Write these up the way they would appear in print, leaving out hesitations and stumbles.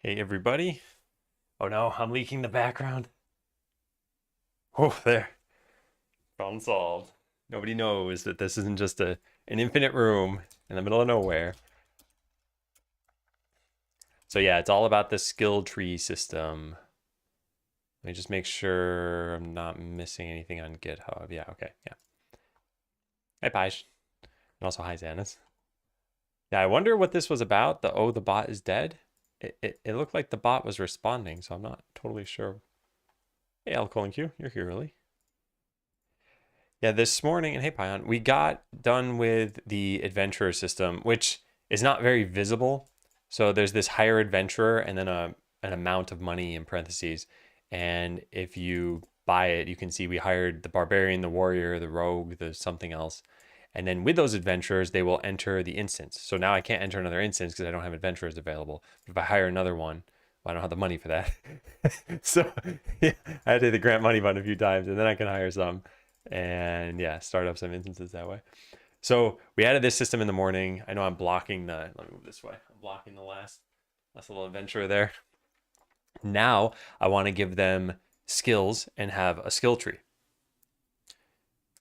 Hey everybody. Oh no, I'm leaking the background. Oh, there. Problem solved. Nobody knows that this isn't just an infinite room in the middle of nowhere. So yeah, it's all about the skill tree system. Let me just make sure I'm not missing anything on GitHub. Yeah, okay, yeah. Hi, Paj. And also hi, Xanis. Yeah, I wonder what this was about. The bot is dead. It looked like the bot was responding, so I'm not totally sure. Hey, Q, you're here early. Yeah, this morning, and hey, Pion, we got done with the adventurer system, which is not very visible. So there's this higher adventurer and then an amount of money in parentheses. And if you buy it, you can see we hired the barbarian, the warrior, the rogue, the something else. And then with those adventurers, they will enter the instance. So now I can't enter another instance because I don't have adventurers available. But if I hire another one, well, I don't have the money for that. So yeah, I had to hit the grant money button a few times and then I can hire some and yeah, start up some instances that way. So we added this system in the morning. I know I'm blocking let me move this way. I'm blocking the last little adventure there. Now I want to give them skills and have a skill tree.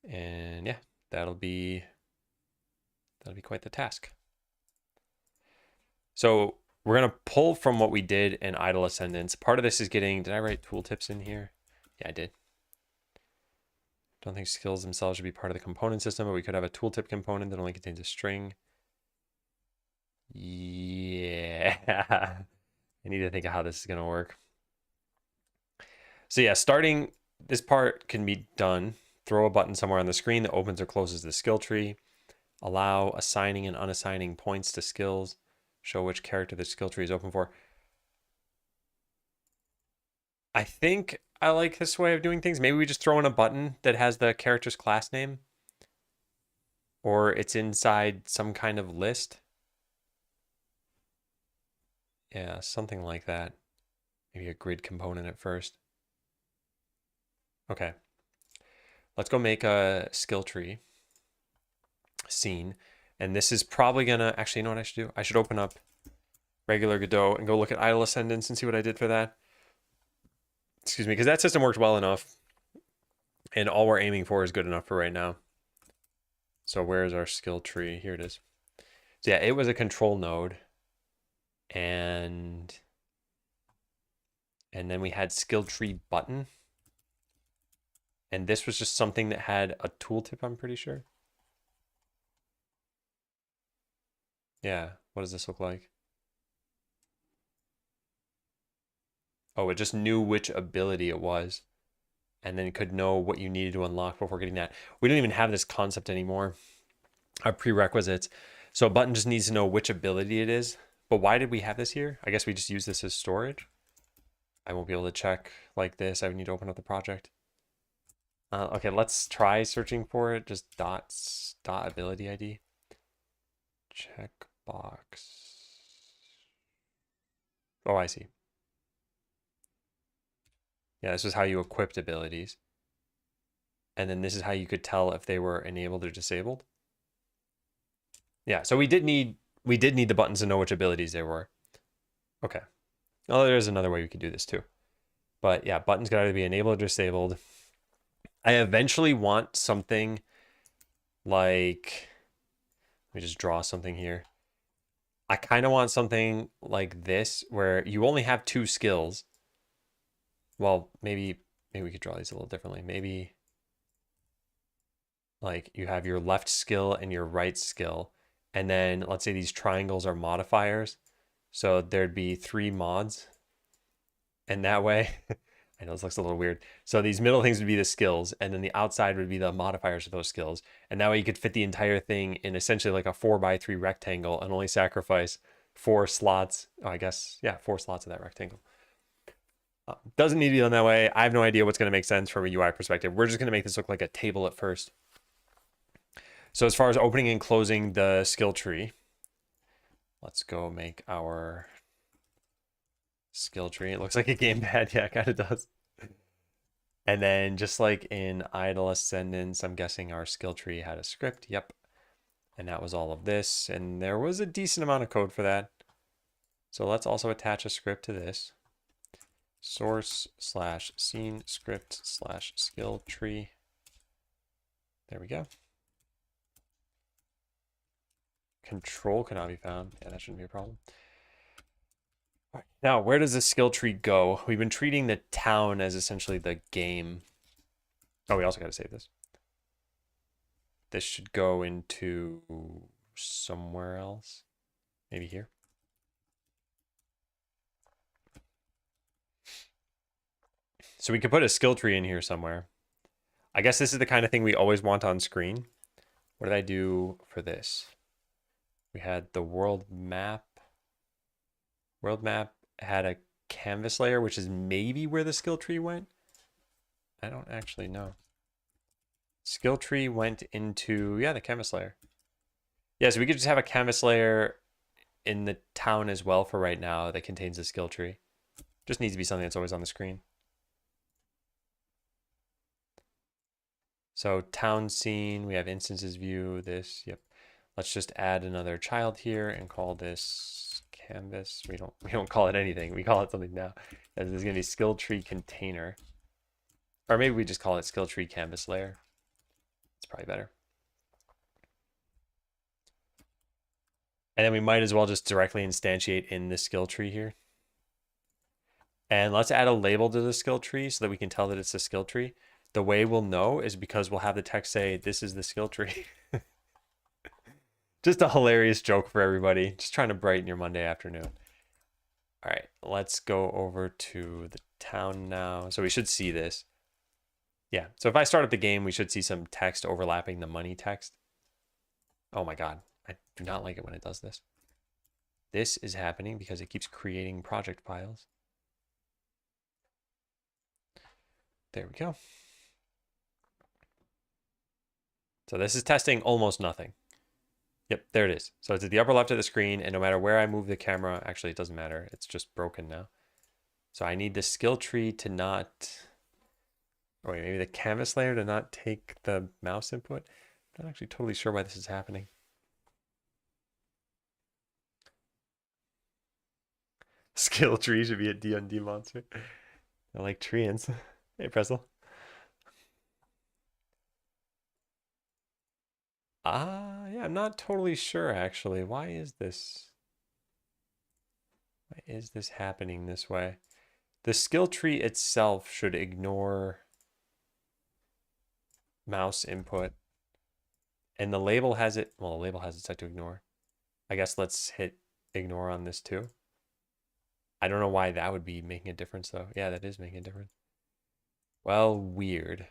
And yeah, that'll be quite the task. So we're going to pull from what we did in idle ascendance. Part of this is getting, did I write tooltips in here? Yeah, I did. Don't think skills themselves should be part of the component system, but we could have a tooltip component that only contains a string. Yeah. I need to think of how this is going to work. So yeah, starting this part can be done. Throw a button somewhere on the screen that opens or closes the skill tree. Allow assigning and unassigning points to skills. Show which character the skill tree is open for. I think I like this way of doing things. Maybe we just throw in a button that has the character's class name. Or it's inside some kind of list. Yeah, something like that. Maybe a grid component at first. Okay. Let's go make a skill tree scene. And this is probably gonna, actually, you know what I should do? I should open up regular Godot and go look at idle ascendance and see what I did for that. Excuse me, because that system worked well enough. And all we're aiming for is good enough for right now. So where's our skill tree? Here it is. So yeah, it was a control node. And then we had skill tree button. And this was just something that had a tooltip, I'm pretty sure. Yeah, what does this look like? Oh, it just knew which ability it was. And then could know what you needed to unlock before getting that. We don't even have this concept anymore. Our prerequisites. So a button just needs to know which ability it is. But why did we have this here? I guess we just use this as storage. I won't be able to check like this. I would need to open up the project. Okay, let's try searching for it. Just dot ability ID. Checkbox. Oh, I see. Yeah, this is how you equipped abilities. And then this is how you could tell if they were enabled or disabled. Yeah, so we did need the buttons to know which abilities they were. Okay. Oh, there's another way we could do this too. But yeah, buttons could either be enabled or disabled. I eventually want something like, let me just draw something here. I kind of want something like this where you only have 2 skills. Well, maybe we could draw these a little differently. Maybe like you have your left skill and your right skill. And then let's say these triangles are modifiers. So there'd be 3 mods. And that way, I know this looks a little weird. So these middle things would be the skills, and then the outside would be the modifiers of those skills. And that way you could fit the entire thing in essentially like a 4x3 rectangle and only sacrifice 4 slots. Oh, I guess, yeah, 4 slots of that rectangle. Doesn't need to be done that way. I have no idea what's going to make sense from a UI perspective. We're just going to make this look like a table at first. So as far as opening and closing the skill tree, let's go make our skill tree. It looks like a gamepad. Yeah, it kind of does. And then just like in idle ascendance, I'm guessing our skill tree had a script. Yep. And that was all of this. And there was a decent amount of code for that. So let's also attach a script to this. Source/scene script/skill tree. There we go. Control cannot be found. Yeah, that shouldn't be a problem. All right. Now, where does the skill tree go? We've been treating the town as essentially the game. Oh, we also got to save this. This should go into somewhere else. Maybe here. So we could put a skill tree in here somewhere. I guess this is the kind of thing we always want on screen. What did I do for this? We had the world map. World map had a canvas layer, which is maybe where the skill tree went. I don't actually know. Skill tree went into, yeah, the canvas layer. Yeah, so we could just have a canvas layer in the town as well for right now that contains the skill tree. Just needs to be something that's always on the screen. So town scene, we have instances view, this, yep. Let's just add another child here and call this canvas. We don't call it anything. We call it something now. There's going to be skill tree container. Or maybe we just call it skill tree canvas layer. It's probably better. And then we might as well just directly instantiate in the skill tree here. And let's add a label to the skill tree so that we can tell that it's a skill tree. The way we'll know is because we'll have the text say, this is the skill tree. Just a hilarious joke for everybody. Just trying to brighten your Monday afternoon. All right, let's go over to the town now. So we should see this. Yeah, so if I start up the game, we should see some text overlapping the money text. Oh my God, I do not like it when it does this. This is happening because it keeps creating project files. There we go. So this is testing almost nothing. Yep, there it is. So it's at the upper left of the screen, and no matter where I move the camera, actually it doesn't matter. It's just broken now. So I need the skill tree to not, or wait, maybe the canvas layer to not take the mouse input. I'm not actually totally sure why this is happening. Skill tree should be a D&D monster. I like treants. Hey, Pretzel. Yeah, I'm not totally sure actually. Why is this? Why is this happening this way? The skill tree itself should ignore mouse input. And the label has it, well, the label has it set to ignore. I guess let's hit ignore on this too. I don't know why that would be making a difference though. Yeah, that is making a difference. Well, weird.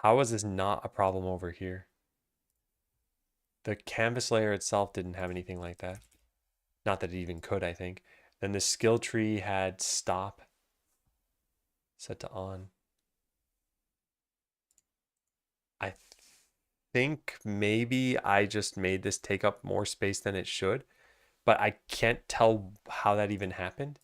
How is this not a problem over here? The canvas layer itself didn't have anything like that. Not that it even could, I think. Then the skill tree had stop set to on. I think maybe I just made this take up more space than it should, but I can't tell how that even happened.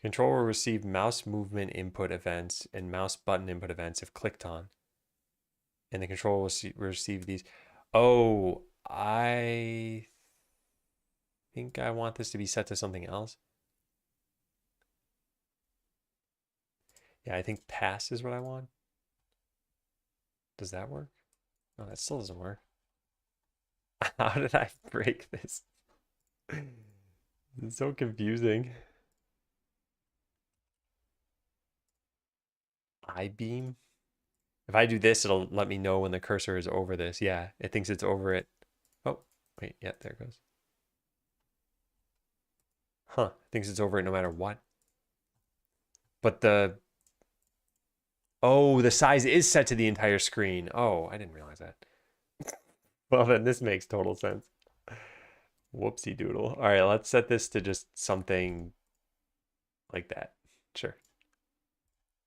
Control will receive mouse movement input events and mouse button input events if clicked on. And the control will receive these. Oh, I think I want this to be set to something else. Yeah, I think pass is what I want. Does that work? No, that still doesn't work. How did I break this? It's so confusing. I-beam? If I do this, it'll let me know when the cursor is over this. Yeah, it thinks it's over it. Oh, wait, yeah, there it goes. Huh, thinks it's over it no matter what. But oh, the size is set to the entire screen. Oh, I didn't realize that. Well, then this makes total sense. Whoopsie doodle. All right, let's set this to just something like that. Sure.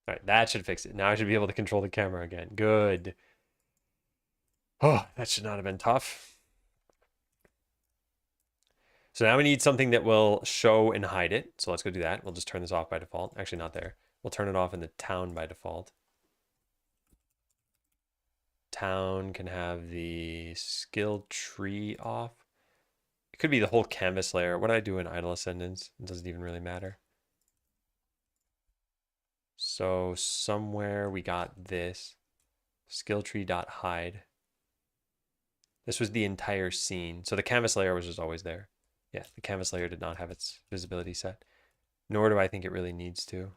All right, that should fix it. Now I should be able to control the camera again. Good. Oh, that should not have been tough. So now we need something that will show and hide it. So let's go do that. We'll just turn this off by default. Actually, not there. We'll turn it off in the town by default. town can have the skill tree off. It could be the whole canvas layer. What do I do in idle ascendance? It doesn't even really matter. So somewhere we got this skill tree dot hide. This was the entire scene. So the canvas layer was just always there. Yeah, the canvas layer did not have its visibility set, nor do I think it really needs to.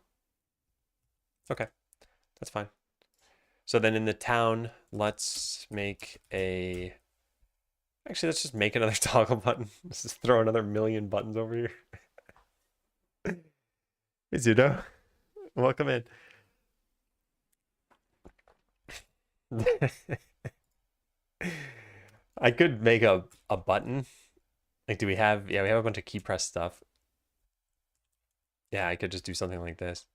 Okay, that's fine. So then in the town, let's make a, actually, let's just make another toggle button. Let's just throw another million buttons over here. Hey, Zudo. Welcome in. I could make a button. Like, do we have, yeah, we have a bunch of key press stuff. Yeah, I could just do something like this.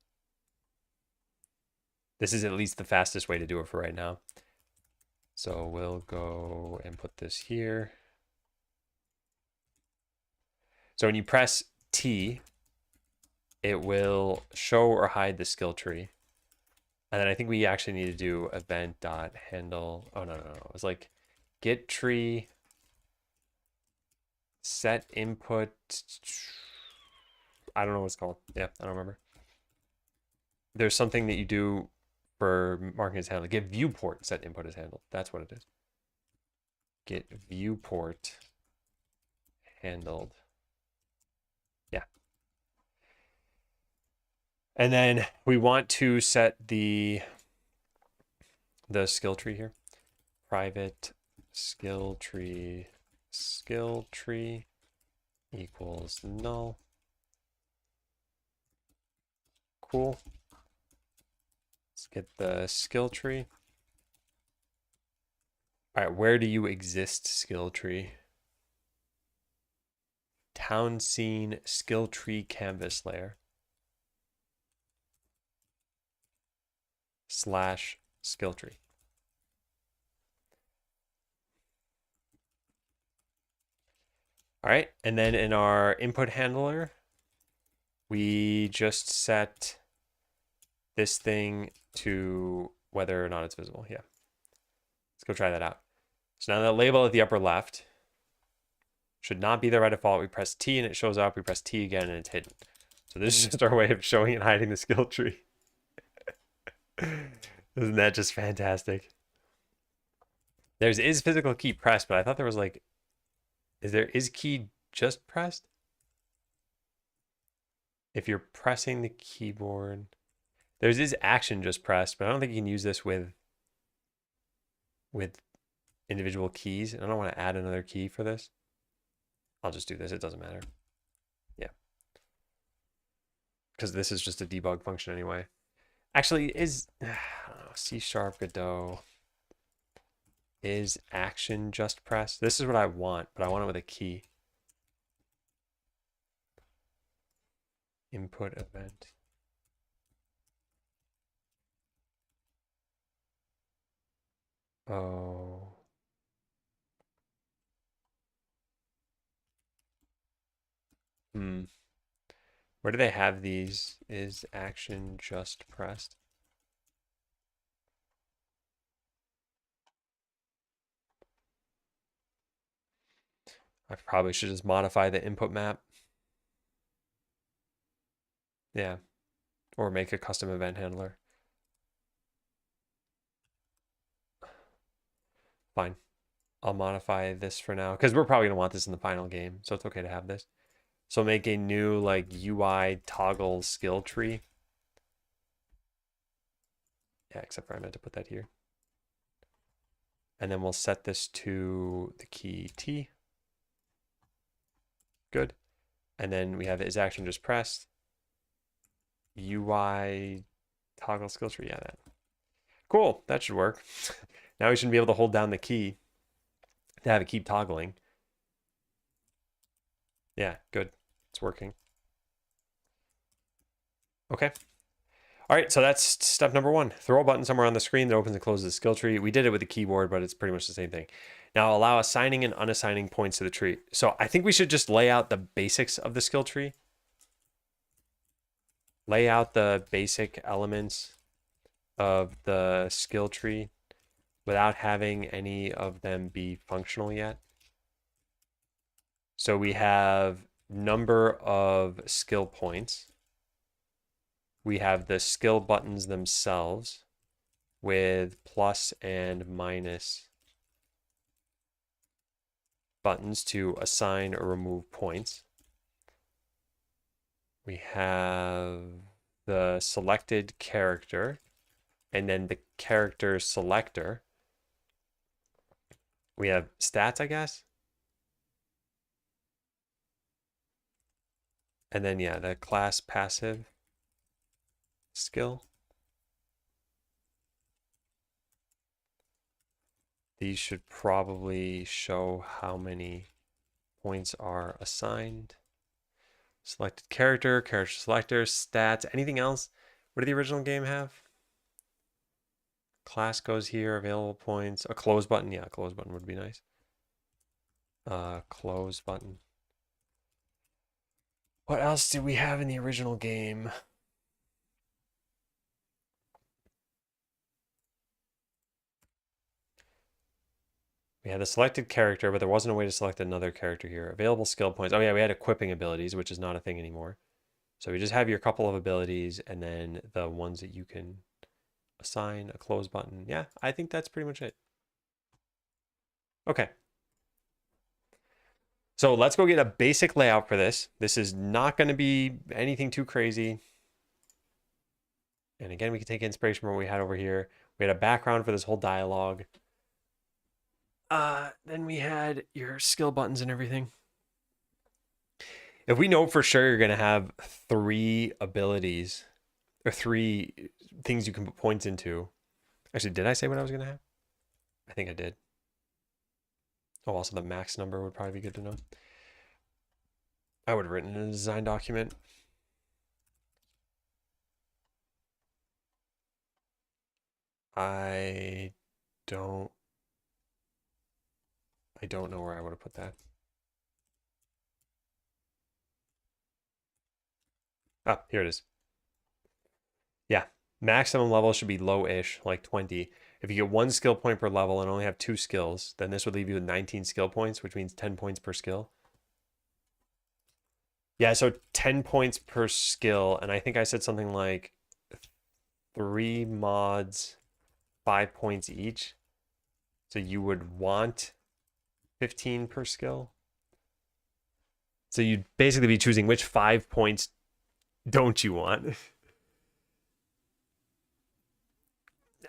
This is at least the fastest way to do it for right now. So we'll go and put this here. So when you press T, it will show or hide the skill tree. And then I think we actually need to do event.handle. Oh, no. It was like get tree, set input. I don't know what it's called. Yeah, I don't remember. There's something that you do for marking as handled. Get viewport set input as handled. That's what it is. Get viewport handled. Yeah. And then we want to set the skill tree here. Private skill tree equals null. Cool. Let's get the skill tree. All right, where do you exist, skill tree? Town scene skill tree canvas layer. / skill tree. All right, and then in our input handler, we just set this thing to whether or not it's visible. Yeah. Let's go try that out. So now that label at the upper left should not be there by default. We press T and it shows up. We press T again and it's hidden. So this is just our way of showing and hiding the skill tree. Isn't that just fantastic? There's is physical key pressed, but I thought there was like, is key just pressed? If you're pressing the keyboard, there's is action just pressed, but I don't think you can use this with individual keys. And I don't want to add another key for this. I'll just do this. It doesn't matter. Yeah. Because this is just a debug function anyway. Actually, is I don't know, C# Godot. Is action just pressed? This is what I want, but I want it with a key. Input event. Oh. Where do they have these? Is action just pressed? I probably should just modify the input map. Yeah. Or make a custom event handler. Fine. I'll modify this for now because we're probably going to want this in the final game. So it's okay to have this. So make a new like UI toggle skill tree. Yeah, except for I meant to put that here. And then we'll set this to the key T. Good. And then we have is action just pressed. UI toggle skill tree. Yeah, that. Cool. That should work. Now we shouldn't be able to hold down the key to have it keep toggling. Yeah, good. It's working. Okay. All right, so that's step number 1. Throw a button somewhere on the screen that opens and closes the skill tree. We did it with the keyboard, but it's pretty much the same thing. Now allow assigning and unassigning points to the tree. So I think we should just lay out the basics of the skill tree. Lay out the basic elements of the skill tree. without having any of them be functional yet. So we have number of skill points. We have the skill buttons themselves with plus and minus buttons to assign or remove points. We have the selected character and then the character selector. We have stats, I guess. And then, yeah, the class passive skill. These should probably show how many points are assigned. Selected character, character selector, stats, anything else? What did the original game have? Class goes here, available points. A close button, yeah, a close button would be nice. Close button. What else did we have in the original game? We had the selected character, but there wasn't a way to select another character here. Available skill points. Oh yeah, we had equipping abilities, which is not a thing anymore. So we just have your couple of abilities and then the ones that you can assign, a close button. Yeah, I think that's pretty much it. Okay. So let's go get a basic layout for this. This is not going to be anything too crazy. And again, we can take inspiration from what we had over here. We had a background for this whole dialogue. Then we had your skill buttons and everything. If we know for sure you're going to have 3 abilities or 3 things you can put points into. Actually, did I say what I was going to have? I think I did. Oh, also the max number would probably be good to know. I would have written in a design document. I don't know where I would have put that. Ah, here it is. Yeah, maximum level should be low-ish, like 20. If you get 1 skill point per level and only have 2 skills, then this would leave you with 19 skill points, which means 10 points per skill. Yeah, so 10 points per skill, and I think I said something like 3 mods, 5 points each. So you would want 15 per skill. So you'd basically be choosing which 5 points don't you want.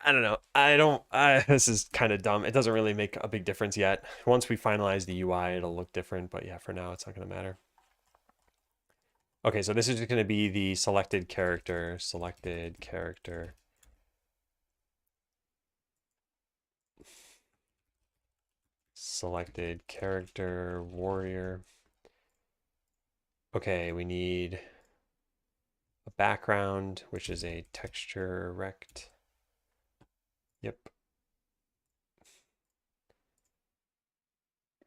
I don't know. This is kind of dumb. It doesn't really make a big difference yet. Once we finalize the UI, it'll look different. But yeah, for now, it's not going to matter. Okay, so this is just going to be the selected character. Selected character. Selected character warrior. Okay, we need a background, which is a texture rect. Yep.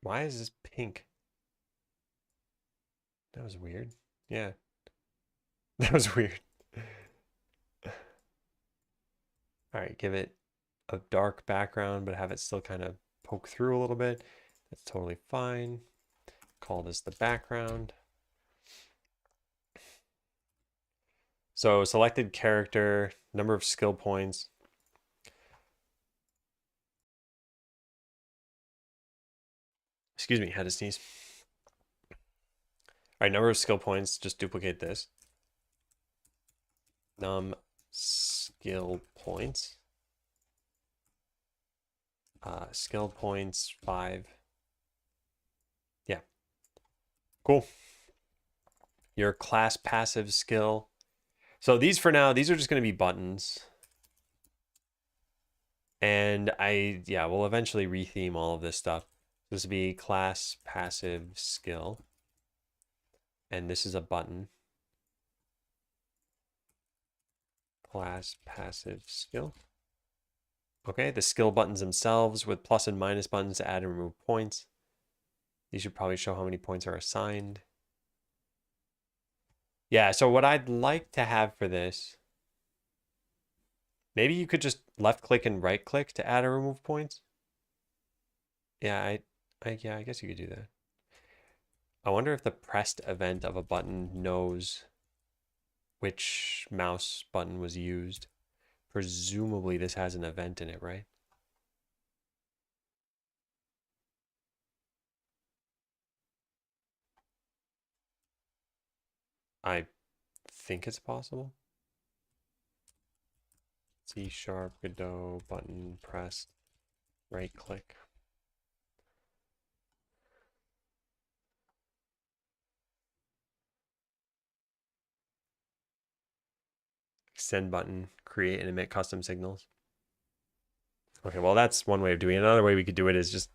Why is this pink? That was weird. Yeah. That was weird. All right, give it a dark background, but have it still kind of poke through a little bit. That's totally fine. Call this the background. So selected character, number of skill points. Excuse me, had to sneeze. All right, number of skill points, just duplicate this. Num skill points. Skill points 5. Yeah. Cool. Your class passive skill. So these for now, these are just going to be buttons. And we'll eventually retheme all of this stuff. This will be class passive skill. And this is a button. Class passive skill. Okay, the skill buttons themselves with plus and minus buttons to add and remove points. These should probably show how many points are assigned. Yeah, so what I'd like to have for this Maybe you could just left click and right click to add or remove points. Yeah, yeah, I guess you could do that. I wonder if the pressed event of a button knows which mouse button was used. Presumably this has an event in it, right? I think it's possible. C# Godot button pressed, right click. Extend button, create and emit custom signals. Okay, well, that's one way of doing it. Another way we could do it is just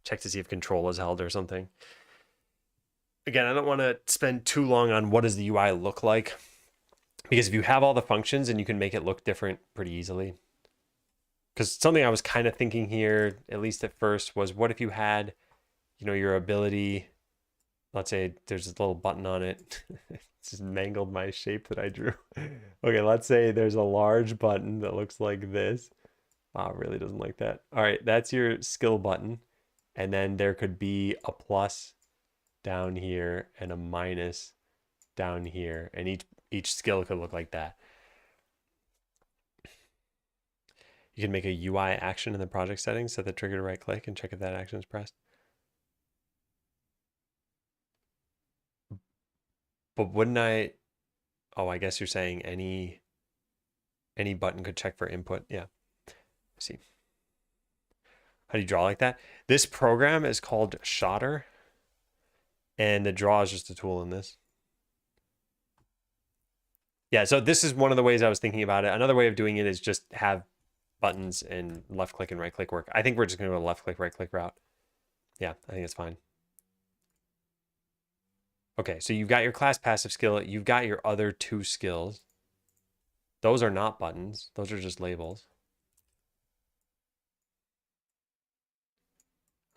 check to see if control is held or something. Again, I don't want to spend too long on what does the UI look like, because if you have all the functions and you can make it look different pretty easily. Because something I was kind of thinking here, at least at first, was what if you had, your ability, let's say there's this little button on it. It's just mangled my shape that I drew. Okay, let's say there's a large button that looks like this. Wow, it really doesn't like that. All right, that's your skill button. And then there could be a plus down here and a minus down here. And each skill could look like that. You can make a UI action in the project settings, set the trigger to right click and check if that action is pressed. But wouldn't I, oh, I guess you're saying any button could check for input. Yeah, I see. How do you draw like that? This program is called Shotter, and the draw is just a tool in this. Yeah, so this is one of the ways I was thinking about it. Another way of doing it is just have buttons and left click and right click work. I think we're just going to go left click, right click route. Yeah, I think it's fine. Okay, so you've got your class passive skill. You've got your other two skills. Those are not buttons. Those are just labels.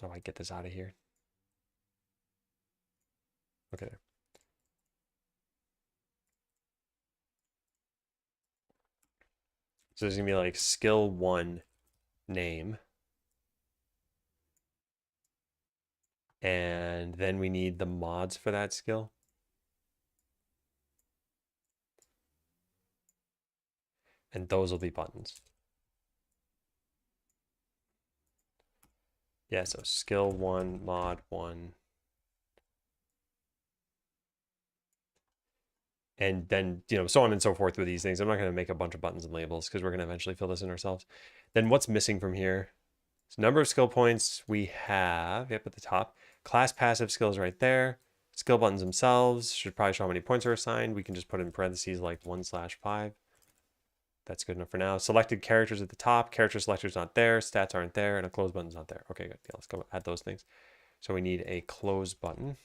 How do I get this out of here? Okay. So there's going to be like skill 1 name. And then we need the mods for that skill. And those will be buttons. Yeah, so skill 1, mod 1. And then, so on and so forth with these things. I'm not going to make a bunch of buttons and labels because we're going to eventually fill this in ourselves. Then what's missing from here? So number of skill points we have, yep, at the top. Class passive skills right there. Skill buttons themselves should probably show how many points are assigned. We can just put in parentheses like 1/5. That's good enough for now. Selected characters at the top. Character selector's not there. Stats aren't there. And a close button's not there. Okay, good. Yeah, let's go add those things. So we need a close button.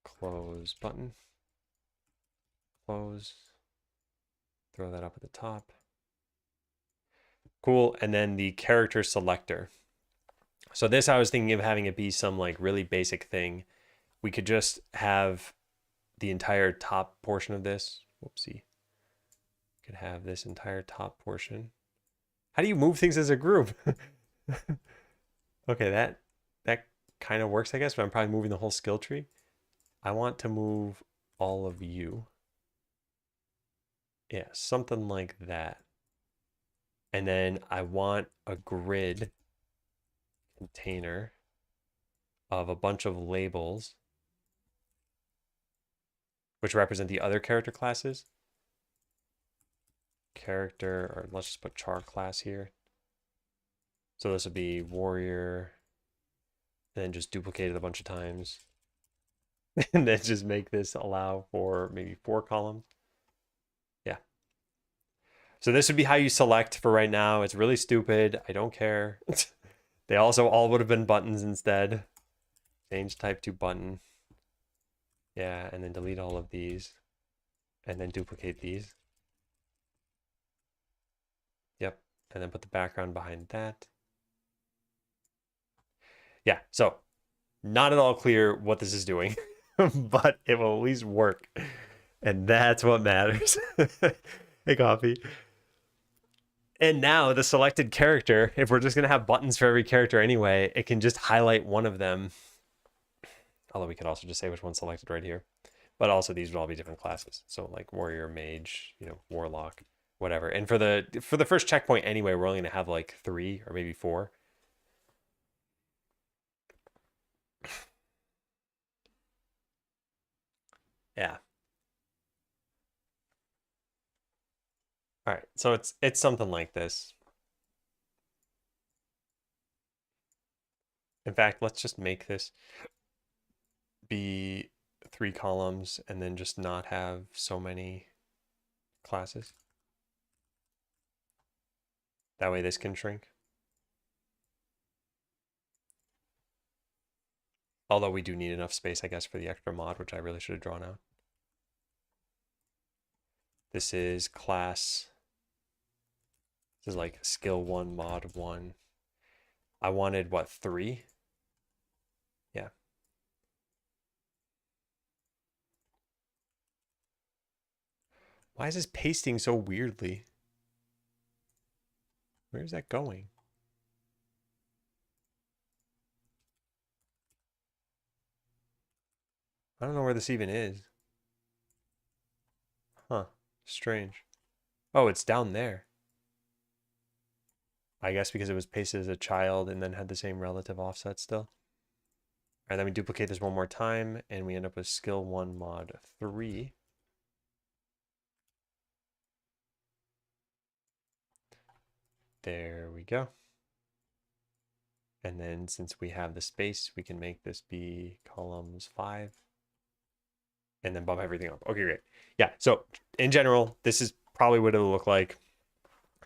Close button. Close. Throw that up at the top. Cool. And then the character selector. So this I was thinking of having it be some like really basic thing. We could just have the entire top portion of this. Whoopsie. Could have this entire top portion. How do you move things as a group? Okay, that kind of works, I guess, but I'm probably moving the whole skill tree. I want to move all of you. Yeah, something like that. And then I want a grid container of a bunch of labels which represent the other character classes. Character, or let's just put char class here. So this would be warrior, and then just duplicate it a bunch of times. And then just make this allow for maybe 4 columns. Yeah. So this would be how you select for right now. It's really stupid. I don't care. They also all would have been buttons instead. Change type to button. Yeah, and then delete all of these. And then duplicate these. Yep. And then put the background behind that. Yeah, so not at all clear what this is doing, but it will at least work. And that's what matters. Hey, coffee. And now the selected character, if we're just going to have buttons for every character anyway, it can just highlight one of them. Although we could also just say which one's selected right here. But also these would all be different classes. So like warrior, mage, warlock, whatever. And for the first checkpoint anyway, we're only going to have like 3 or maybe 4. Yeah. All right. So it's something like this. In fact, let's just make this be 3 columns and then just not have so many classes. That way this can shrink. Although we do need enough space, I guess, for the extra mod, which I really should have drawn out. This is class. This is like skill 1, mod 1. I wanted, what, 3? Yeah. Why is this pasting so weirdly? Where's that going? I don't know where this even is. Huh. Strange. Oh, it's down there. I guess because it was pasted as a child and then had the same relative offset still. All right, then we duplicate this one more time and we end up with skill 1 mod 3. There we go. And then since we have the space, we can make this be columns 5 and then bump everything up. Okay, great. Yeah, so in general, this is probably what it'll look like.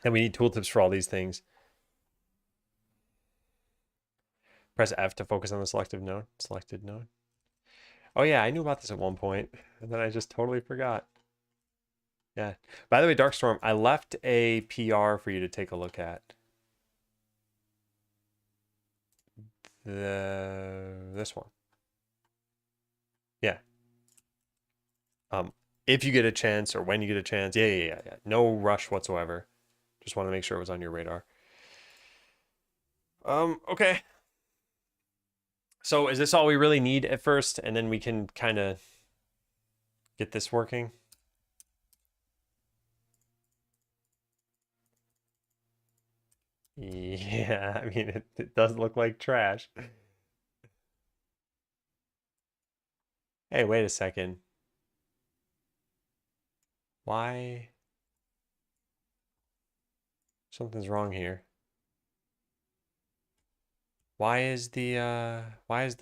And we need tooltips for all these things. Press F to focus on the selected node. Oh yeah, I knew about this at one point, and then I just totally forgot. Yeah. By the way, Darkstorm, I left a PR for you to take a look at. This one. Yeah. If you get a chance or when you get a chance. Yeah. No rush whatsoever. Just want to make sure it was on your radar. Okay. So is this all we really need at first? And then we can kind of get this working? Yeah, I mean, it does look like trash. Hey, wait a second. Why? Something's wrong here. Why is the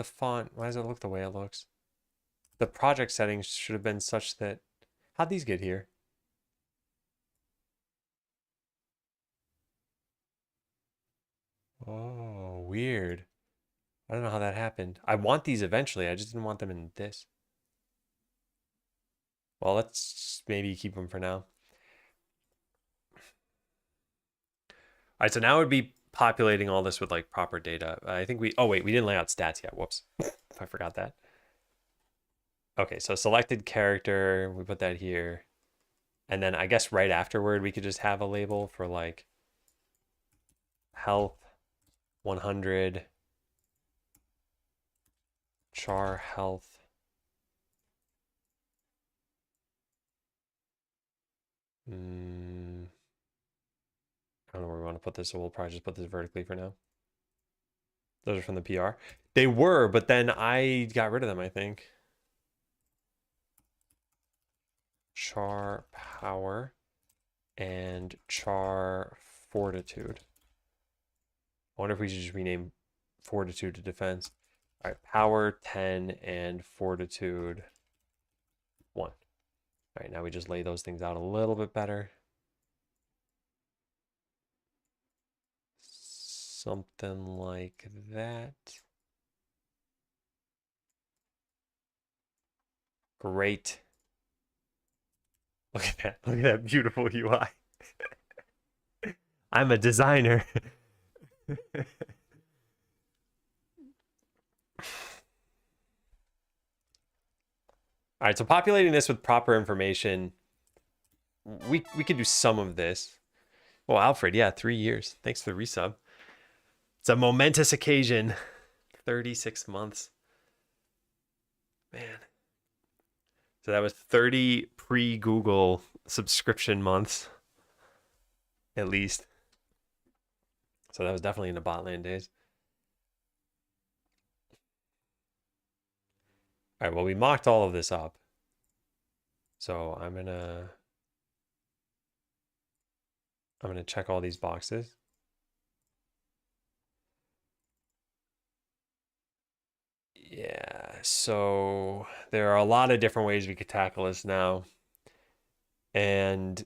font, why does it look the way it looks? The project settings should have been such that, how'd these get here? Oh, weird. I don't know how that happened. I want these eventually. I just didn't want them in this. Well, let's maybe keep them for now. All right, so now it would be populating all this with like proper data. I think oh wait, we didn't lay out stats yet. Whoops. I forgot that. Okay, so selected character, we put that here. And then I guess right afterward, we could just have a label for like health 100, char health. I don't know where we want to put this, so we'll probably just put this vertically for now. Those are from the PR. They were, but then I got rid of them, I think. Char power and char fortitude. I wonder if we should just rename fortitude to defense. All right, power 10 and fortitude 1. All right, now we just lay those things out a little bit better. Something like that. Great. Look at that. Look at that beautiful UI. I'm a designer. All right, so populating this with proper information, we could do some of this. Oh, Alfred, yeah, 3 years. Thanks for the resub. It's a momentous occasion. 36 months. Man. So that was 30 pre-Google subscription months, at least. So that was definitely in the Botland days. All right, well, we mocked all of this up. So I'm gonna check all these boxes. Yeah, so there are a lot of different ways we could tackle this now. And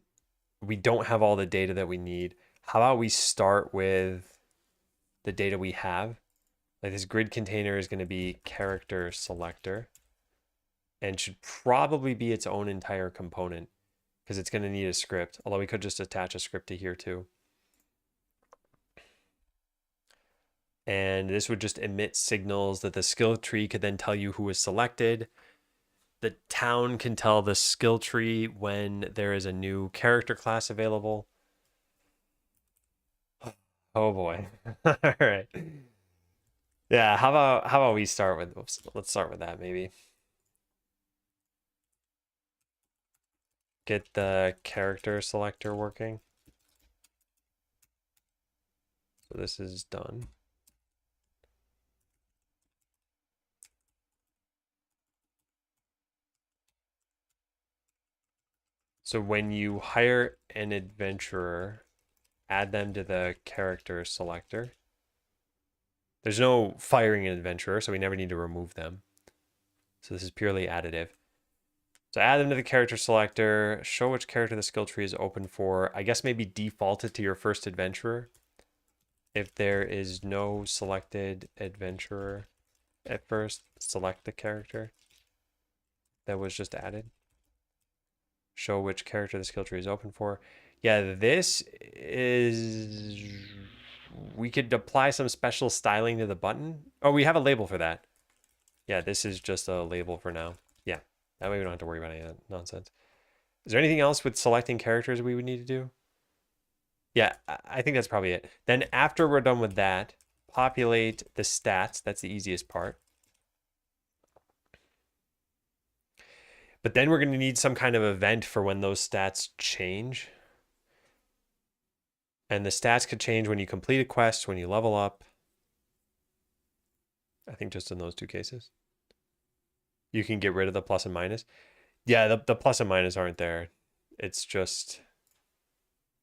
we don't have all the data that we need. How about we start with the data we have? Like this grid container is going to be character selector and should probably be its own entire component because it's going to need a script, although we could just attach a script to here too. And this would just emit signals that the skill tree could then tell you who was selected. The town can tell the skill tree when there is a new character class available. Oh boy. All right. Yeah, how about we start with, oops, let's start with that maybe. Get the character selector working. So this is done. So when you hire an adventurer, add them to the character selector. There's no firing an adventurer, so we never need to remove them. So this is purely additive. So add them to the character selector, show which character the skill tree is open for. I guess maybe default it to your first adventurer. If there is no selected adventurer at first, select the character that was just added. Show which character the skill tree is open for. Yeah, this is... We could apply some special styling to the button. Oh, we have a label for that. Yeah, this is just a label for now. Yeah, that way we don't have to worry about any of that nonsense. Is there anything else with selecting characters we would need to do? Yeah, I think that's probably it. Then after we're done with that, populate the stats. That's the easiest part. But then we're going to need some kind of event for when those stats change. And the stats could change when you complete a quest, when you level up. I think just in those two cases. You can get rid of the plus and minus. Yeah, the plus and minus aren't there. It's just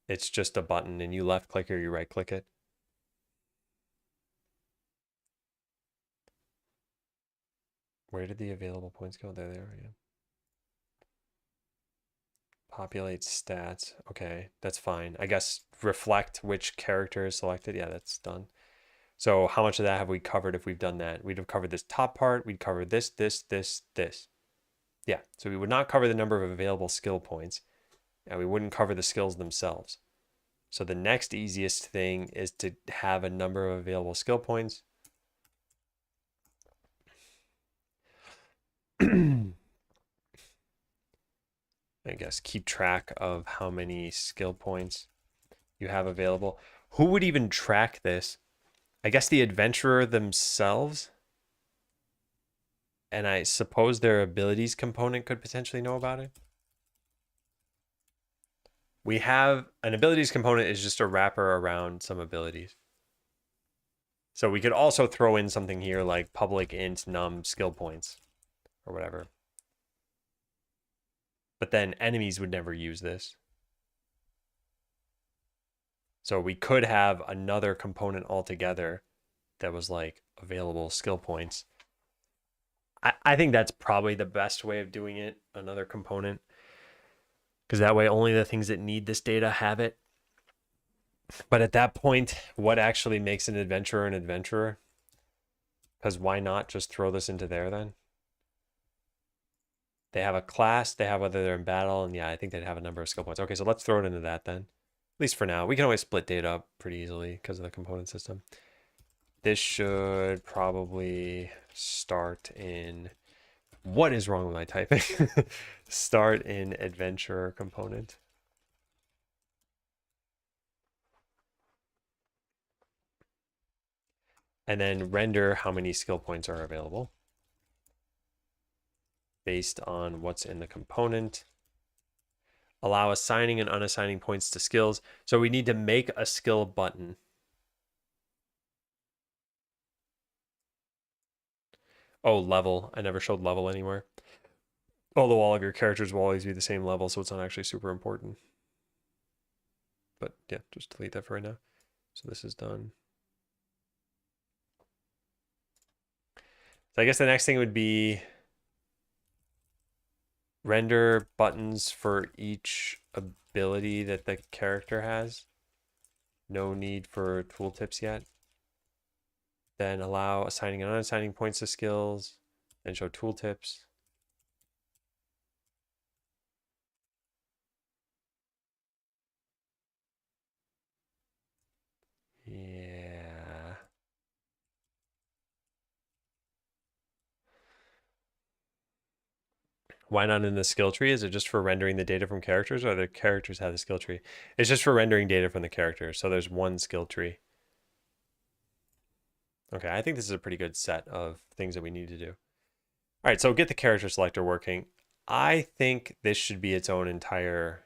a button, and you left click or you right click it. Where did the available points go? There they are. Yeah. Populate stats. Okay, that's fine. I guess reflect which character is selected. Yeah, that's done. So how much of that have we covered if we've done that? We'd have covered this top part. We'd cover this. Yeah, so we would not cover the number of available skill points, and we wouldn't cover the skills themselves. So the next easiest thing is to have a number of available skill points. I guess keep track of how many skill points you have available. Who would even track this? I guess the adventurer themselves. And I suppose their abilities component could potentially know about it. We have an abilities component is just a wrapper around some abilities. So we could also throw in something here like public int num skill points or whatever. But then enemies would never use this. So we could have another component altogether that was like available skill points. I think that's probably the best way of doing it, another component. Because that way only the things that need this data have it. But at that point, what actually makes an adventurer an adventurer? Because why not just throw this into there then? They have a class, they have whether they're in battle, and yeah, I think they'd have a number of skill points. Okay, so let's throw it into that then. At least for now. We can always split data up pretty easily because of the component system. This should probably start in What is wrong with my typing? Start in adventurer component. And then render how many skill points are available based on what's in the component. Allow assigning and unassigning points to skills. So we need to make a skill button. Oh, level. I never showed level anywhere. Although all of your characters will always be the same level, so it's not actually super important. But yeah, just delete that for right now. So this is done. So I guess the next thing would be render buttons for each ability that the character has. No need for tooltips yet. Then allow assigning and unassigning points to skills, and show tooltips. Yeah. Why not in the skill tree? Is it just for rendering the data from characters, or the characters have the skill tree? It's just for rendering data from the characters. So there's one skill tree. Okay, I think this is a pretty good set of things that we need to do. All right, so get the character selector working. I think this should be its own entire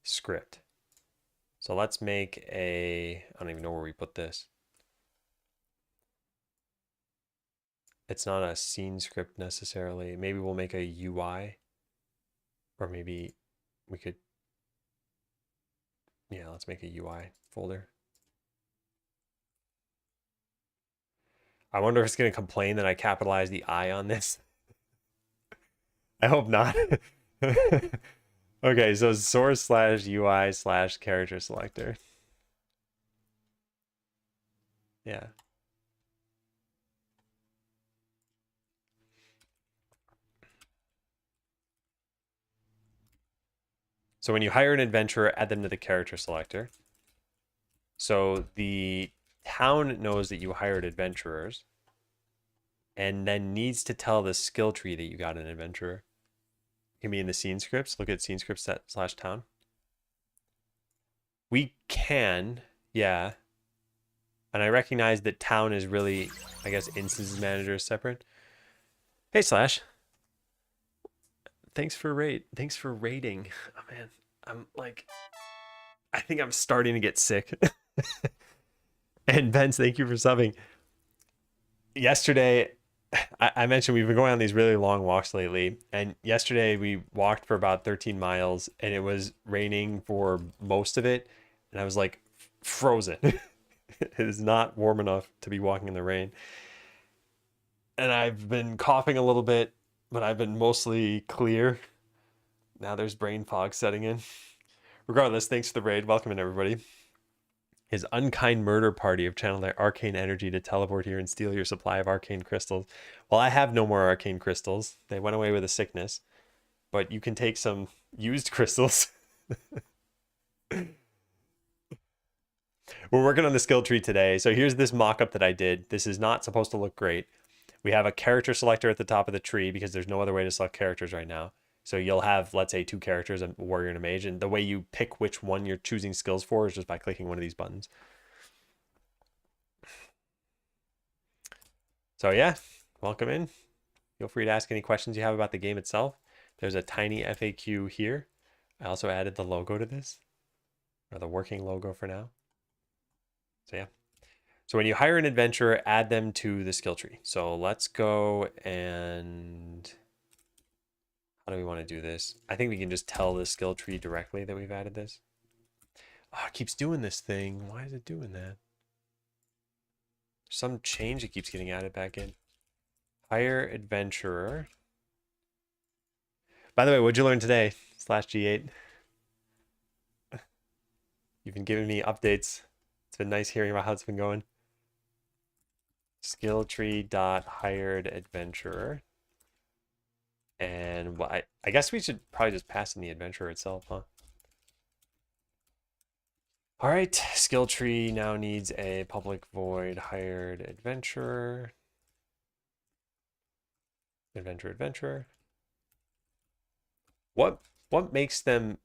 script. So let's make a, I don't even know where we put this. It's not a scene script necessarily. Maybe we'll make a UI, or maybe we could, yeah, let's make a UI folder. I wonder if it's going to complain that I capitalized the I on this. I hope not. Okay, so source / UI / character selector. Yeah. So when you hire an adventurer, add them to the character selector. So the town knows that you hired adventurers and then needs to tell the skill tree that you got an adventurer. It can be in the scene scripts. Look at scene scripts / town. We can, yeah. And I recognize that town is really, I guess, instances manager is separate. Hey, Slash. Thanks for rating. Oh man, I'm like, I think I'm starting to get sick. And Benz, thank you for subbing. Yesterday, I mentioned we've been going on these really long walks lately, and yesterday we walked for about 13 miles, and it was raining for most of it, and I was like frozen. It is not warm enough to be walking in the rain. And I've been coughing a little bit, but I've been mostly clear. Now there's brain fog setting in. Regardless, thanks for the raid. Welcome in, everybody. His unkind murder party have channeled their arcane energy to teleport here and steal your supply of arcane crystals. Well, I have no more arcane crystals. They went away with a sickness. But you can take some used crystals. We're working on the skill tree today. So here's this mock-up that I did. This is not supposed to look great. We have a character selector at the top of the tree because there's no other way to select characters right now. So you'll have, let's say, 2 characters, a warrior and a mage. And the way you pick which one you're choosing skills for is just by clicking one of these buttons. So yeah, welcome in. Feel free to ask any questions you have about the game itself. There's a tiny FAQ here. I also added the logo to this, or the working logo for now. So yeah. So when you hire an adventurer, add them to the skill tree. So let's go and... How do we want to do this? I think we can just tell the skill tree directly that we've added this. Oh, it keeps doing this thing. Why is it doing that? Some change that keeps getting added back in. Hire adventurer. By the way, what'd you learn today? /G8. You've been giving me updates. It's been nice hearing about how it's been going. Skill tree dot hired adventurer. And well, I guess we should probably just pass in the adventurer itself, huh? All right, skill tree now needs a public void hired adventurer. Adventurer. What makes them?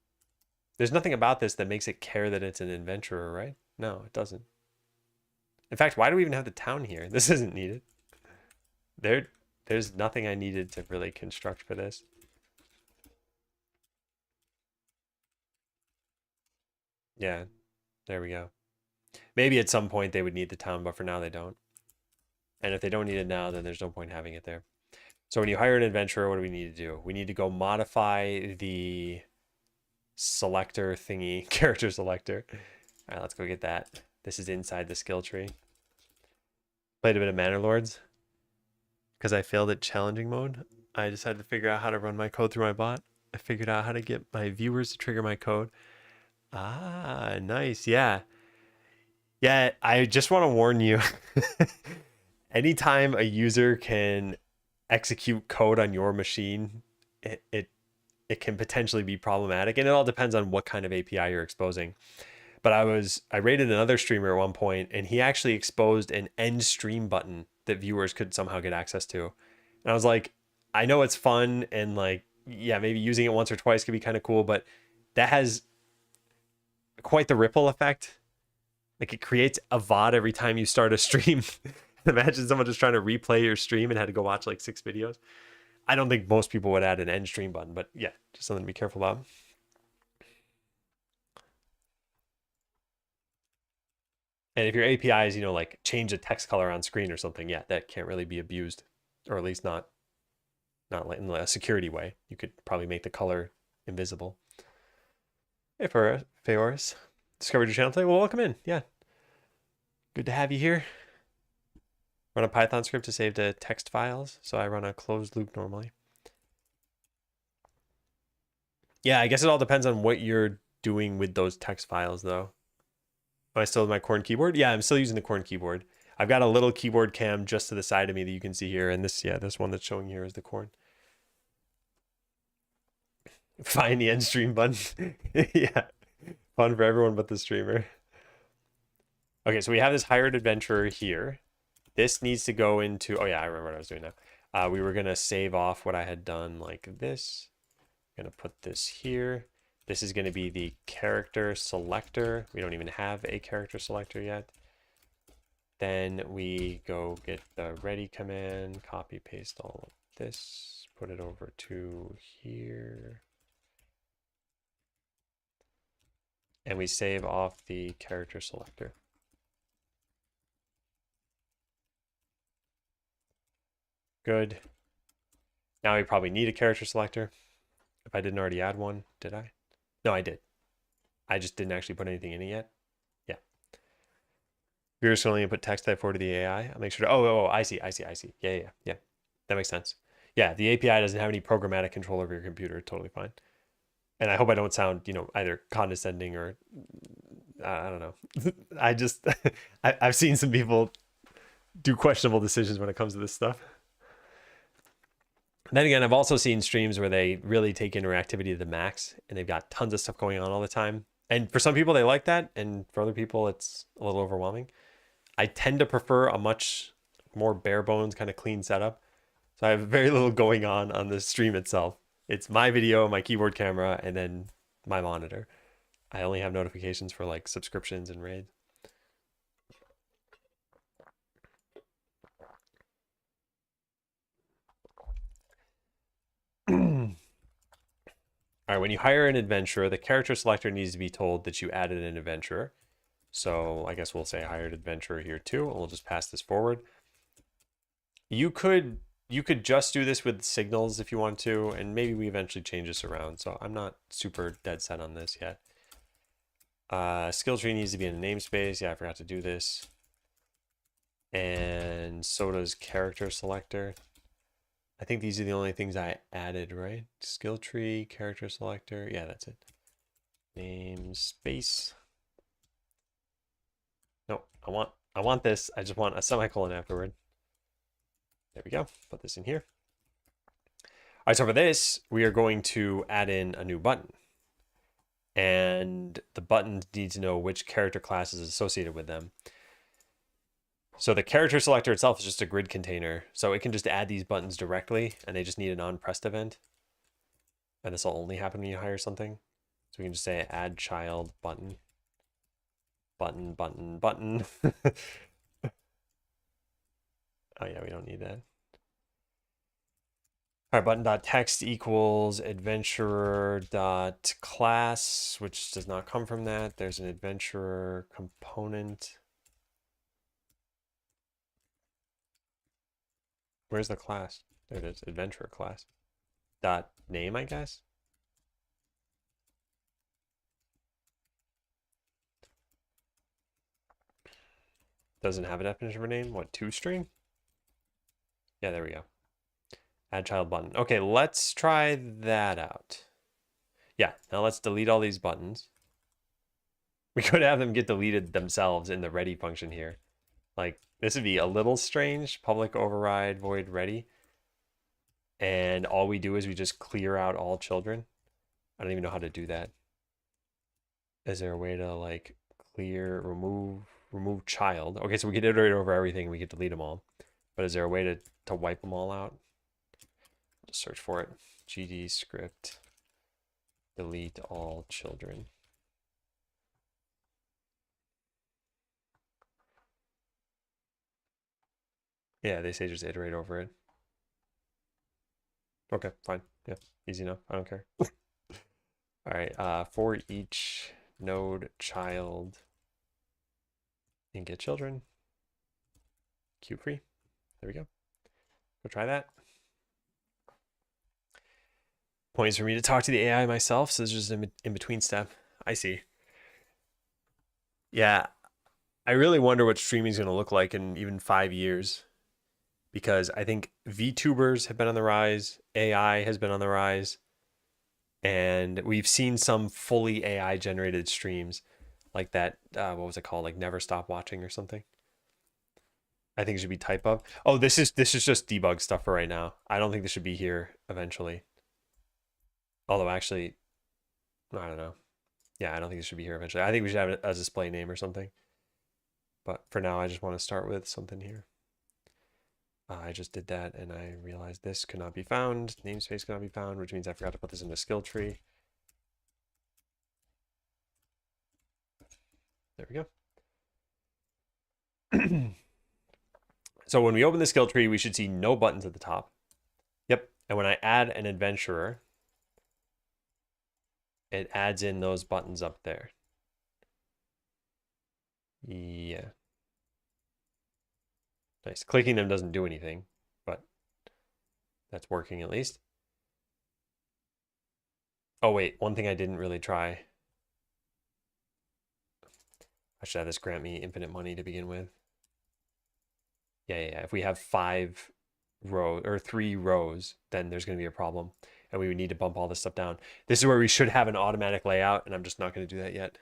There's nothing about this that makes it care that it's an adventurer, right? No, it doesn't. In fact, why do we even have the town here? This isn't needed. There's nothing I needed to really construct for this. Yeah, there we go. Maybe at some point they would need the town, but for now they don't. And if they don't need it now, then there's no point having it there. So when you hire an adventurer, what do we need to do? We need to go modify the selector thingy, character selector. All right, let's go get that. This is inside the skill tree. Played a bit of Manor Lords because I failed at challenging mode. I decided to figure out how to run my code through my bot. I figured out how to get my viewers to trigger my code. Ah, nice. Yeah. Yeah, I just want to warn you. Anytime a user can execute code on your machine, it can potentially be problematic. And it all depends on what kind of API you're exposing. But I rated another streamer at one point, and he actually exposed an end stream button that viewers could somehow get access to. And I was like, I know it's fun, and like, yeah, maybe using it once or twice could be kind of cool, but that has quite the ripple effect. Like, it creates a VOD every time you start a stream. Imagine someone just trying to replay your stream and had to go watch like 6 videos. I don't think most people would add an end stream button, but yeah, just something to be careful about. And if your APIs, like change the text color on screen or something, yeah, that can't really be abused, or at least not in a security way. You could probably make the color invisible. Hey, Feoris. Discovered your channel today? Well, welcome in. Yeah. Good to have you here. Run a Python script to save to text files. So I run a closed loop normally. Yeah, I guess it all depends on what you're doing with those text files, though. Am I still with my Corn keyboard? Yeah, I'm still using the Corn keyboard. I've got a little keyboard cam just to the side of me that you can see here. And this one that's showing here is the Corn. Find the end stream button. Yeah. Fun for everyone but the streamer. Okay, so we have this hired adventurer here. This needs to go into, oh yeah, I remember what I was doing now. We were gonna save off what I had done like this. I'm gonna put this here. This is gonna be the character selector. We don't even have a character selector yet. Then we go get the ready command, copy paste all of this, put it over to here. And we save off the character selector. Good. Now we probably need a character selector. If I didn't already add one, did I? No, I did. I just didn't actually put anything in it yet. Yeah. Viewers can only input text type 4 to the AI. I'll make sure to, oh, I see. Yeah. That makes sense. Yeah, the API doesn't have any programmatic control over your computer. Totally fine. And I hope I don't sound, either condescending or, I don't know. I just, I've seen some people do questionable decisions when it comes to this stuff. Then again, I've also seen streams where they really take interactivity to the max and they've got tons of stuff going on all the time. And for some people, they like that. And for other people, it's a little overwhelming. I tend to prefer a much more bare bones kind of clean setup. So I have very little going on the stream itself. It's my video, my keyboard camera, and then my monitor. I only have notifications for like subscriptions and raids. All right, when you hire an adventurer, the character selector needs to be told that you added an adventurer. So I guess we'll say hired adventurer here too, and we'll just pass this forward. You could just do this with signals if you want to, and maybe we eventually change this around. So I'm not super dead set on this yet. Skill tree needs to be in a namespace. Yeah, I forgot to do this. And so does character selector. I think these are the only things I added, right? Skill tree, character selector. Yeah, that's it. Namespace. No, I want this. I just want a semicolon afterward. There we go. Put this in here. All right, so for this, we are going to add in a new button. And the button needs to know which character class is associated with them. So the character selector itself is just a grid container. So it can just add these buttons directly, and they just need an onPressed event. And this will only happen when you hire something. So we can just say add child button. Button, button, button. Oh yeah, we don't need that. All right, button.text equals adventurer.class, which does not come from that. There's an adventurer component. Where's the class? There it is, adventurer class. Dot name, I guess. Doesn't have a definition for name. What, toString? Yeah, there we go. Add child button. Okay, let's try that out. Yeah, now let's delete all these buttons. We could have them get deleted themselves in the ready function here. Like, this would be a little strange. Public override void ready. And all we do is we just clear out all children. I don't even know how to do that. Is there a way to like clear, remove child? Okay, so we can iterate over everything and we can delete them all. But is there a way to wipe them all out? Just search for it. GD script delete all children. Yeah, they say just iterate over it. Okay, fine. Yeah, easy enough. I don't care. All right, for each node child and get children. Cube free. There we go. Go try that. Points for me to talk to the AI myself, so this is just an in-between step. I see. Yeah, I really wonder what streaming is going to look like in even 5 years, because I think VTubers have been on the rise, AI has been on the rise, and we've seen some fully AI generated streams like that. What was it called? Like Never Stop Watching or something. I think it should be type of. Oh, this is just debug stuff for right now. I don't think this should be here eventually. Although actually, I don't know. Yeah, I don't think it should be here eventually. I think we should have it as a display name or something. But for now, I just want to start with something here. I just did that and I realized this could not be found. Namespace could not be found, which means I forgot to put this in the skill tree. There we go. So when we open the skill tree, we should see no buttons at the top. Yep. And when I add an adventurer, it adds in those buttons up there. Yeah. Nice. Clicking them doesn't do anything, but that's working at least. Oh, wait. One thing I didn't really try. I should have this grant me infinite money to begin with. Yeah. If we have 5 rows or 3 rows, then there's going to be a problem. And we would need to bump all this stuff down. This is where we should have an automatic layout, and I'm just not going to do that yet.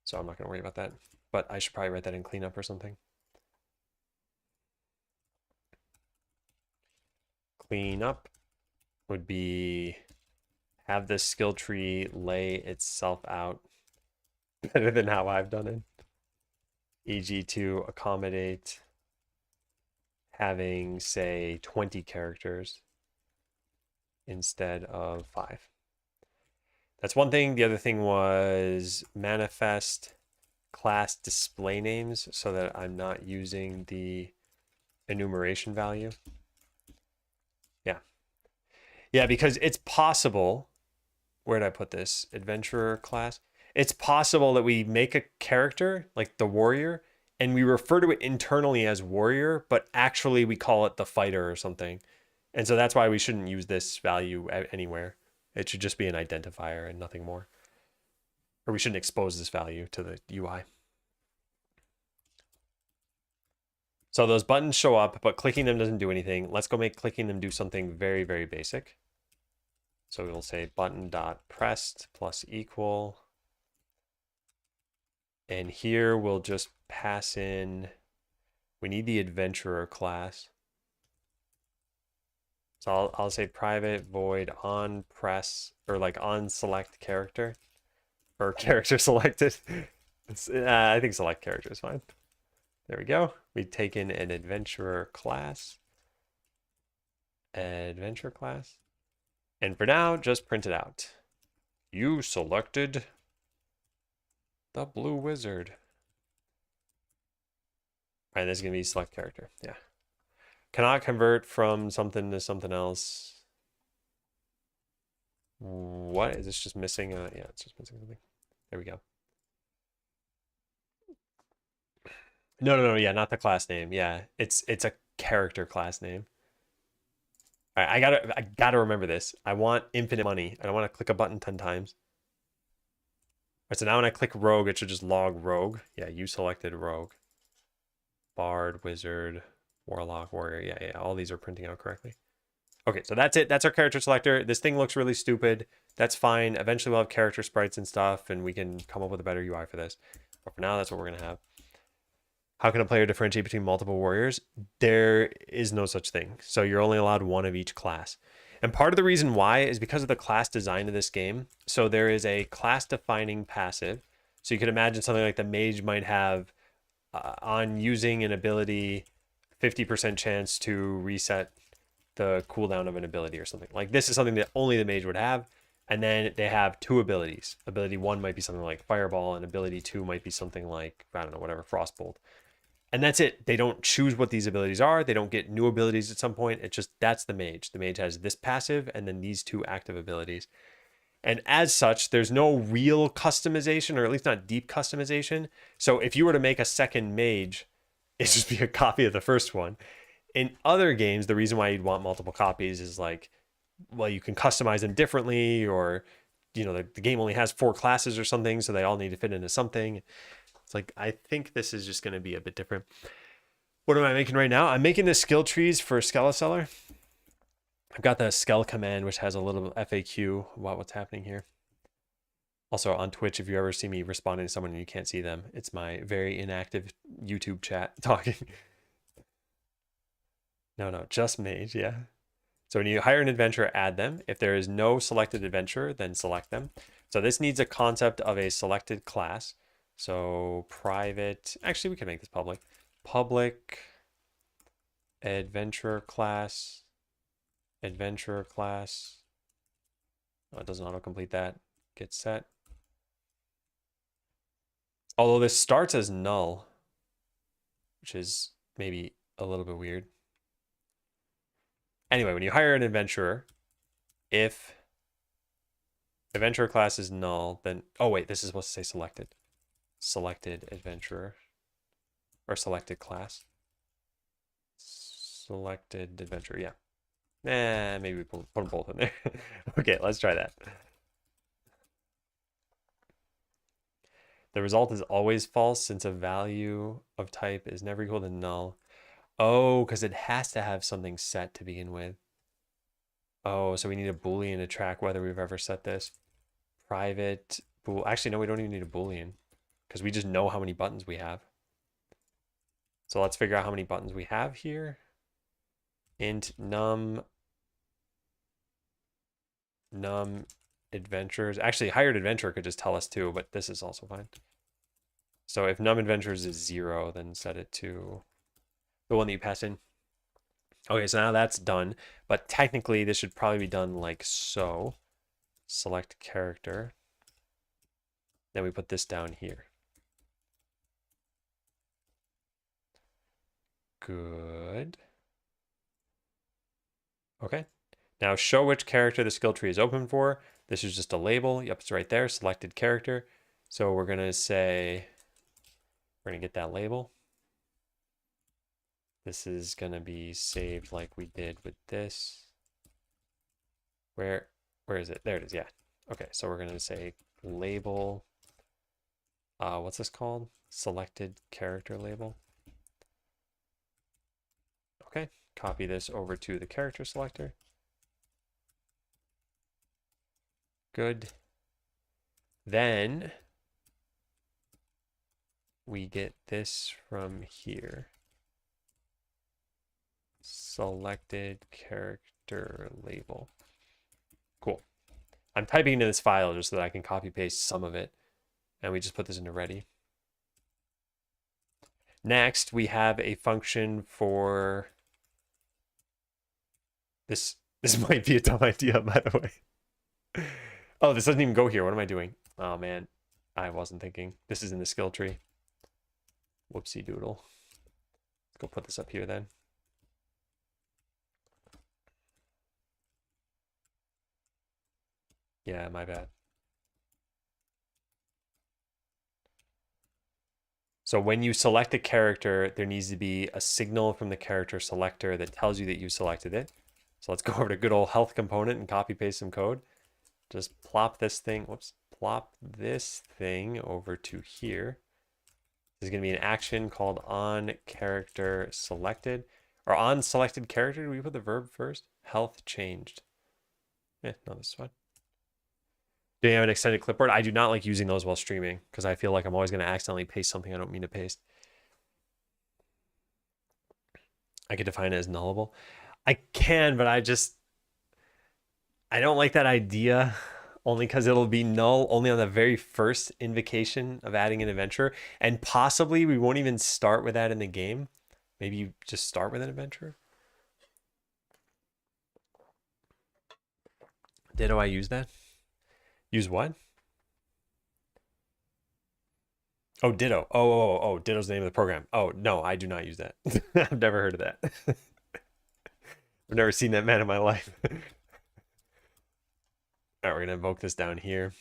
So I'm not going to worry about that. But I should probably write that in cleanup or something. Cleanup would be have the skill tree lay itself out better than how I've done it. E.g. to accommodate having, say, 20 characters instead of 5. That's one thing. The other thing was manifest class display names so that I'm not using the enumeration value. Yeah, because it's possible, where did I put this? Adventurer class. It's possible that we make a character, like the warrior, and we refer to it internally as warrior, but actually we call it the fighter or something. And so that's why we shouldn't use this value anywhere. It should just be an identifier and nothing more. Or we shouldn't expose this value to the UI. So those buttons show up, but clicking them doesn't do anything. Let's go make clicking them do something very, very basic. So we'll say button.pressed plus equal. And here we'll just pass in, we need the adventurer class. So I'll say private void on press, or like on select character, or character selected. I think select character is fine. There we go. We've taken an adventurer class. Adventure class. And for now, just print it out. You selected the blue wizard. All right, this is going to be select character. Yeah. Cannot convert from something to something else. What? Is this just missing? Yeah, it's just missing something. There we go. No. Yeah, not the class name. Yeah, it's a character class name. All right, I gotta remember this. I want infinite money. I don't want to click a button 10 times. All right, so now when I click rogue, it should just log rogue. Yeah, you selected rogue. Bard, wizard, warlock, warrior. Yeah. All these are printing out correctly. Okay, so that's it. That's our character selector. This thing looks really stupid. That's fine. Eventually we'll have character sprites and stuff, and we can come up with a better UI for this. But for now, that's what we're going to have. How can a player differentiate between multiple warriors? There is no such thing. So you're only allowed one of each class. And part of the reason why is because of the class design of this game. So there is a class-defining passive. So you could imagine something like the mage might have, on using an ability, 50% chance to reset the cooldown of an ability or something. Like this is something that only the mage would have. And then they have two abilities. Ability 1 might be something like Fireball, and ability 2 might be something like, I don't know, whatever, Frostbolt. And that's it. They don't choose what these abilities are. They don't get new abilities at some point. It's just, that's the mage. The mage has this passive and then these two active abilities. And as such, there's no real customization, or at least not deep customization. So if you were to make a second mage, it'd just be a copy of the first one. In other games, the reason why you'd want multiple copies is like, well, you can customize them differently, or, you know, the game only has 4 classes or something, so they all need to fit into something. It's like, I think this is just going to be a bit different. What am I making right now? I'm making the skill trees for Skeleseller. I've got the Skell command, which has a little FAQ about what's happening here. Also on Twitch, if you ever see me responding to someone and you can't see them, it's my very inactive YouTube chat talking. No, just mage, yeah. So when you hire an adventurer, add them. If there is no selected adventurer, then select them. So this needs a concept of a selected class. So private, actually we can make this public. Public adventurer class. Oh, it doesn't autocomplete that. Get set. Although this starts as null, which is maybe a little bit weird. Anyway, when you hire an adventurer, if adventurer class is null, then, oh wait, this is supposed to say selected. Selected adventurer, or selected class. Selected adventurer, yeah. Maybe we put them both in there. Okay, let's try that. The result is always false since a value of type is never equal to null. Oh, because it has to have something set to begin with. Oh, so we need a Boolean to track whether we've ever set this. Private bool. Actually, no, we don't even need a Boolean because we just know how many buttons we have. So let's figure out how many buttons we have here. Int num adventurers. Actually, hired adventurer could just tell us too, but this is also fine. So if num adventurers is 0, then set it to the one that you pass in. Okay, so now that's done, but technically this should probably be done like so. Select character. Then we put this down here. Good. Okay. Now show which character the skill tree is open for. This is just a label. Yep, it's right there, selected character. So we're gonna say, we're gonna get that label. This is gonna be saved like we did with this. Where is it? There it is, yeah. Okay, so we're gonna say label, what's this called? Selected character label. Okay, copy this over to the character selector. Good. Then we get this from here. Selected character label. Cool. I'm typing into this file just so that I can copy paste some of it. And we just put this into ready. Next, we have a function for this. This might be a dumb idea, by the way. Oh, this doesn't even go here. What am I doing? Oh, man. I wasn't thinking. This is in the skill tree. Whoopsie doodle. Let's go put this up here then. Yeah, my bad. So when you select a character, there needs to be a signal from the character selector that tells you that you selected it. So let's go over to good old health component and copy paste some code. Just plop this thing, whoops, plop this thing over to here. There's going to be an action called on character selected, or on selected character. Do we put the verb first? Health changed. Yeah, no, this is fine. Do you have an extended clipboard? I do not like using those while streaming because I feel like I'm always going to accidentally paste something I don't mean to paste. I could define it as nullable. I can, but I don't like that idea only because it'll be null only on the very first invocation of adding an adventure. And possibly we won't even start with that in the game. Maybe you just start with an adventure. Ditto, I use that? Use what? Oh, Ditto. Oh, Ditto's the name of the program. Oh, no, I do not use that. I've never heard of that. I've never seen that man in my life. All right, we're going to invoke this down here.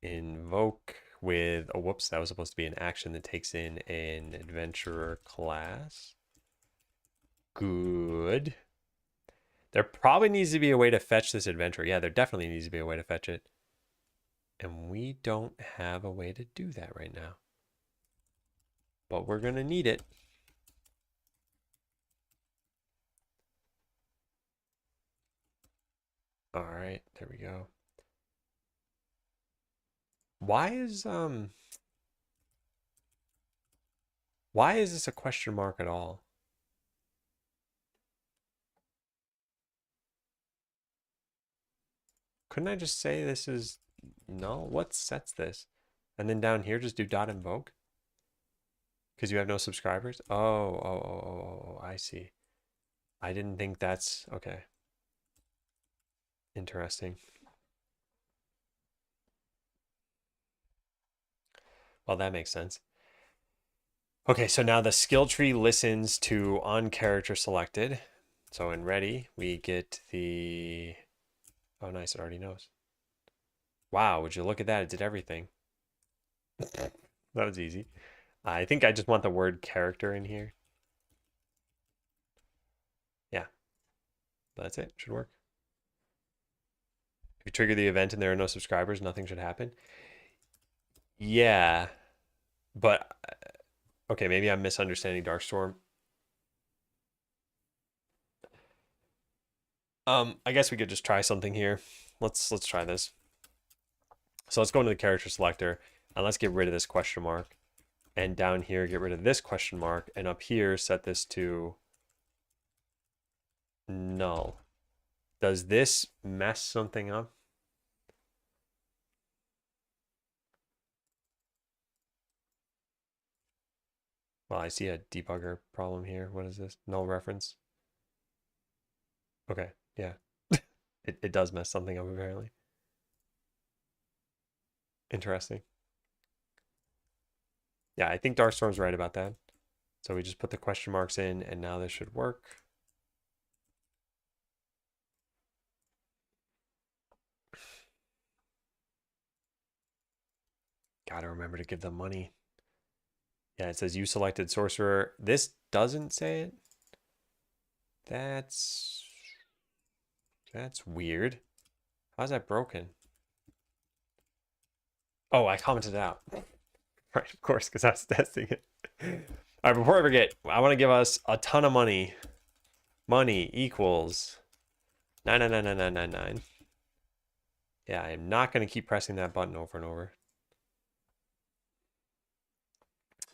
Invoke with, oh, whoops, that was supposed to be an action that takes in an adventurer class. Good. There probably needs to be a way to fetch this adventurer. Yeah, there definitely needs to be a way to fetch it. And we don't have a way to do that right now. But we're going to need it. All right, there we go. Why is this a question mark at all? Couldn't I just say this is null? What sets this? And then down here, just do dot invoke? Because you have no subscribers? Oh, I see. I didn't think that's, okay. Interesting. Well, that makes sense. Okay, so now the skill tree listens to on character selected. So in ready, we get the, oh nice, it already knows. Wow, would you look at that? It did everything. That was easy. I think I just want the word character in here. Yeah, that's it. Should work. If you trigger the event and there are no subscribers, nothing should happen. Yeah, but okay, maybe I'm misunderstanding Darkstorm. I guess we could just try something here. Let's try this. So let's go into the character selector and let's get rid of this question mark. And down here, get rid of this question mark. And up here, set this to null. Does this mess something up? Well, I see a debugger problem here. What is this? Null reference. Okay, yeah. It does mess something up apparently. Interesting. Yeah, I think Darkstorm's right about that. So we just put the question marks in and now this should work. Gotta remember to give them money. Yeah, it says you selected sorcerer. This doesn't say it. That's weird. How's that broken? Oh, I commented it out. Right, of course, because I was testing it. All right, before I forget, I want to give us a ton of money. Money equals 9999999. Yeah, I am not going to keep pressing that button over and over.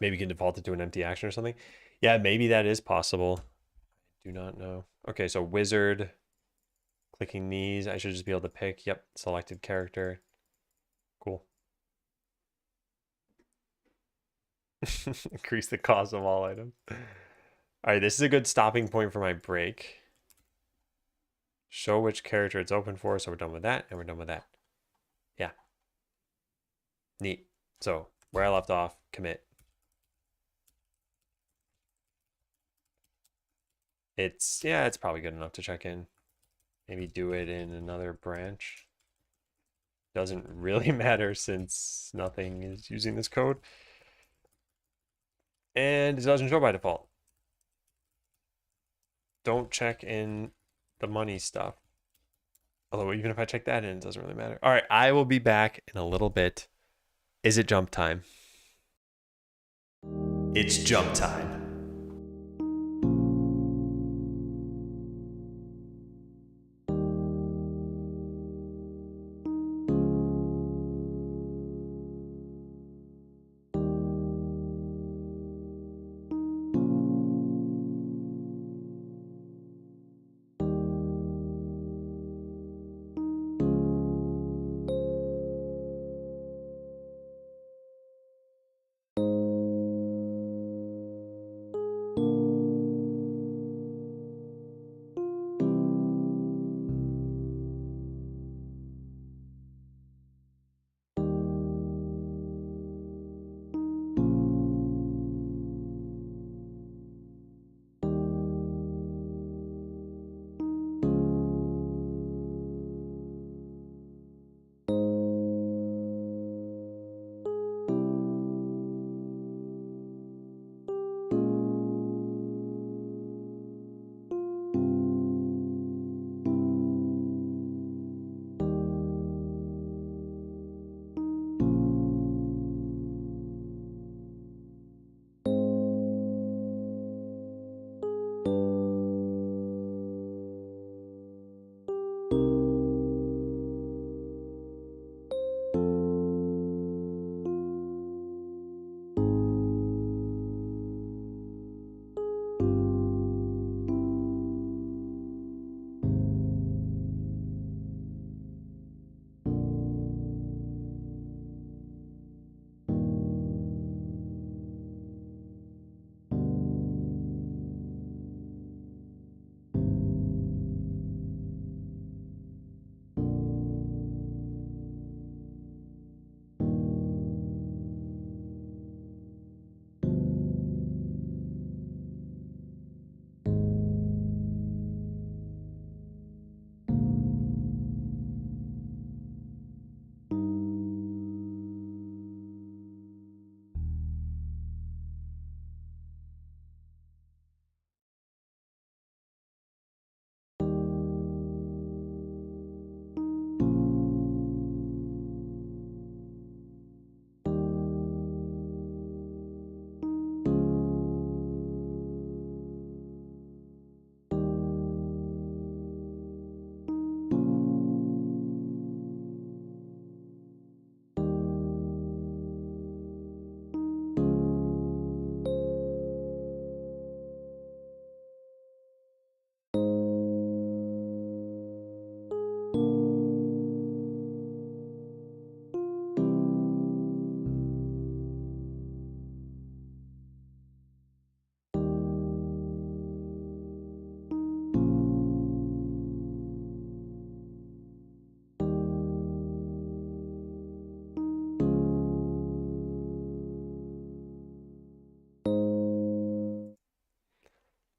Maybe you can default it to an empty action or something. Yeah, maybe that is possible. I do not know. Okay, so wizard. Clicking these, I should just be able to pick, yep, selected character. Cool. Increase the cost of all items. All right, this is a good stopping point for my break. Show which character it's open for, so we're done with that, and we're done with that. Yeah. Neat. So, where I left off, commit. It's probably good enough to check in. Maybe do it in another branch. Doesn't really matter since nothing is using this code. And it doesn't show by default. Don't check in the money stuff. Although even if I check that in, it doesn't really matter. All right, I will be back in a little bit. Is it jump time? It's jump time.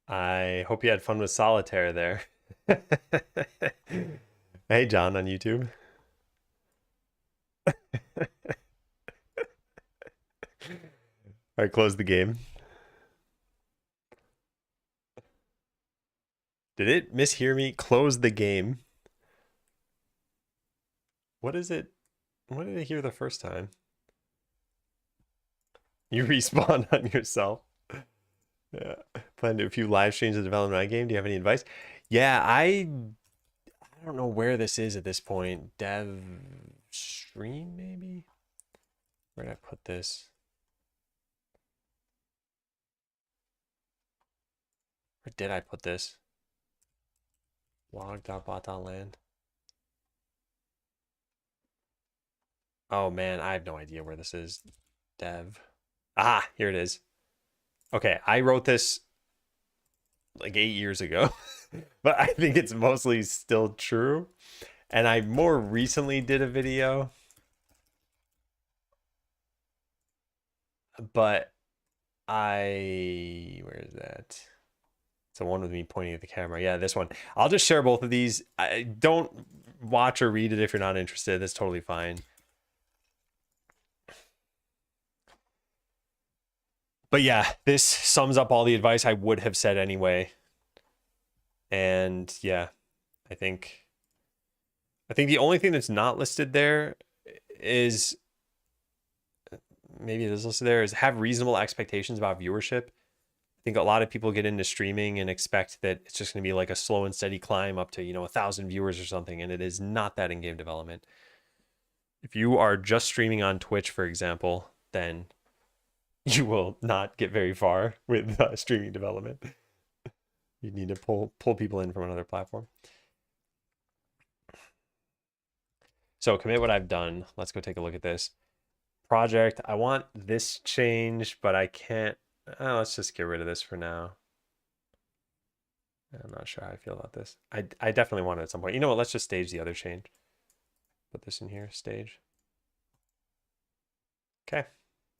I hope you had fun with solitaire there. Hey, John on YouTube. All right, close the game. Did it mishear me? Close the game. What is it? What did I hear the first time? You respawn on yourself. Yeah. Plan to do a few live streams of development of my game. Do you have any advice? Yeah, I don't know where this is at this point. Dev stream, maybe? Where did I put this? Where did I put this? Log.bot.land. Oh man, I have no idea where this is. Dev. Ah, here it is. Okay, I wrote this like 8 years ago, but I think it's mostly still true. And I more recently did a video, but where is that? It's the one with me pointing at the camera. Yeah, this one. I'll just share both of these. I don't watch or read it if you're not interested. That's totally fine. But yeah, this sums up all the advice I would have said anyway. And yeah, I think the only thing that's not listed there is, maybe it is listed there, is have reasonable expectations about viewership. I think a lot of people get into streaming and expect that it's just going to be like a slow and steady climb up to, 1,000 viewers or something. And it is not that in game development. If you are just streaming on Twitch, for example, then you will not get very far with streaming development. You need to pull people in from another platform. So commit what I've done. Let's go take a look at this project. I want this change, but I can't. Let's just get rid of this for now. I'm not sure how I feel about this. I definitely want it at some point. You know what? Let's just stage the other change. Put this in here, stage. Okay,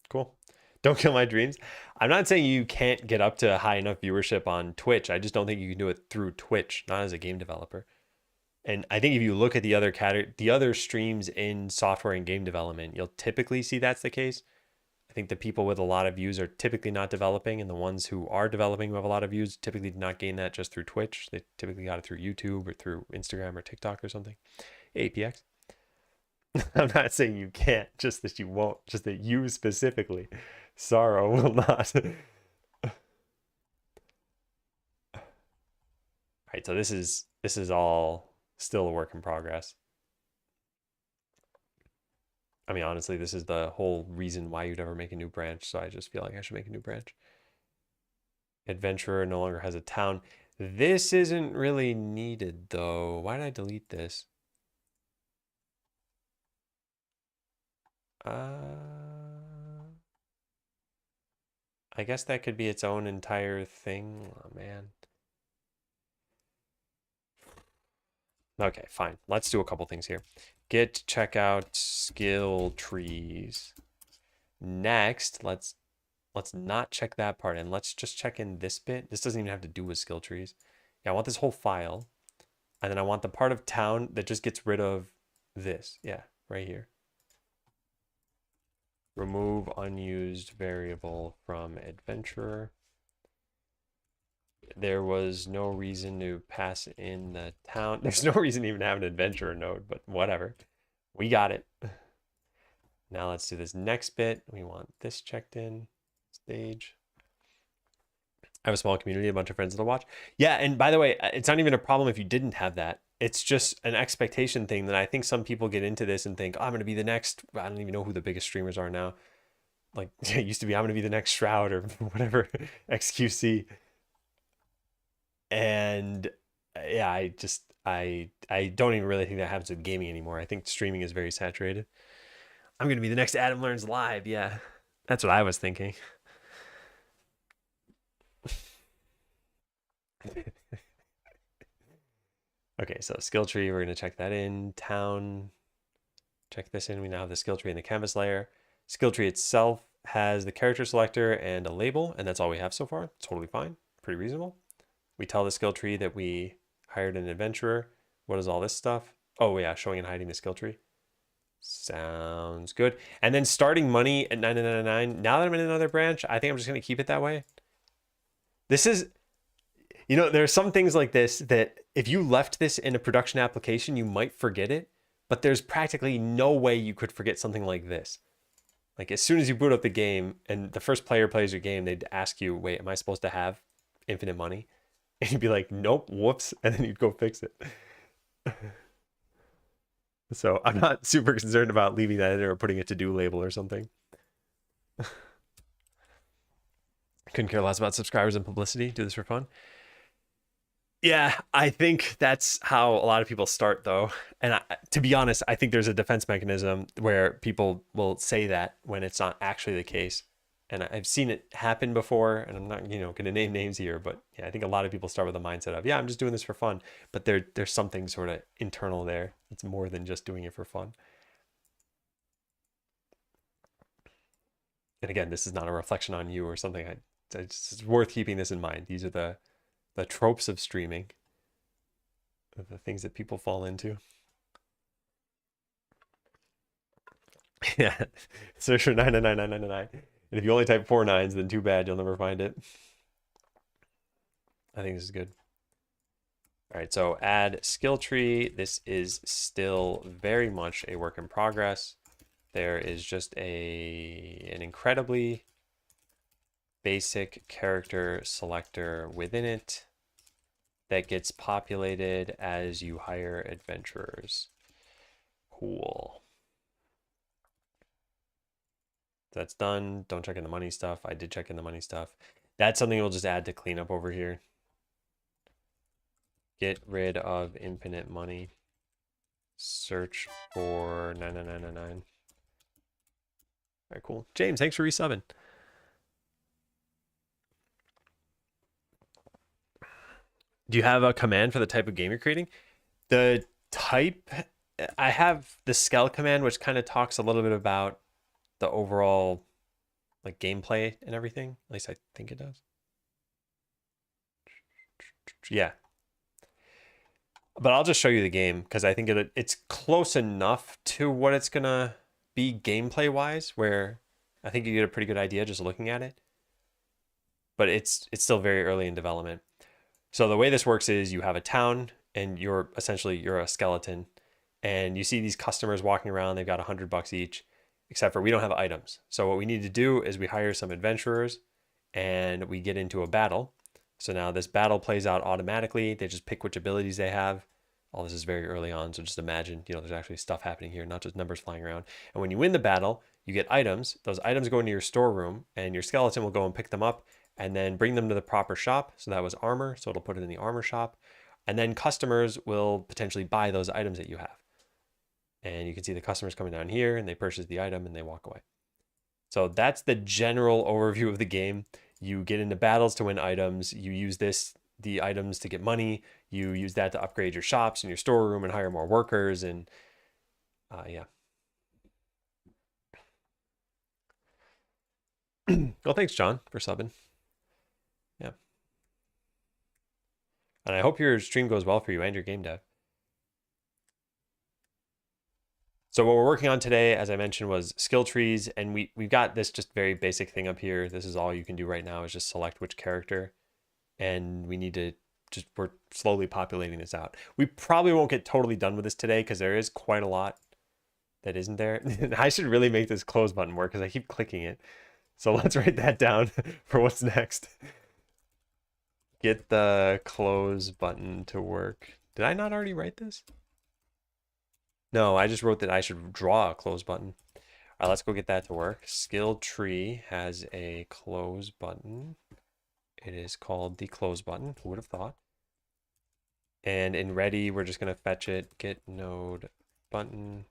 cool. Don't kill my dreams. I'm not saying you can't get up to high enough viewership on Twitch. I just don't think you can do it through Twitch, not as a game developer. And I think if you look at the other streams in software and game development, you'll typically see that's the case. I think the people with a lot of views are typically not developing, and the ones who are developing who have a lot of views typically did not gain that just through Twitch. They typically got it through YouTube or through Instagram or TikTok or something. APX. I'm not saying you can't, just that you won't, just that you specifically, Sorrow, will not. All right, so this is all still a work in progress. I mean, honestly, this is the whole reason why you'd ever make a new branch, so I just feel like I should make a new branch. Adventurer no longer has a town. This isn't really needed, though. Why did I delete this? I guess that could be its own entire thing. Oh, man. Okay, fine. Let's do a couple things here. Git checkout skill trees. Next, let's not check that part, and let's just check in this bit. This doesn't even have to do with skill trees. Yeah, I want this whole file, and then I want the part of town that just gets rid of this. Yeah, right here. Remove unused variable from adventurer. There was no reason to pass in the town. There's no reason to even have an adventurer node, but whatever. We got it. Now let's do this next bit. We want this checked in. Stage. I have a small community, a bunch of friends that'll watch. Yeah, and by the way, it's not even a problem if you didn't have that. It's just an expectation thing that I think some people get into this and think, oh, I'm going to be the next. I don't even know who the biggest streamers are now. Like, it used to be, I'm going to be the next Shroud or whatever, XQC. And yeah, I don't even really think that happens with gaming anymore. I think streaming is very saturated. I'm going to be the next Adam Learns Live. Yeah, that's what I was thinking. Okay, so skill tree, we're going to check that in. Town, check this in. We now have the skill tree in the canvas layer. Skill tree itself has the character selector and a label, and that's all we have so far. Totally fine, pretty reasonable. We tell the skill tree that we hired an adventurer. What is all this stuff? Oh yeah, showing and hiding the skill tree. Sounds good. And then starting money at 9.99. Now that I'm in another branch, I think I'm just going to keep it that way. This is, there are some things like this that if you left this in a production application, you might forget it, but there's practically no way you could forget something like this. Like as soon as you boot up the game and the first player plays your game, they'd ask you, wait, am I supposed to have infinite money? And you'd be like, nope, whoops. And then you'd go fix it. So I'm not super concerned about leaving that in there or putting a to-do label or something. Couldn't care less about subscribers and publicity. Do this for fun. Yeah, I think that's how a lot of people start, though. And to be honest, I think there's a defense mechanism where people will say that when it's not actually the case. And I've seen it happen before, and I'm not, going to name names here, but yeah, I think a lot of people start with a mindset of, yeah, I'm just doing this for fun. But there's something sort of internal there. It's more than just doing it for fun. And again, this is not a reflection on you or something. It's worth keeping this in mind. These are the tropes of streaming, the things that people fall into. Yeah, search for 99999. And if you only type 4 nines, then too bad, you'll never find it. I think this is good. All right, so add skill tree. This is still very much a work in progress. There is just an incredibly basic character selector within it that gets populated as you hire adventurers. Cool. That's done. Don't check in the money stuff. I did check in the money stuff. That's something we'll just add to clean up over here. Get rid of infinite money. Search for 99999. All right, cool. James, thanks for resubbing. Do you have a command for the type of game you're creating? The type, I have the Skell command, which kind of talks a little bit about the overall like gameplay and everything. At least I think it does. Yeah. But I'll just show you the game because I think it's close enough to what it's gonna be gameplay wise, where I think you get a pretty good idea just looking at it. But it's still very early in development. So the way this works is you have a town and you're a skeleton, and you see these customers walking around. They've got $100 each, except for we don't have items. So what we need to do is we hire some adventurers and we get into a battle. So now this battle plays out automatically. They just pick which abilities they have. All this is very early on, so just imagine, there's actually stuff happening here, not just numbers flying around. And when you win the battle, you get items. Those items go into your storeroom, and your skeleton will go and pick them up and then bring them to the proper shop. So that was armor, so it'll put it in the armor shop. And then customers will potentially buy those items that you have. And you can see the customers coming down here, and they purchase the item, and they walk away. So that's the general overview of the game. You get into battles to win items. You use the items to get money. You use that to upgrade your shops and your storeroom and hire more workers. And yeah. Well, thanks, John, for subbing. Yeah. And I hope your stream goes well for you and your game dev. So what we're working on today, as I mentioned, was skill trees, and we've got this just very basic thing up here. This is all you can do right now is just select which character, and we need to we're slowly populating this out. We probably won't get totally done with this today because there is quite a lot that isn't there. I should really make this close button work because I keep clicking it. So let's write that down for what's next. Get the close button to work. Did I not already write this? No, I just wrote that I should draw a close button. All right, let's go get that to work. Skill tree has a close button. It is called the close button. Who would have thought? And in ready, we're just going to fetch it. Get node button.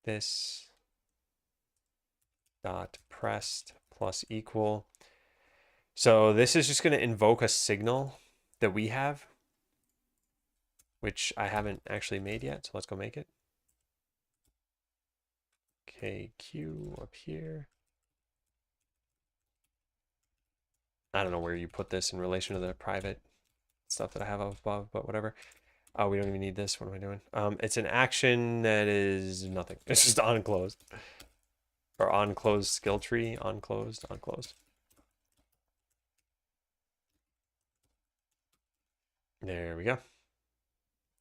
This dot pressed plus equal. So this is just going to invoke a signal that we have, which I haven't actually made yet. So let's go make it. KQ up here. I don't know where you put this in relation to the private stuff that I have above, but whatever. Oh, we don't even need this. What am I doing? It's an action that is nothing. It's just on closed. Or on closed skill tree. On closed, on closed. There we go.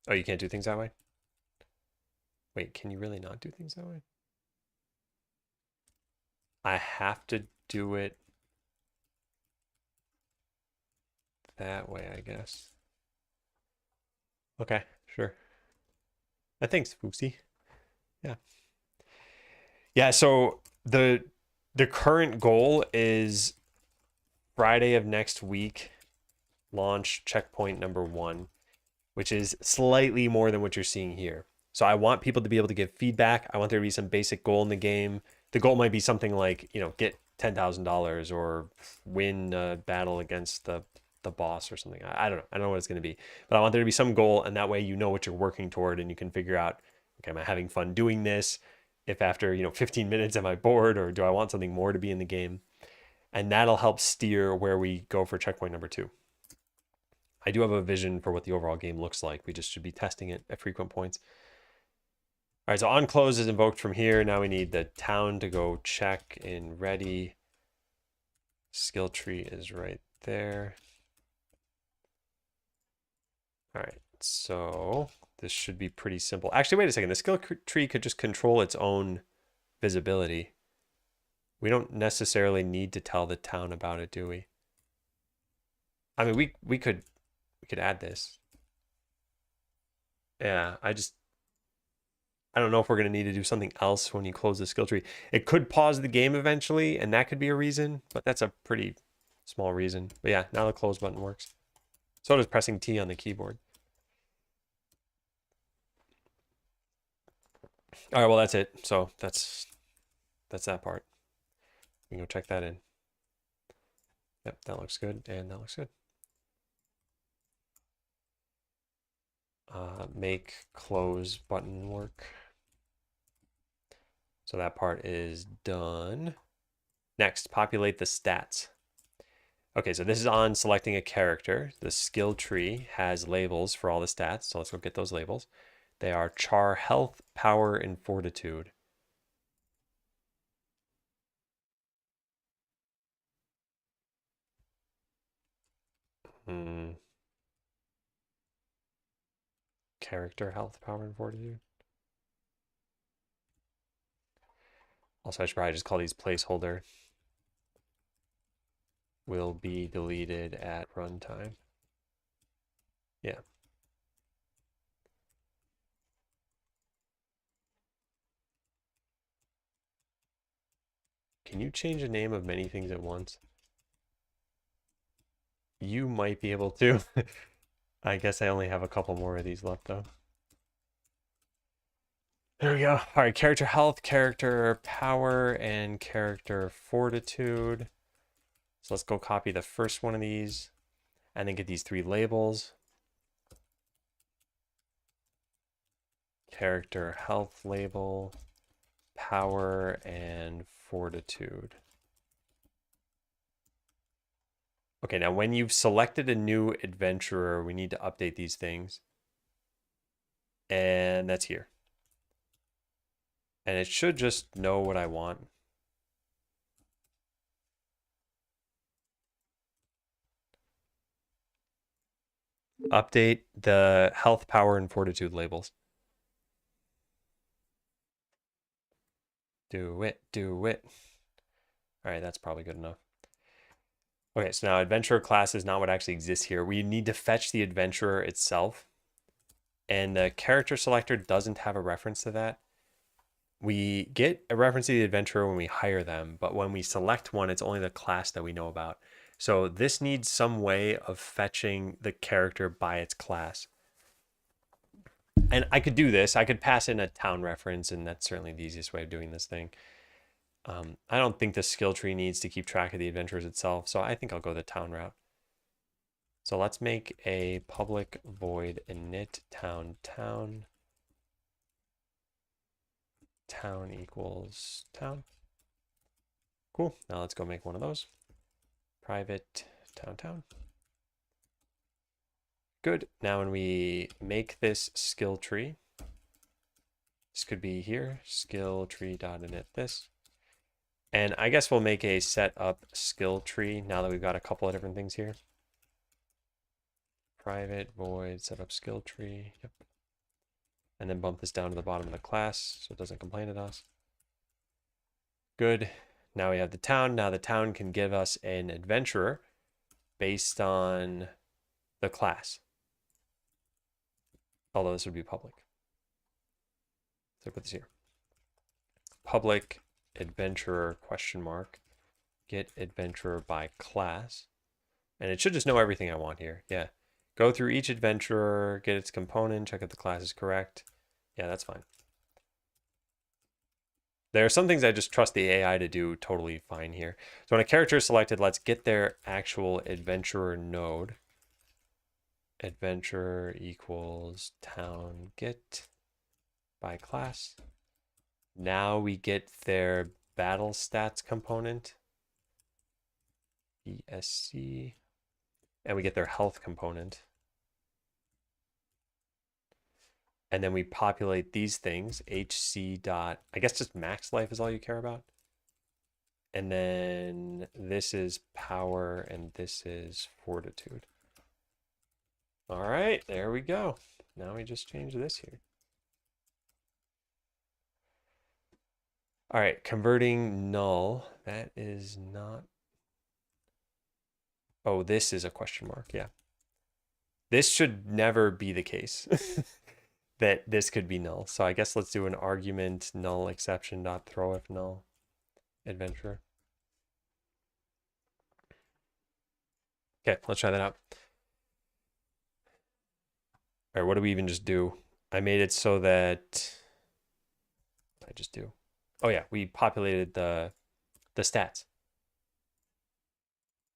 Oh, you can't do things that way? Wait, can you really not do things that way? I have to do it that way, I guess. Okay, sure. Thanks, Foopsie. Yeah. Yeah, so the current goal is Friday of next week, launch checkpoint number 1, which is slightly more than what you're seeing here. So I want people to be able to give feedback. I want there to be some basic goal in the game the goal might be something like, you know, get $10,000 or win a battle against the boss or something. I don't know. I don't know what it's going to be, but I want there to be some goal, and that way you know what you're working toward, and you can figure out, okay, am I having fun doing this? If after, you know, 15 minutes am I bored, or do I want something more to be in the game? And that'll help steer where we go for checkpoint number 2. I do have a vision for what the overall game looks like. We just should be testing it at frequent points. All right, so on close is invoked from here. Now we need the town to go check in ready. Skill tree is right there. All right, so this should be pretty simple. Actually, wait a second. The skill tree could just control its own visibility. We don't necessarily need to tell the town about it, do we? I mean, we could add this. Yeah, I don't know if we're going to need to do something else when you close the skill tree. It could pause the game eventually, and that could be a reason, but that's a pretty small reason. But yeah, now the close button works. So does pressing T on the keyboard. All right, well, that's it. So that's that part. We can go check that in. Yep, that looks good, and that looks good. Make close button work. So that part is done. Next, populate the stats. Okay, so this is on selecting a character. The skill tree has labels for all the stats, so let's go get those labels. They are char, health, power, and fortitude. Character, health, power, and fortitude. Also, I should probably just call these placeholder. Will be deleted at runtime. Yeah. Can you change the name of many things at once? You might be able to. I guess I only have a couple more of these left, though. There we go. All right, character health, character power, and character fortitude. So let's go copy the first one of these and then get these 3 labels. Character health label, power, and fortitude. Okay, now when you've selected a new adventurer, we need to update these things. And that's here. And it should just know what I want. Update the health, power, and fortitude labels. Do it, do it. All right, that's probably good enough. Okay, so now adventurer class is not what actually exists here. We need to fetch the adventurer itself. And the character selector doesn't have a reference to that. We get a reference to the adventurer when we hire them, but when we select one, it's only the class that we know about. So this needs some way of fetching the character by its class. And I could do this. I could pass in a town reference, and that's certainly the easiest way of doing this thing. I don't think the skill tree needs to keep track of the adventures itself, so I think I'll go the town route. So let's make a public void init town equals town. Cool. Now let's go make one of those. Private town. Good. Now when we make this skill tree, this could be here, skill tree.init this. And I guess we'll make a set up skill tree now that we've got a couple of different things here. Private void setup skill tree. Yep. And then bump this down to the bottom of the class so it doesn't complain at us. Good. Now we have the town. Now the town can give us an adventurer based on the class. Although this would be public. So put this here. Public adventurer ? Get adventurer by class. And it should just know everything I want here. Yeah. Go through each adventurer, get its component, check if the class is correct. Yeah, that's fine. There are some things I just trust the AI to do totally fine here. So when a character is selected, let's get their actual adventurer node. Adventurer equals town get by class. Now we get their battle stats component, ESC, and we get their health component. And then we populate these things, HC dot, I guess just max life is all you care about. And then this is power and this is fortitude. All right, there we go. Now we just change this here. All right, converting null. That is not. Oh, this is a question mark. Yeah. This should never be the case that this could be null. So I guess let's do an argument null exception dot throw if null adventure. Okay, let's try that out. All right, what do we even just do? I made it so that I just do. Oh yeah, we populated the stats.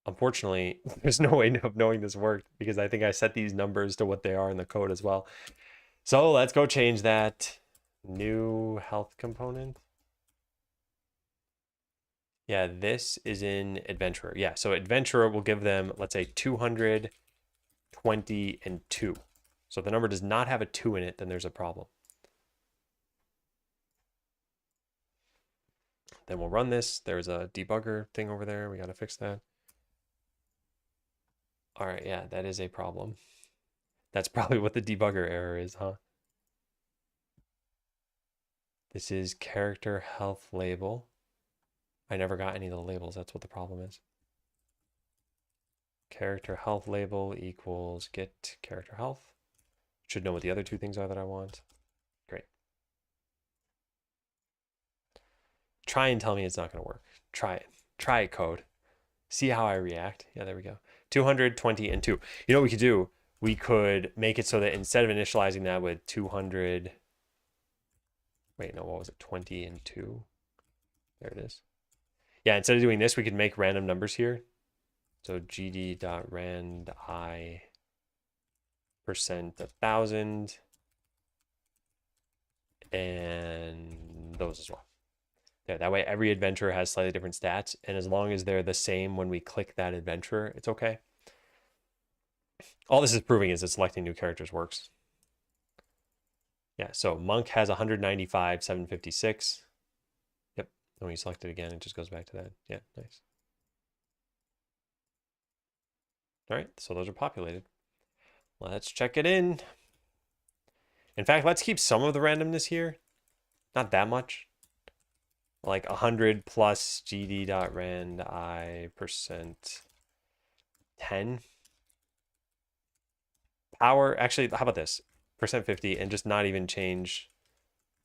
Unfortunately, there's no way of knowing this worked because I think I set these numbers to what they are in the code as well. So let's go change that. New health component. Yeah, this is in adventurer. Yeah, so adventurer will give them, let's say 200, 20, and 2. So if the number does not have a 2 in it, then there's a problem. Then we'll run this. There's a debugger thing over there. We got to fix that. All right, yeah, that is a problem. That's probably what the debugger error is, huh? This is character health label. I never got any of the labels. That's what the problem is. Character health label equals get character health. Should know what the other two things are that I want. Great. Try and tell me it's not going to work. Try it. Try it, code. See how I react. Yeah, there we go. 200, 20, and 2. You know what we could do? We could make it so that instead of initializing that with 200, wait, no, what was it? 20 and 2. There it is. Yeah, instead of doing this, we could make random numbers here. So gd.rand_i %1000 and those as well. Yeah, that way every adventurer has slightly different stats, and as long as they're the same when we click that adventurer, it's okay. All this is proving is that selecting new characters works. Yeah, so monk has 195, 756. Yep, and when you select it again, it just goes back to that. Yeah, nice. All right, so those are populated. Let's check it in. In fact, let's keep some of the randomness here. Not that much. Like 100 plus gd.rand_i %10. Power, actually, how about this? %50 and just not even change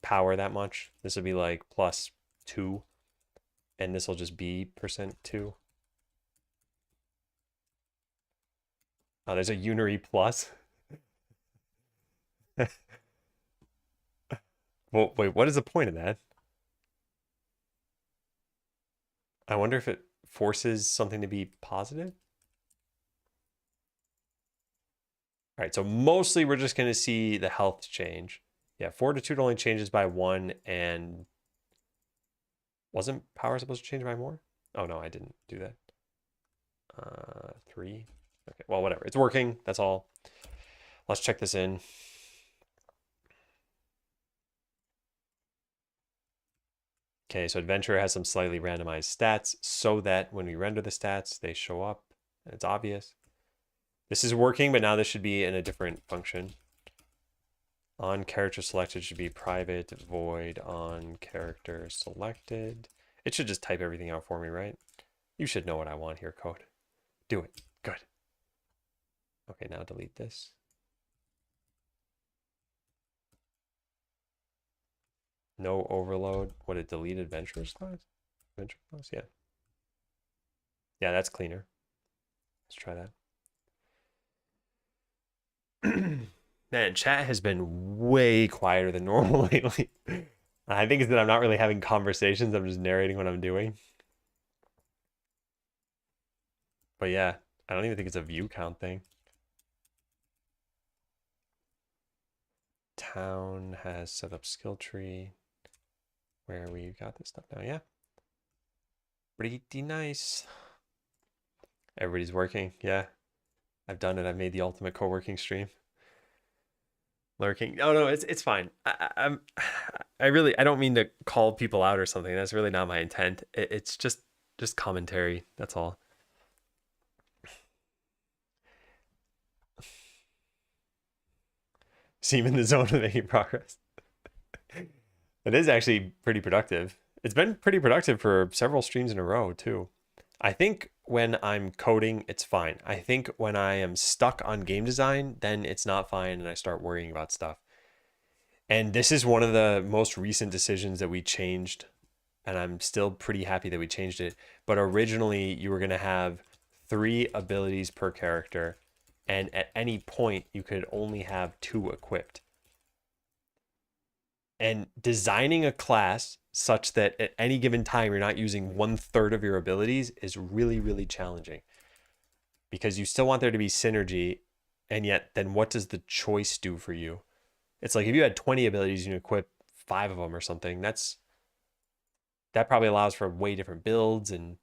power that much. This would be like +2. And this will just be %2. Oh, there's a unary plus. Well, wait, what is the point of that? I wonder if it forces something to be positive. All right, so mostly we're just going to see the health change. Yeah, fortitude only changes by 1, and wasn't power supposed to change by more? Oh, no, I didn't do that. 3. Okay, well, whatever. It's working. That's all. Let's check this in. Okay, so adventurer has some slightly randomized stats so that when we render the stats, they show up and it's obvious. This is working, but now this should be in a different function. On character selected should be private void on character selected. It should just type everything out for me, right? You should know what I want here, code. Do it. Good. Okay, now delete this. No overload. What, it deleted adventurers class? Adventure class, yeah. Yeah, that's cleaner. Let's try that. Man, chat has been way quieter than normal lately. I think it's that I'm not really having conversations. I'm just narrating what I'm doing. But yeah, I don't even think it's a view count thing. Town has set up skill tree where we got this stuff now. Yeah. Pretty nice. Everybody's working. Yeah. I've done it. I've made the ultimate co-working stream. Lurking. No, it's fine. I don't mean to call people out or something. That's really not my intent. It's just commentary. That's all. Seem in the zone of making progress. It is actually pretty productive. It's been pretty productive for several streams in a row too. I think when I'm coding, it's fine. I think when I am stuck on game design, then it's not fine and I start worrying about stuff. And this is one of the most recent decisions that we changed, and I'm still pretty happy that we changed it. But originally, you were going to have 3 abilities per character, and at any point, you could only have 2 equipped. And designing a class such that at any given time you're not using 1/3 of your abilities is really, really challenging, because you still want there to be synergy, and yet then what does the choice do for you? It's like if you had 20 abilities and you equip 5 of them or something, that probably allows for way different builds and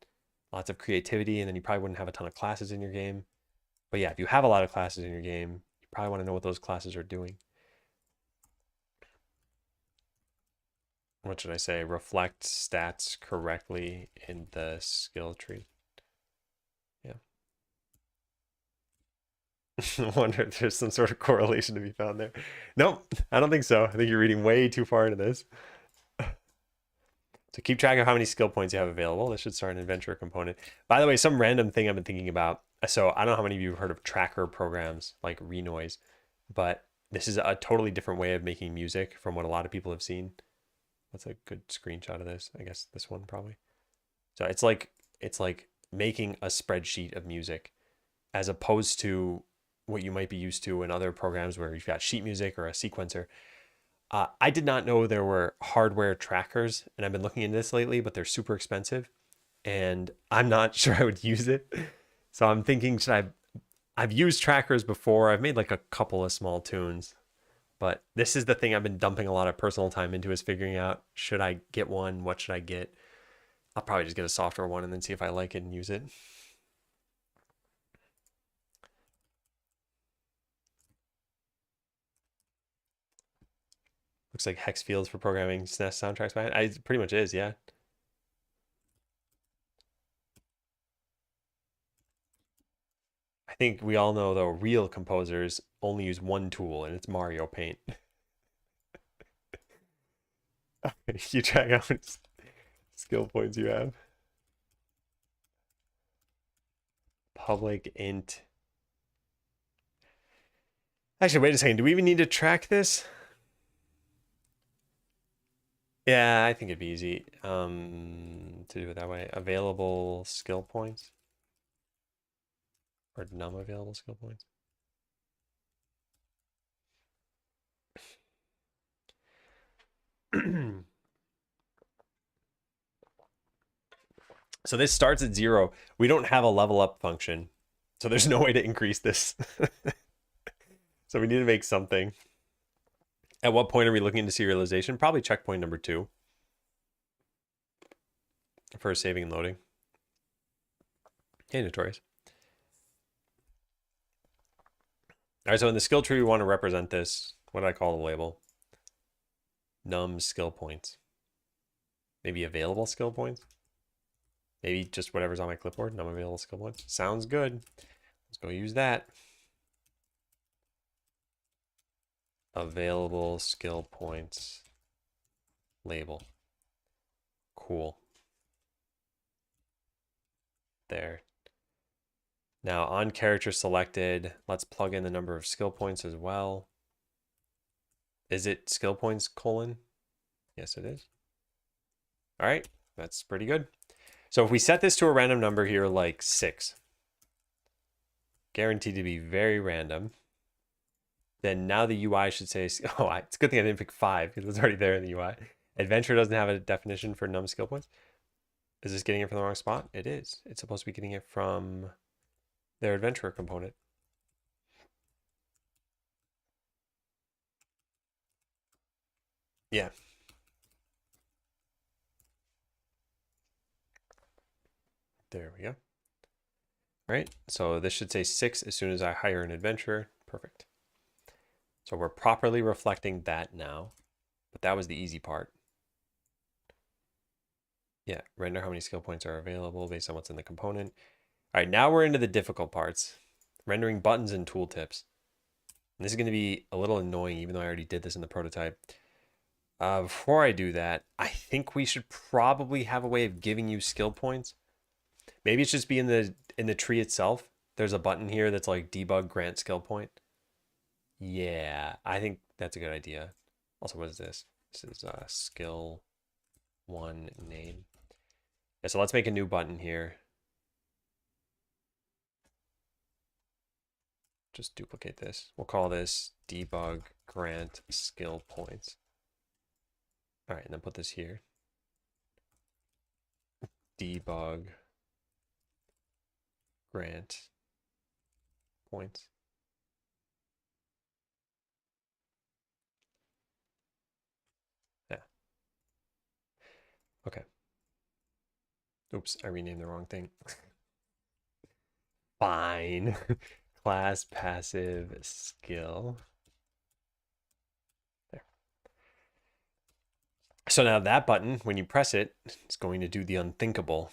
lots of creativity, and then you probably wouldn't have a ton of classes in your game. But yeah, if you have a lot of classes in your game, you probably want to know what those classes are doing. What should I say? Reflect stats correctly in the skill tree. Yeah. I wonder if there's some sort of correlation to be found there. Nope, I don't think so. I think you're reading way too far into this. To keep track of how many skill points you have available, this should start an adventure component. By the way, some random thing I've been thinking about. So I don't know how many of you have heard of tracker programs like Renoise, but this is a totally different way of making music from what a lot of people have seen. That's a good screenshot of this. I guess this one probably. So it's like making a spreadsheet of music, as opposed to what you might be used to in other programs where you've got sheet music or a sequencer. I did not know there were hardware trackers, and I've been looking into this lately, but they're super expensive, and I'm not sure I would use it. So I'm thinking, I've used trackers before. I've made like a couple of small tunes, but this is the thing I've been dumping a lot of personal time into, is figuring out, should I get one? What should I get? I'll probably just get a software one and then see if I like it and use it. Looks like hex fields for programming SNES soundtracks behind. It pretty much is, yeah. I think we all know, though, real composers only use one tool, and it's Mario Paint. You track how many skill points you have. Public int. Actually, wait a second. Do we even need to track this? Yeah, I think it'd be easy to do it that way. Available skill points. Or num available skill points. So this starts at 0. We don't have a level up function, so there's no way to increase this. So we need to make something. At what point are we looking into serialization? Probably checkpoint number 2 for saving and loading. Hey, Notorious. All right, so in the skill tree, we want to represent this. What do I call the label? Num skill points. Maybe available skill points? Maybe just whatever's on my clipboard. Num available skill points. Sounds good. Let's go use that. Available skill points label. Cool. There. Now on character selected, let's plug in the number of skill points as well. Is it skill points colon? Yes, it is. All right, that's pretty good. So if we set this to a random number here, like 6, guaranteed to be very random, then now the UI should say, oh, it's a good thing I didn't pick 5 because it's already there in the UI. Adventure doesn't have a definition for num skill points. Is this getting it from the wrong spot? It is. It's supposed to be getting it from their adventurer component. Yeah. There we go. All right. So this should say 6 as soon as I hire an adventurer. Perfect. So we're properly reflecting that now. But that was the easy part. Yeah, render how many skill points are available based on what's in the component. All right, now we're into the difficult parts. Rendering buttons and tooltips. And this is going to be a little annoying, even though I already did this in the prototype. Before I do that, I think we should probably have a way of giving you skill points. Maybe it's just be in the tree itself. There's a button here that's like debug grant skill point. Yeah, I think that's a good idea. Also, what is this? This is skill 1 name. Yeah, so let's make a new button here. Just duplicate this. We'll call this debug grant skill points. All right, and then put this here. Debug grant points. Yeah. Okay. Oops, I renamed the wrong thing. Fine. Class passive skill. There. So now that button, when you press it, it's going to do the unthinkable.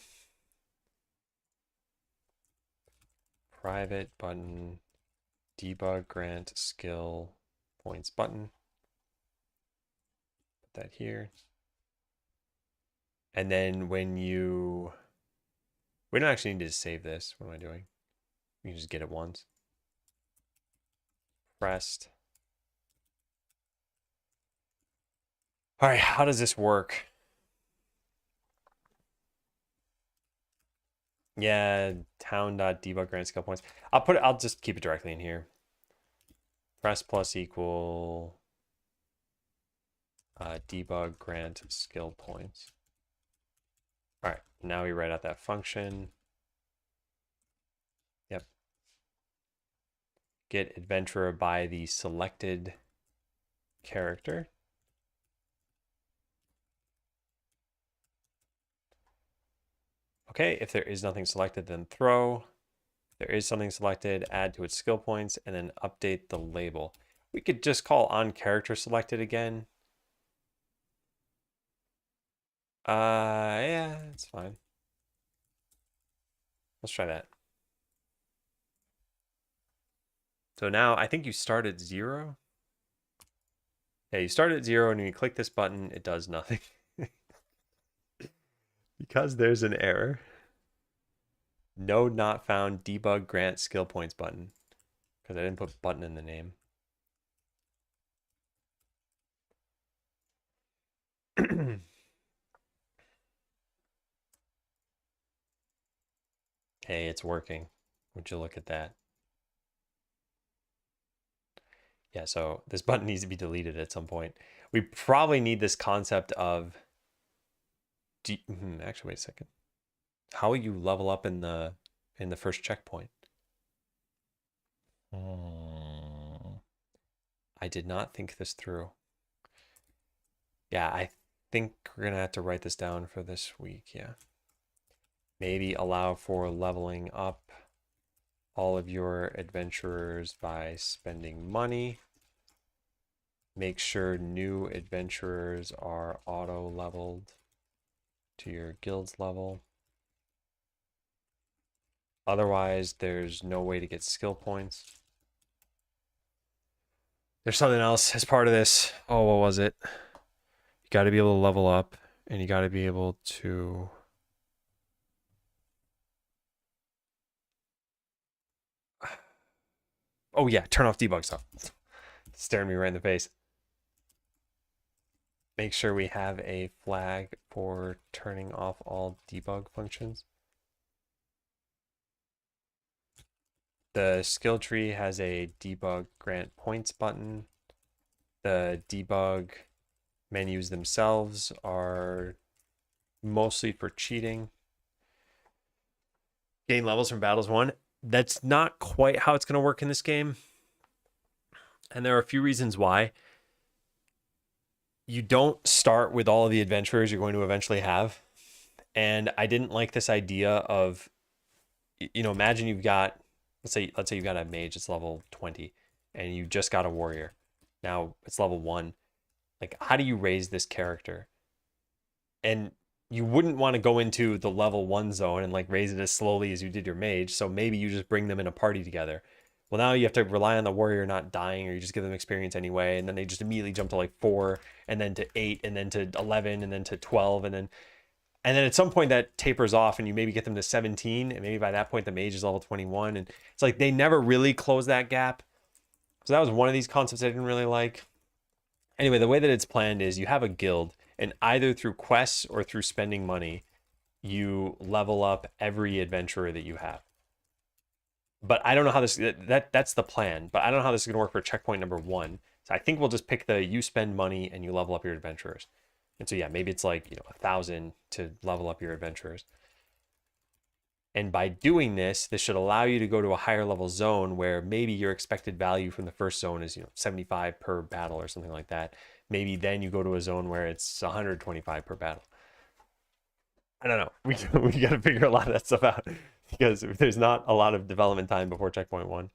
Private button, debug grant skill points button. Put that here. And then when you, we don't actually need to save this. What am I doing? You can just get it once. Pressed. All right, how does this work? Yeah, town.debug grant skill points. I'll just keep it directly in here. Press plus equal debug grant skill points. All right, now we write out that function. Yep. Get adventurer by the selected character. Okay, if there is nothing selected, then throw. If there is something selected, add to its skill points, and then update the label. We could just call on character selected again. Yeah, it's fine. Let's try that. So now I think you start at 0. Yeah, you start at 0, and when you click this button, it does nothing. Because there's an error. Node not found debug grant skill points button. Because I didn't put button in the name. Hey, it's working. Would you look at that? Yeah, so this button needs to be deleted at some point. We probably need this concept of... actually, wait a second. How will you level up in the first checkpoint? I did not think this through. Yeah, I think we're going to have to write this down for this week, yeah. Maybe allow for leveling up all of your adventurers by spending money. Make sure new adventurers are auto-leveled to your guild's level. Otherwise, there's no way to get skill points. There's something else as part of this. Oh, what was it? You got to be able to level up, and you got to be able to... Oh yeah, turn off debug stuff. Staring me right in the face. Make sure we have a flag for turning off all debug functions. The skill tree has a debug grant points button. The debug Menus themselves are mostly for cheating. Gain levels from battles won. That's not quite how it's going to work in this game. And there are a few reasons why. You don't start with all of the adventurers you're going to eventually have. And I didn't like this idea of, imagine you've got, let's say you've got a mage, it's level 20, and you just got a warrior. Now it's level 1. Like, how do you raise this character? And you wouldn't want to go into the level 1 zone and like raise it as slowly as you did your mage. So maybe you just bring them in a party together. Well, now you have to rely on the warrior not dying, or you just give them experience anyway. And then they just immediately jump to like 4, and then to 8, and then to 11, and then to 12. And then at some point that tapers off, and you maybe get them to 17. And maybe by that point, the mage is level 21. And it's like they never really close that gap. So that was one of these concepts I didn't really like. Anyway, the way that it's planned is you have a guild, and either through quests or through spending money, you level up every adventurer that you have. But I don't know how this, that's the plan, but I don't know how this is going to work for checkpoint number 1. So I think we'll just pick the you spend money and you level up your adventurers. And so, yeah, maybe it's like, 1,000 to level up your adventurers. And by doing this should allow you to go to a higher level zone where maybe your expected value from the first zone is, 75 per battle or something like that. Maybe then you go to a zone where it's 125 per battle. I don't know. We got to figure a lot of that stuff out because there's not a lot of development time before checkpoint 1.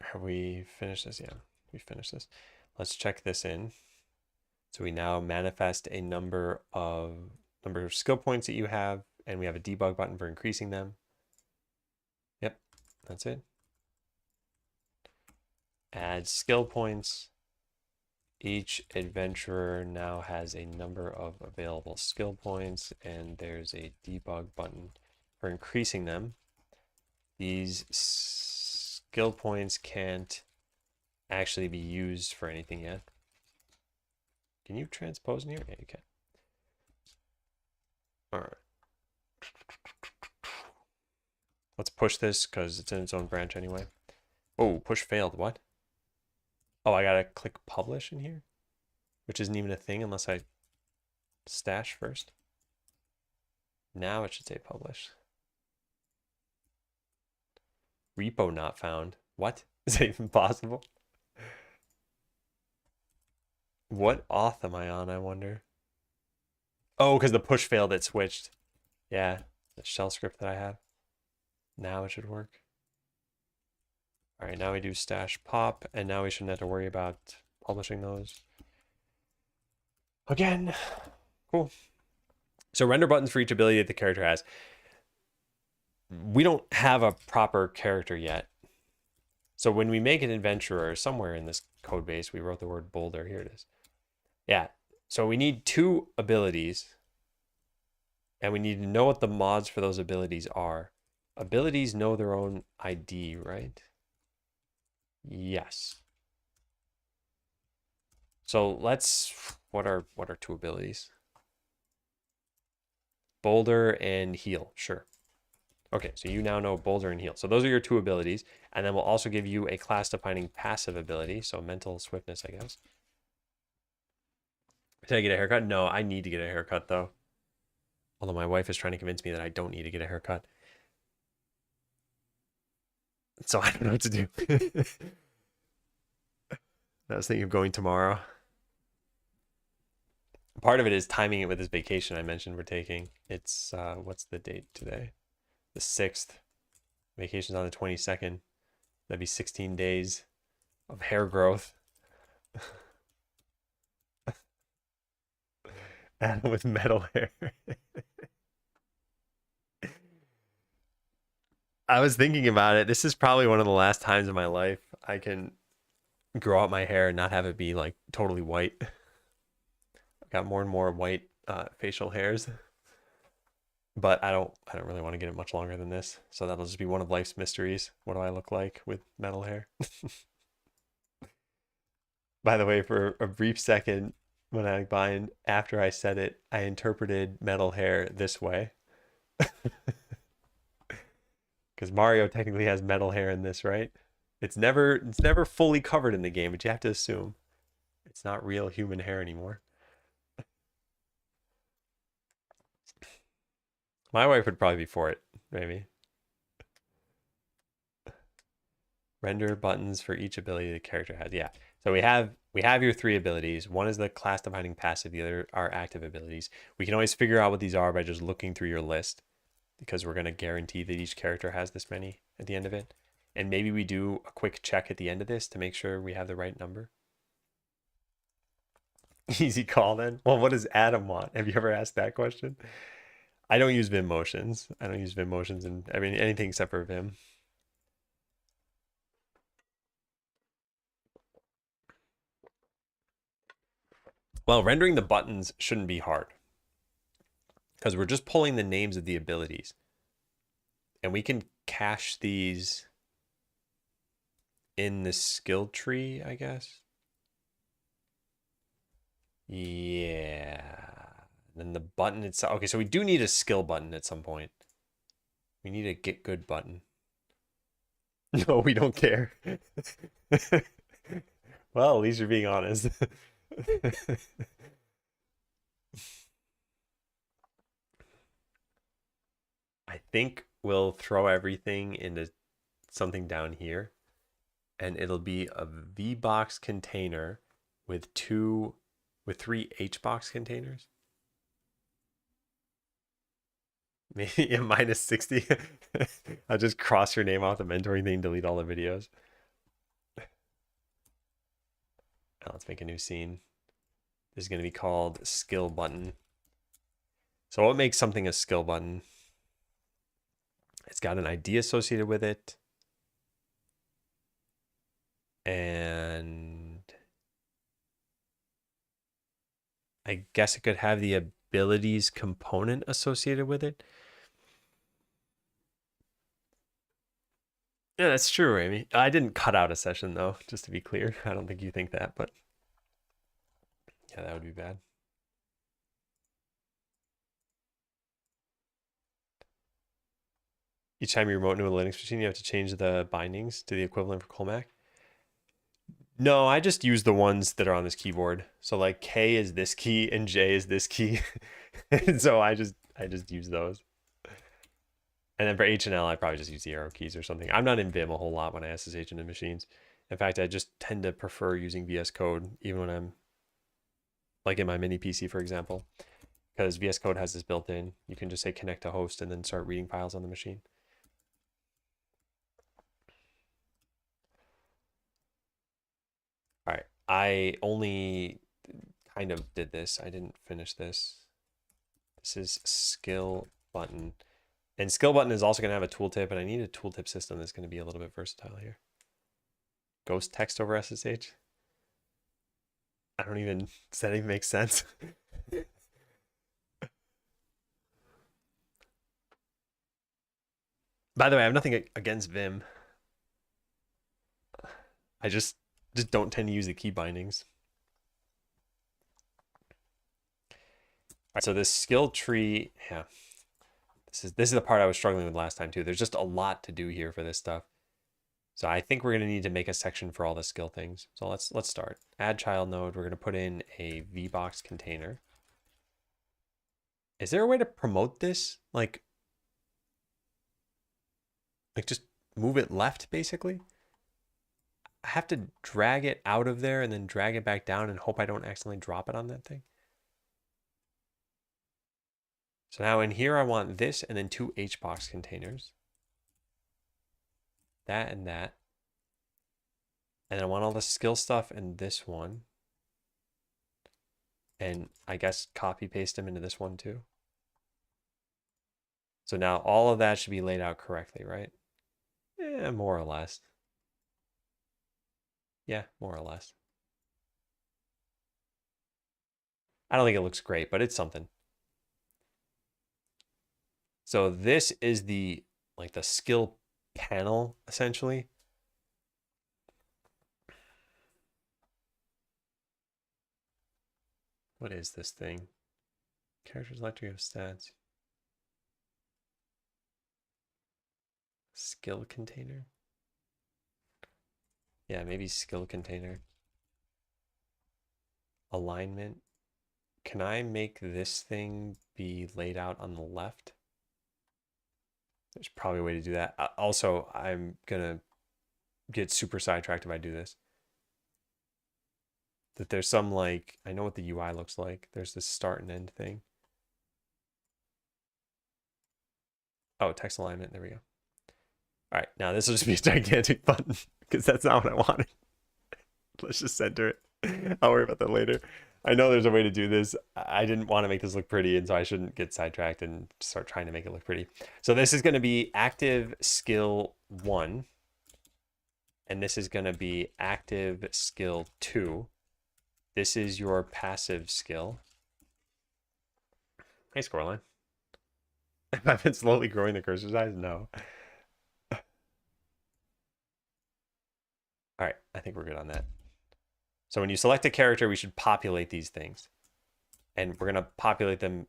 Have we finished this? Yeah, we finished this. Let's check this in. So we now manifest a number of skill points that you have, and we have a debug button for increasing them. Yep, that's it. Add skill points. Each adventurer now has a number of available skill points, and there's a debug button for increasing them. These skill points can't actually be used for anything yet. Can you transpose in here? Yeah, you can. All right. Let's push this because it's in its own branch anyway. Oh, push failed. What? Oh, I gotta click publish in here, which isn't even a thing unless I stash first. Now it should say publish. Repo not found. What? Is that even possible? What auth am I on, I wonder? Oh, because the push failed, it switched. Yeah, the shell script that I have. Now it should work. All right, now we do stash pop, and now we shouldn't have to worry about publishing those. Again, cool. So render buttons for each ability that the character has. We don't have a proper character yet. So when we make an adventurer, somewhere in this code base, we wrote the word boulder. Here it is. Yeah, so we need 2 abilities, and we need to know what the mods for those abilities are. Abilities know their own ID, right? Yes. So what are 2 abilities? Boulder and heal, sure. Okay, so you now know boulder and heal. So those are your 2 abilities, and then we'll also give you a class-defining passive ability, so mental swiftness, I guess. Did I get a haircut? No, I need to get a haircut, though. Although my wife is trying to convince me that I don't need to get a haircut. So I don't know what to do. I was thinking of going tomorrow. Part of it is timing it with this vacation I mentioned we're taking. It's, what's the date today? The 6th. Vacation's on the 22nd. That'd be 16 days of hair growth. Adam with metal hair. I was thinking about it. This is probably one of the last times in my life I can grow out my hair and not have it be like totally white. I've got more and more white facial hairs, but I don't really want to get it much longer than this. So that'll just be one of life's mysteries. What do I look like with metal hair? By the way, for a brief second, when after I said it, I interpreted metal hair this way. Because Mario technically has metal hair in this, right? It's never fully covered in the game, but you have to assume it's not real human hair anymore. My wife would probably be for it, maybe. Render buttons for each ability the character has. Yeah. So we have your 3 abilities. One is the class defining passive, the other are active abilities. We can always figure out what these are by just looking through your list, because we're going to guarantee that each character has this many at the end of it. And maybe we do a quick check at the end of this to make sure we have the right number. Easy call then. Well, what does Adam want? Have you ever asked that question? I don't use Vim motions. I don't use Vim motions and I mean anything except for Vim. Well, rendering the buttons shouldn't be hard, because we're just pulling the names of the abilities. And we can cache these in the skill tree, I guess. Yeah. Then the button itself. Okay, so we do need a skill button at some point. We need a get good button. No, we don't care. Well, at least you're being honest. I think we'll throw everything into something down here, and it'll be a VBox container with 3 HBox containers. Maybe a minus 60. I'll just cross your name off the mentoring thing, delete all the videos. Now let's make a new scene. This is going to be called skill button. So what makes something a skill button? It's got an ID associated with it. And I guess it could have the abilities component associated with it. Yeah, that's true, Amy. I didn't cut out a session though, just to be clear. I don't think you think that, but yeah, that would be bad. Each time you remote into a Linux machine, you have to change the bindings to the equivalent for Colmac. No, I just use the ones that are on this keyboard. So like K is this key and J is this key. And so I just use those. And then for H and L, I probably just use the arrow keys or something. I'm not in Vim a whole lot when I SSH into machines. In fact, I just tend to prefer using VS Code even when I'm like in my mini PC, for example, because VS Code has this built in. You can just say connect to host and then start reading files on the machine. All right, I only kind of did this. I didn't finish this. This is skill button. And skill button is also going to have a tooltip, and I need a tooltip system that's going to be a little bit versatile here. Ghost text over SSH. I don't even, does that even make sense? By the way, I have nothing against Vim. I just don't tend to use the key bindings. All right, so this skill tree, yeah. This is the part I was struggling with last time too. There's just a lot to do here for this stuff. So I think we're going to need to make a section for all the skill things. So let's start. Add child node. We're going to put in a VBox container. Is there a way to promote this? Like just move it left, basically? I have to drag it out of there and then drag it back down and hope I don't accidentally drop it on that thing. So now in here, I want this and then 2 HBox containers. That and that. And I want all the skill stuff in this one. And I guess copy paste them into this one too. So now all of that should be laid out correctly, right? Yeah, more or less. Yeah, more or less. I don't think it looks great, but it's something. So this is the skill panel essentially. What is this thing? Characters electric of stats. Skill container. Yeah, maybe skill container. Alignment. Can I make this thing be laid out on the left? There's probably a way to do that. Also, I'm gonna get super sidetracked if I do this. That there's some like, I know what the UI looks like. There's this start and end thing. Oh, text alignment. There we go. All right, now this will just be a gigantic button because that's not what I wanted. Let's just center it. I'll worry about that later. I know there's a way to do this. I didn't want to make this look pretty, and so I shouldn't get sidetracked and start trying to make it look pretty. So this is going to be active skill 1, and this is going to be active skill 2. This is your passive skill. Hey, scoreline. Have I been slowly growing the cursor size? No. All right, I think we're good on that. So when you select a character, we should populate these things. And we're going to populate them.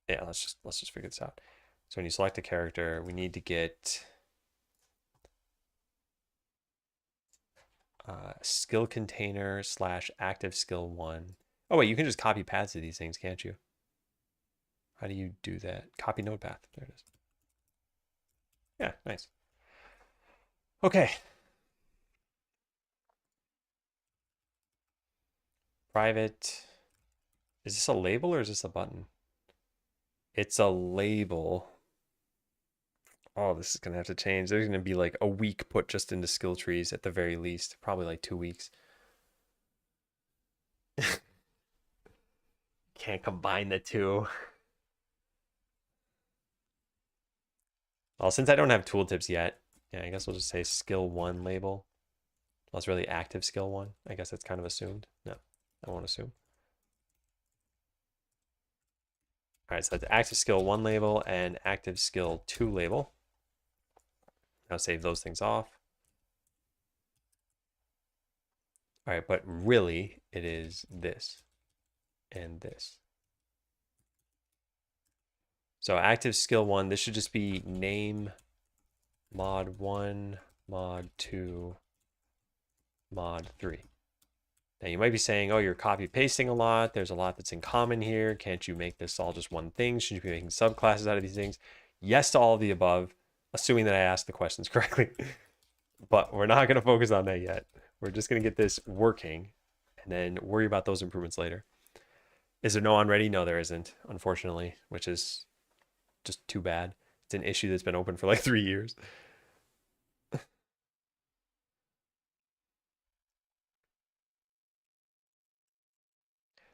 Yeah, let's just figure this out. So when you select a character, we need to get skill container / active skill 1. Oh, wait, you can just copy paths to these things, can't you? How do you do that? Copy node path. There it is. Yeah, nice. Okay. Private. Is this a label or is this a button? It's a label. Oh, this is going to have to change. There's going to be like a week put just into skill trees at the very least. Probably like 2 weeks. Can't combine the two. Well, since I don't have tooltips yet, yeah, I guess we'll just say skill 1 label. Well, it's really active skill 1. I guess that's kind of assumed. No, I won't assume. All right, so that's active skill 1 label and active skill 2 label. Now save those things off. All right, but really it is this and this. So active skill 1, this should just be name mod 1, mod 2, mod 3. Now you might be saying, oh, you're copy pasting a lot. There's a lot that's in common here. Can't you make this all just one thing? Should you be making subclasses out of these things? Yes to all of the above, assuming that I asked the questions correctly. But we're not going to focus on that yet. We're just going to get this working and then worry about those improvements later. Is there no on ready? No, there isn't, unfortunately, which is just too bad. It's an issue that's been open for like 3 years.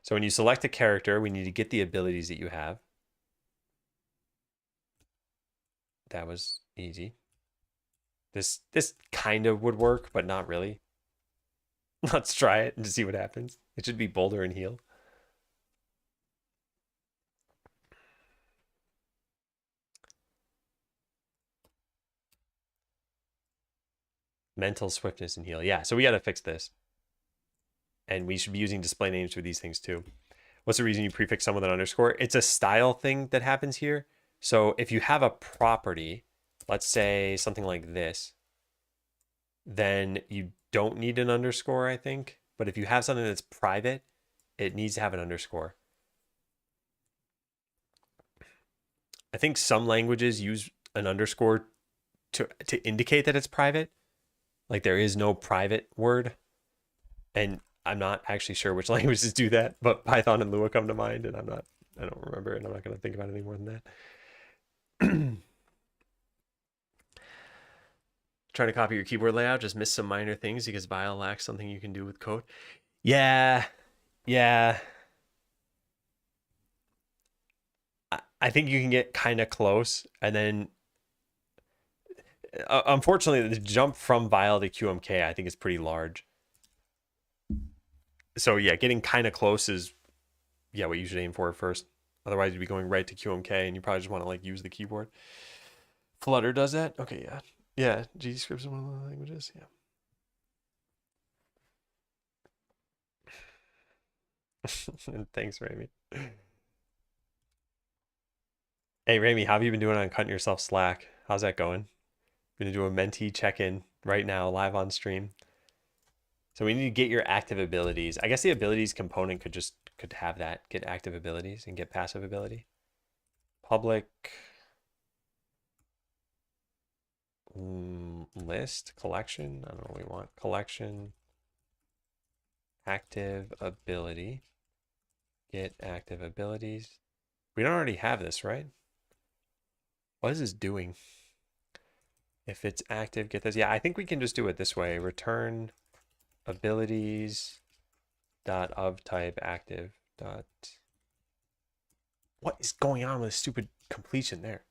So when you select a character, we need to get the abilities that you have. That was easy. This kind of would work, but not really. Let's try it and see what happens. It should be boulder and heal. Mental swiftness and heal. Yeah, so we got to fix this. And we should be using display names for these things too. What's the reason you prefix some with an underscore? It's a style thing that happens here. So if you have a property, let's say something like this, then you don't need an underscore, I think. But if you have something that's private, it needs to have an underscore. I think some languages use an underscore to indicate that it's private. Like there is no private word. And I'm not actually sure which languages do that, but Python and Lua come to mind, and I don't remember, and I'm not going to think about it any more than that. Trying to copy your keyboard layout, just missed some minor things because Vile lacks something you can do with code. Yeah. I think you can get kind of close, and then unfortunately, the jump from Vile to QMK I think is pretty large. So yeah, getting kind of close is what you should aim for first. Otherwise, you'd be going right to QMK, and you probably just want to like use the keyboard. Flutter does that. Okay, yeah. Yeah, GScript is one of the languages. Yeah. And thanks, Rami. Hey, Rami, how have you been doing on cutting yourself slack? How's that going? Gonna do a mentee check-in. right now, live on stream. So we need to get your active abilities. I guess the abilities component could have that, get active abilities and get passive ability. Public list, collection. I don't know what we want. Collection, active ability, get active abilities. We don't already have this, right? What is this doing? If it's active, get this. Yeah, I think we can just do it this way. Return abilities dot of type active dot. What is going on with stupid completion there?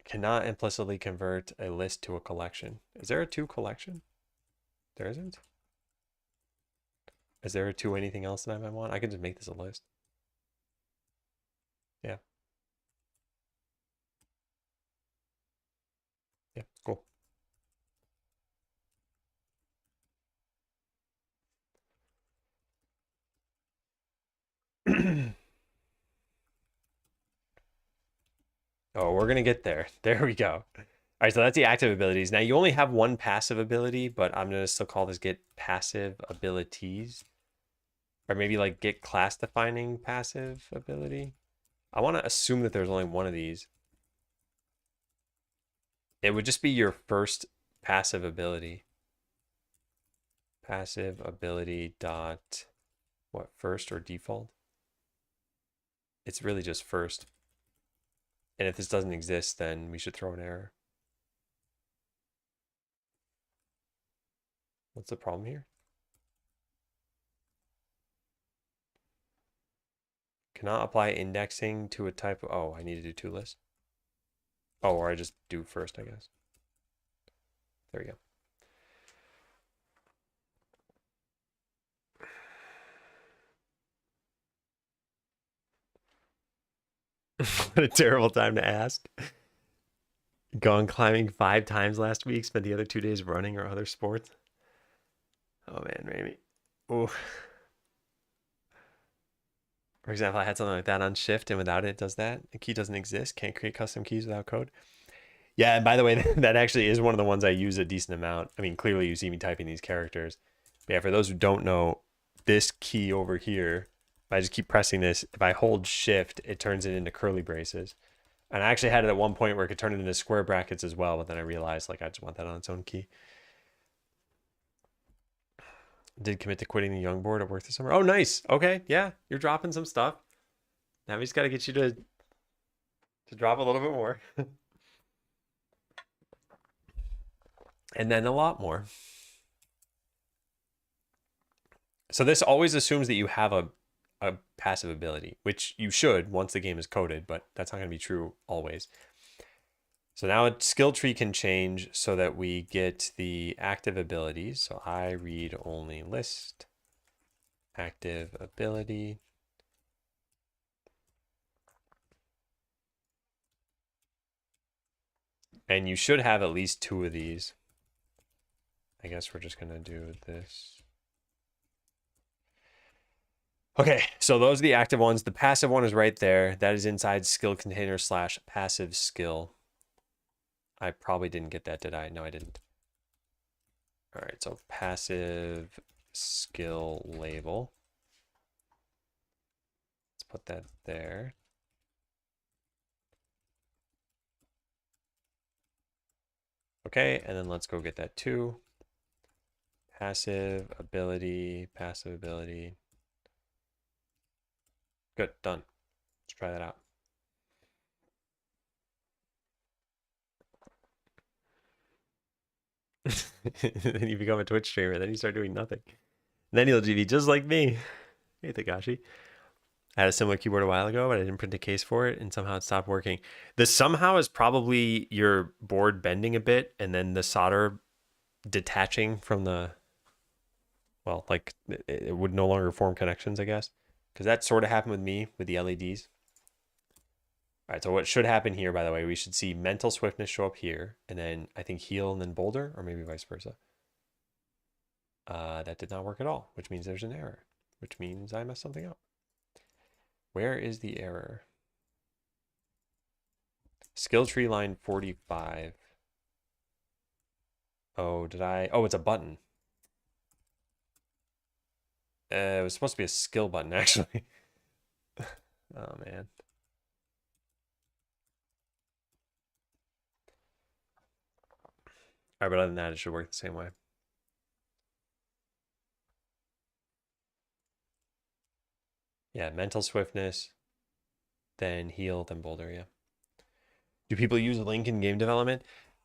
Cannot implicitly convert a list to a collection. Is there a to collection? There isn't. Is there a to anything else that I might want? I can just make this a list. Yeah. Yeah, cool. Oh, we're gonna get there. There we go. All right, so that's the active abilities. Now you only have one passive ability, but I'm gonna still call this get passive abilities. Or maybe like get class defining passive ability. I want to assume that there's only one of these. It would just be your first passive ability. Passive ability dot what, first or default? It's really just first. And if this doesn't exist, then we should throw an error. What's the problem here? Cannot apply indexing to a type of, oh, I need to do to list. Oh, or I just do first, I guess. There we go. What a terrible time to ask. Gone climbing 5 times last week, spent the other 2 days running or other sports. Oh man, maybe. Oh. For example, I had something like that on shift and without it does that. The key doesn't exist. Can't create custom keys without code. Yeah, and by the way, that actually is one of the ones I use a decent amount. I mean, clearly you see me typing these characters. But yeah, for those who don't know, this key over here, if I just keep pressing this, if I hold shift, it turns it into curly braces. And I actually had it at one point where it could turn it into square brackets as well, but then I realized like I just want that on its own key. Did commit to quitting the young board at work this summer. Oh, nice. Okay, yeah, you're dropping some stuff. Now we just got to get you to drop a little bit more. And then a lot more. So this always assumes that you have a passive ability, which you should once the game is coded, but that's not going to be true always. So now a skill tree can change so that we get the active abilities. So I read only list, active ability. And you should have at least 2 of these. I guess we're just going to do this. Okay, so those are the active ones. The passive one is right there. That is inside skill container / passive skill. I probably didn't get that, did I? No, I didn't. All right, so passive skill label. Let's put that there. Okay, and then let's go get that too. Passive ability, passive ability. Good, done. Let's try that out. Then you become a Twitch streamer, then you start doing nothing. Then you'll be just like me. Hey, Takashi. I had a similar keyboard a while ago, but I didn't print a case for it, and somehow it stopped working. The somehow is probably your board bending a bit, and then the solder detaching from the, well, like it would no longer form connections, I guess. Because that sort of happened with me with the LEDs. All right, so what should happen here, by the way, we should see mental swiftness show up here, and then I think heal and then boulder, or maybe vice versa. That did not work at all, which means there's an error, which means I messed something up. Where is the error? Skill tree line 45. Oh, did I? Oh, it's a button. It was supposed to be a skill button, actually. Oh, man. All right, but other than that, it should work the same way. Yeah, mental swiftness, then heal, then boulder, yeah. Do people use Link in game development?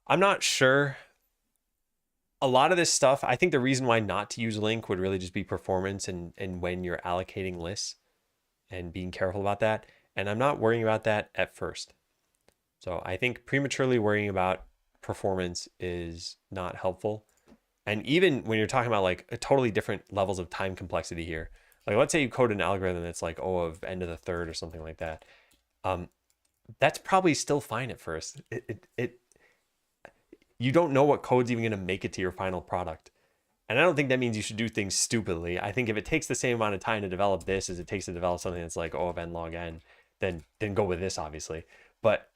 I'm not sure. A lot of this stuff, I think the reason why not to use Link would really just be performance and when you're allocating lists and being careful about that. And I'm not worrying about that at first. So I think prematurely worrying about performance is not helpful. And even when you're talking about like a totally different levels of time complexity here, like let's say you code an algorithm that's like, oh, of end of the third or something like that. That's probably still fine at first. You don't know what code's even going to make it to your final product. And I don't think that means you should do things stupidly. I think if it takes the same amount of time to develop this as it takes to develop something that's like, oh, of n log n, then go with this, obviously. But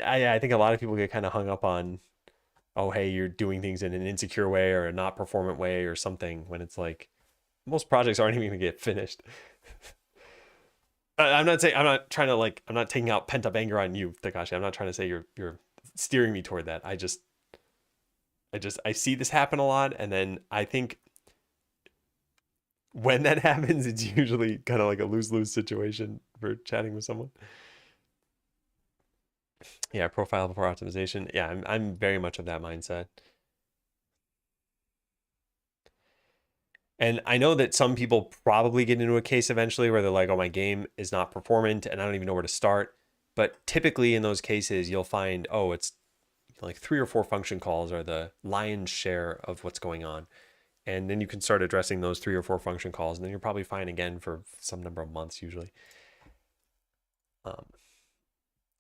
I think a lot of people get kind of hung up on, oh, hey, you're doing things in an insecure way or a not performant way or something, when it's like most projects aren't even going to get finished. I'm not taking out pent up anger on you, Takashi. I'm not trying to say you're steering me toward that. I see this happen a lot, and then I think when that happens, it's usually kind of like a lose-lose situation for chatting with someone. Yeah, profile before optimization. Yeah, I'm very much of that mindset. And I know that some people probably get into a case eventually where they're like, oh, my game is not performant and I don't even know where to start. But typically in those cases, you'll find, oh, it's like 3 or 4 function calls are the lion's share of what's going on. And then you can start addressing those 3 or 4 function calls, and then you're probably fine again for some number of months usually. All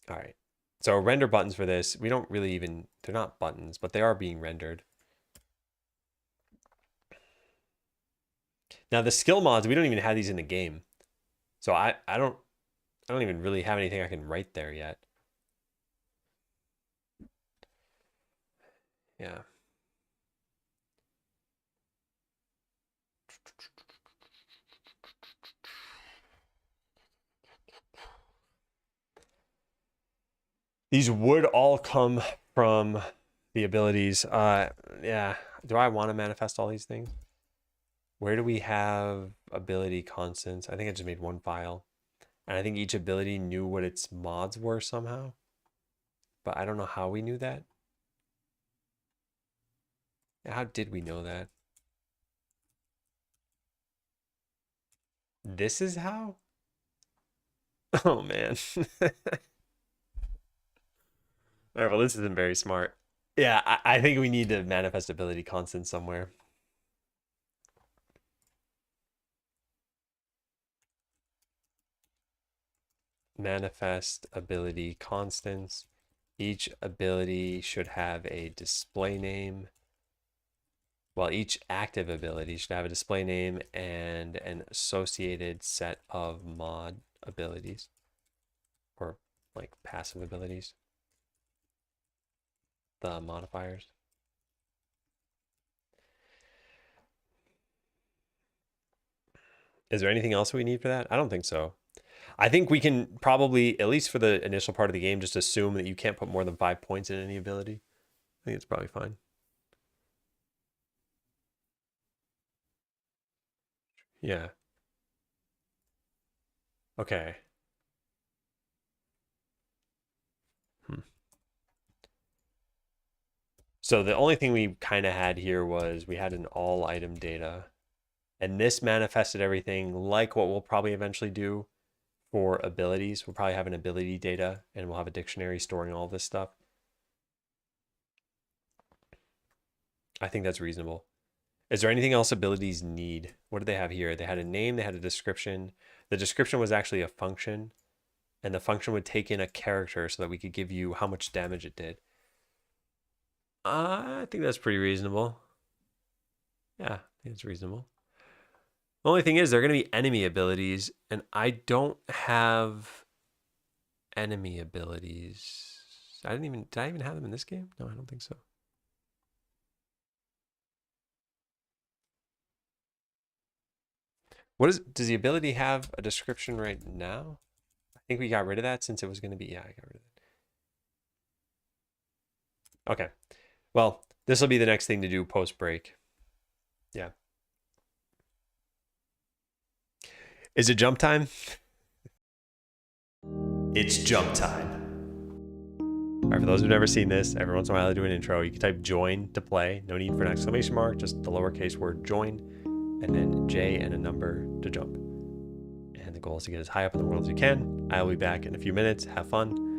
right. So render buttons for this, we don't really even, they're not buttons, but they are being rendered. Now the skill mods, we don't even have these in the game. So I don't even really have anything I can write there yet. Yeah. These would all come from the abilities. Yeah. Do I want to manifest all these things? Where do we have ability constants? I think I just made one file. And I think each ability knew what its mods were somehow. But I don't know how we knew that. How did we know that? This is how? Oh, man. All right, well, this isn't very smart. Yeah, I think we need to manifest ability constant somewhere. Manifest ability constants. Each ability should have a display name. Well, each active ability should have a display name and an associated set of mod abilities, or like passive abilities, the modifiers. Is there anything else we need for that? I don't think so. I think we can probably, at least for the initial part of the game, just assume that you can't put more than 5 points in any ability. I think it's probably fine. Yeah. Okay. So the only thing we kind of had here was we had an all item data, and this manifested everything like what we'll probably eventually do for abilities. We'll probably have an ability data, and we'll have a dictionary storing all this stuff. I think that's reasonable. Is there anything else abilities need? What did they have here? They had a name, they had a description. The description was actually a function, and the function would take in a character so that we could give you how much damage it did. I think that's pretty reasonable. Yeah, I think it's reasonable. The only thing is, they're going to be enemy abilities, and I don't have enemy abilities. Did I even have them in this game? No, I don't think so. Does the ability have a description right now? I think we got rid of that since it was going to be, yeah, I got rid of that. Okay. Well, this will be the next thing to do post break. Yeah. Is it jump time? It's jump time. All right, for those who've never seen this, every once in a while I do an intro. You can type join to play. No need for an exclamation mark, just the lowercase word join, and then J and a number to jump. And the goal is to get as high up in the world as you can. I will be back in a few minutes. Have fun.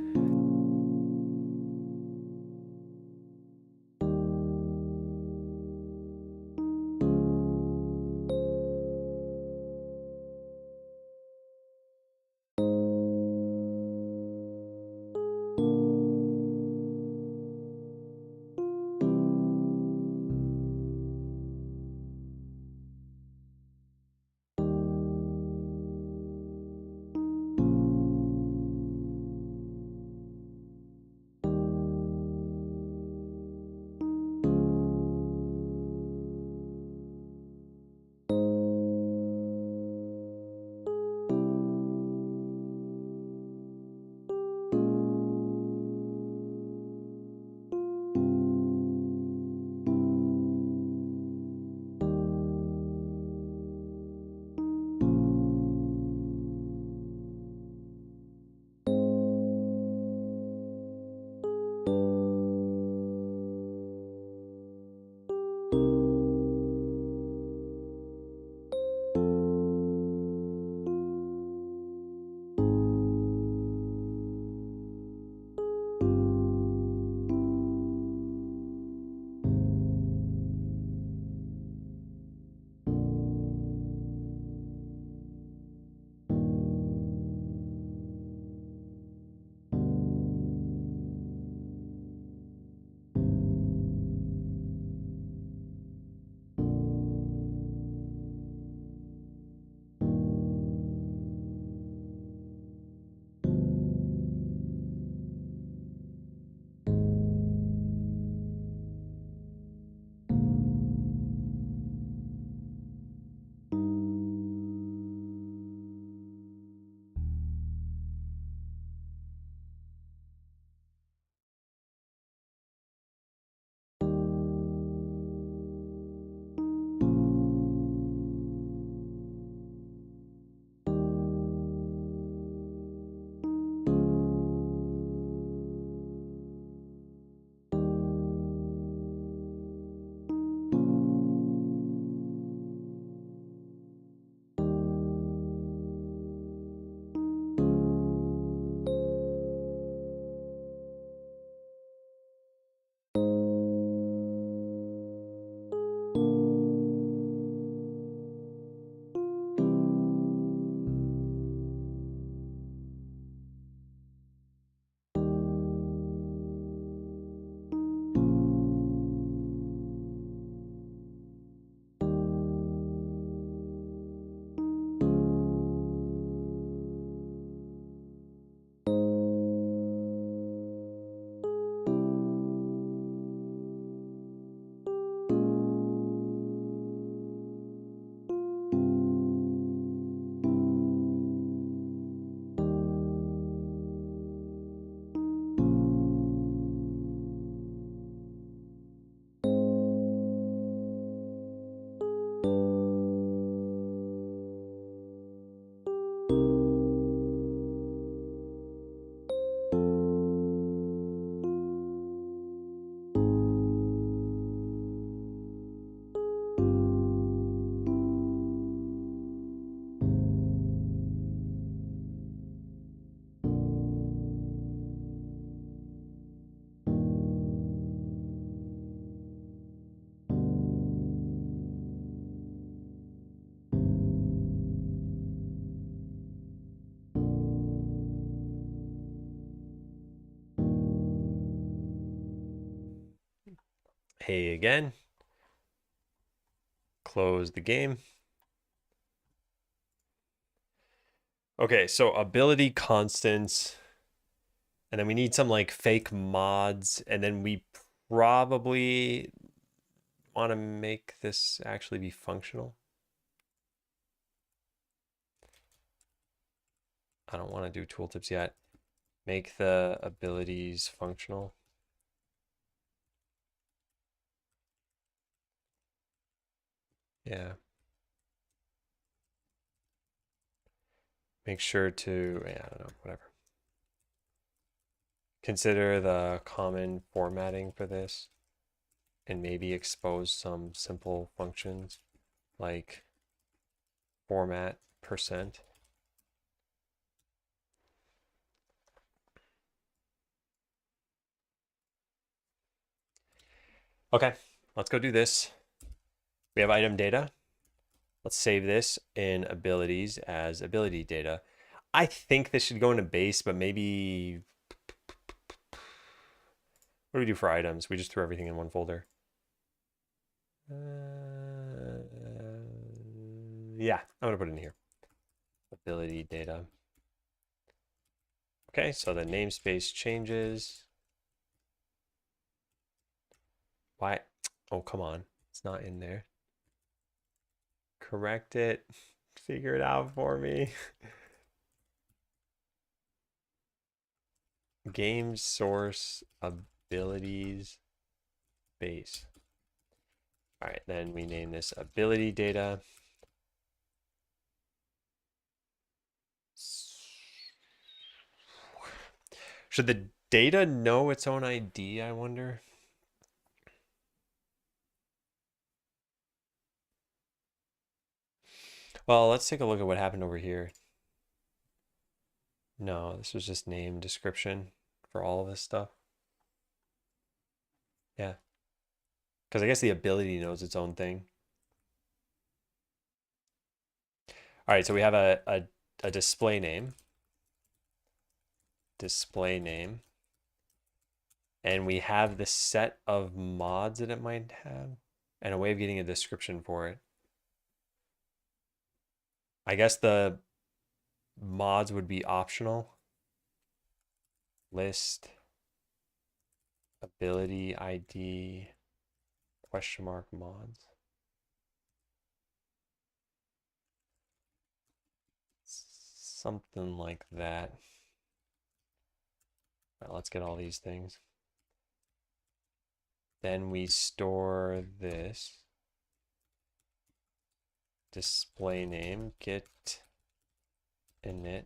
Hey again. Close the game. Okay, so ability constants. And then we need some like fake mods, and then we probably want to make this actually be functional. I don't want to do tooltips yet. Make the abilities functional. Yeah. Make sure to, yeah, I don't know, whatever. Consider the common formatting for this and maybe expose some simple functions like format %. Okay, let's go do this. We have item data. Let's save this in abilities as ability data. I think this should go into base, but maybe, what do we do for items? We just threw everything in one folder. Yeah, I'm gonna put it in here. Ability data. Okay, so the namespace changes. Why? Oh, come on. It's not in there. Correct it. Figure it out for me. Game source abilities base. All right, then we name this ability data. Should the data know its own ID, I wonder? Well, let's take a look at what happened over here. No, this was just name description for all of this stuff. Yeah. Because I guess the ability knows its own thing. All right, so we have a display name. Display name. And we have the set of mods that it might have and a way of getting a description for it. I guess the mods would be optional. List ability ID question mark mods. Something like that. All right, let's get all these things. Then we store this display name get init.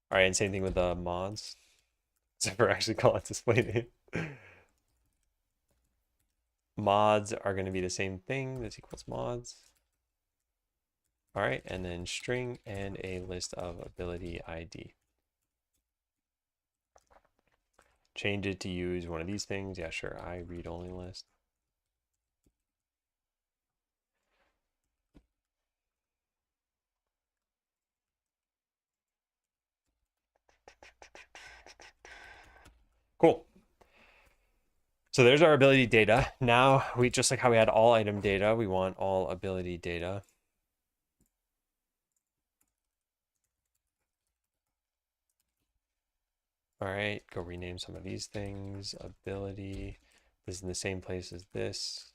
All right, and same thing with the mods. Except for actually call it display name. Mods are going to be the same thing. This equals mods. All right, and then string and a list of ability ID. Change it to use one of these things. Yeah, sure. I read only list. Cool. So there's our ability data. Now we, just like how we had all item data, we want all ability data. All right, go rename some of these things. Ability. This is in the same place as this.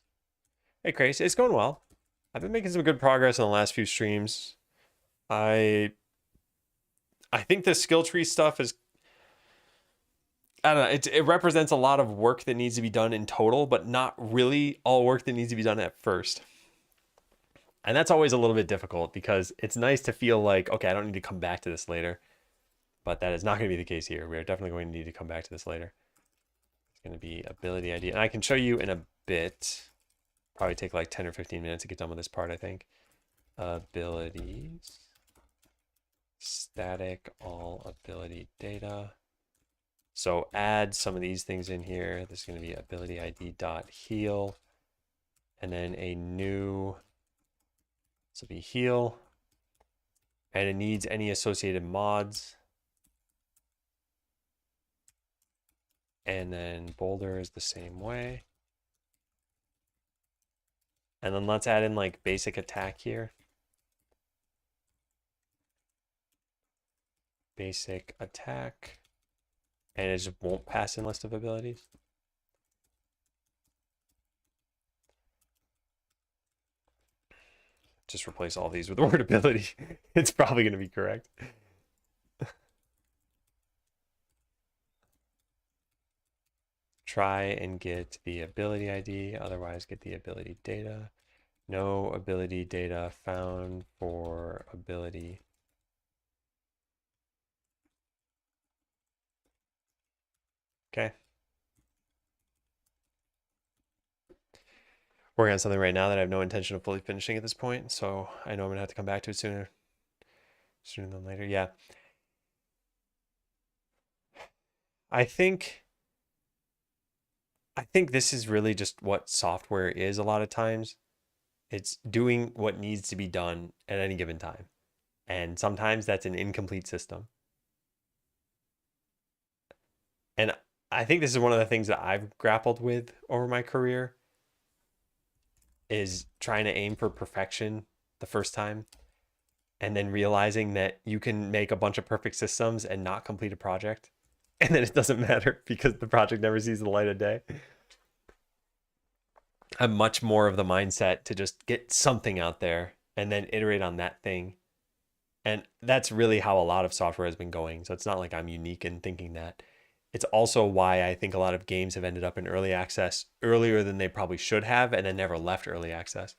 Hey, Grace, it's going well. I've been making some good progress in the last few streams. I think the skill tree stuff is, I don't know, it represents a lot of work that needs to be done in total, but not really all work that needs to be done at first. And that's always a little bit difficult because it's nice to feel like, okay, I don't need to come back to this later. But that is not going to be the case here. We are definitely going to need to come back to this later. It's going to be ability ID. And I can show you in a bit. Probably take like 10 or 15 minutes to get done with this part, I think. Abilities. Static all ability data. So add some of these things in here. This is going to be ability ID dot heal. And then a new, this will be heal. And it needs any associated mods. And then boulder is the same way. And then let's add in like basic attack here. basic attack, and it just won't pass in list of abilities. Just replace all these with the word ability. It's probably going to be correct. Try and get the ability ID, otherwise get the ability data. No ability data found for ability. Okay. Working on something right now that I have no intention of fully finishing at this point, so I know I'm gonna have to come back to it sooner than later. Yeah. I think this is really just what software is a lot of times. It's doing what needs to be done at any given time. And sometimes that's an incomplete system. And I think this is one of the things that I've grappled with over my career is trying to aim for perfection the first time and then realizing that you can make a bunch of perfect systems and not complete a project. And then it doesn't matter because the project never sees the light of day. I'm much more of the mindset to just get something out there and then iterate on that thing. And that's really how a lot of software has been going. So it's not like I'm unique in thinking that. It's also why I think a lot of games have ended up in early access earlier than they probably should have and then never left early access.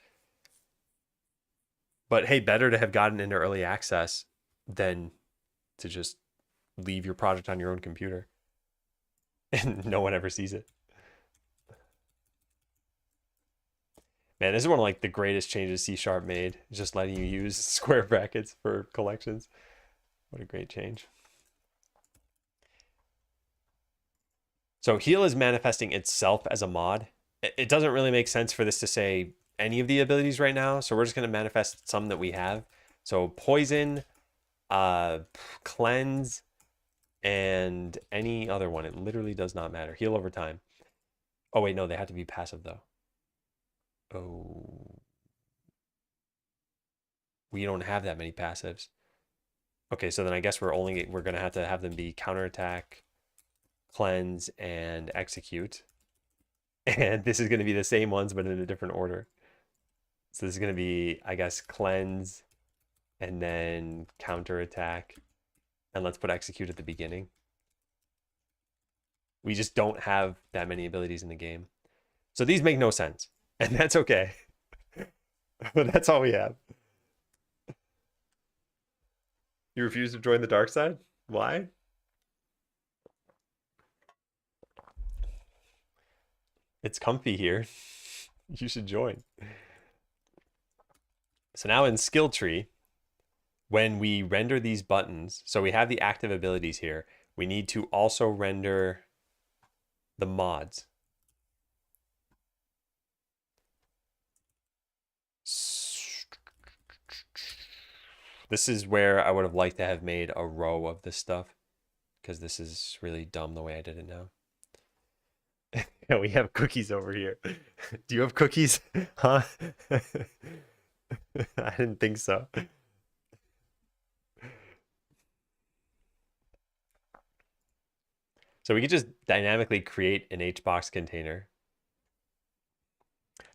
But hey, better to have gotten into early access than to just leave your project on your own computer and no one ever sees it. Man, this is one of like the greatest changes C# made, just letting you use square brackets for collections. What a great change. So heal is manifesting itself as a mod. It doesn't really make sense for this to say any of the abilities right now. So we're just going to manifest some that we have. So poison, cleanse, and any other one. It literally does not matter. Heal over time. Oh, wait, no, they have to be passive though. Oh. We don't have that many passives. Okay, so then I guess we're going to have them be counterattack, cleanse, and execute. And this is going to be the same ones, but in a different order. So this is going to be, I guess, cleanse, and then counterattack. And let's put execute at the beginning. We just don't have that many abilities in the game. So these make no sense. And that's okay. But that's all we have. You refuse to join the dark side? Why? It's comfy here. You should join. So now in skill tree, when we render these buttons, so we have the active abilities here, we need to also render the mods. This is where I would have liked to have made a row of this stuff because this is really dumb the way I did it now. Yeah, we have cookies over here. Do you have cookies? Huh? I didn't think so. So we could just dynamically create an HBox container.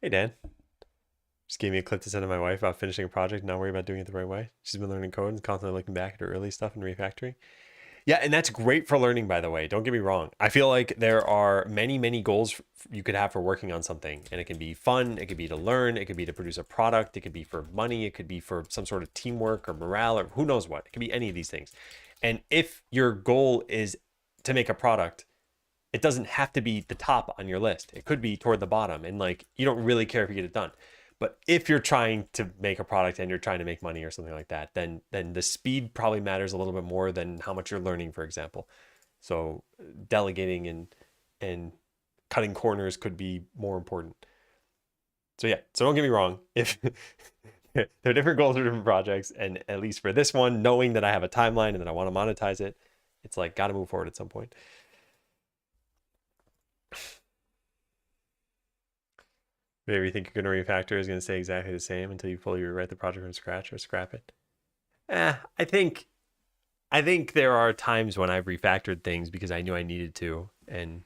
Hey, Dan. Just gave me a clip to send to my wife about finishing a project, not worry about doing it the right way. She's been learning code and constantly looking back at her early stuff and refactoring. Yeah, and that's great for learning, by the way. Don't get me wrong. I feel like there are many, many goals you could have for working on something. And it can be fun. It could be to learn. It could be to produce a product. It could be for money. It could be for some sort of teamwork or morale or who knows what. It could be any of these things. And if your goal is to make a product, it doesn't have to be the top on your list. It could be toward the bottom. And like, you don't really care if you get it done. But if you're trying to make a product and you're trying to make money or something like that, then the speed probably matters a little bit more than how much you're learning, for example. So delegating and cutting corners could be more important. So yeah, so don't get me wrong. If there are different goals for different projects, and at least for this one, knowing that I have a timeline and that I want to monetize it, it's like got to move forward at some point. Maybe you think you're going to refactor is going to stay exactly the same until you fully rewrite the project from scratch or scrap it. I think I think there are times when I've refactored things because I knew I needed to, and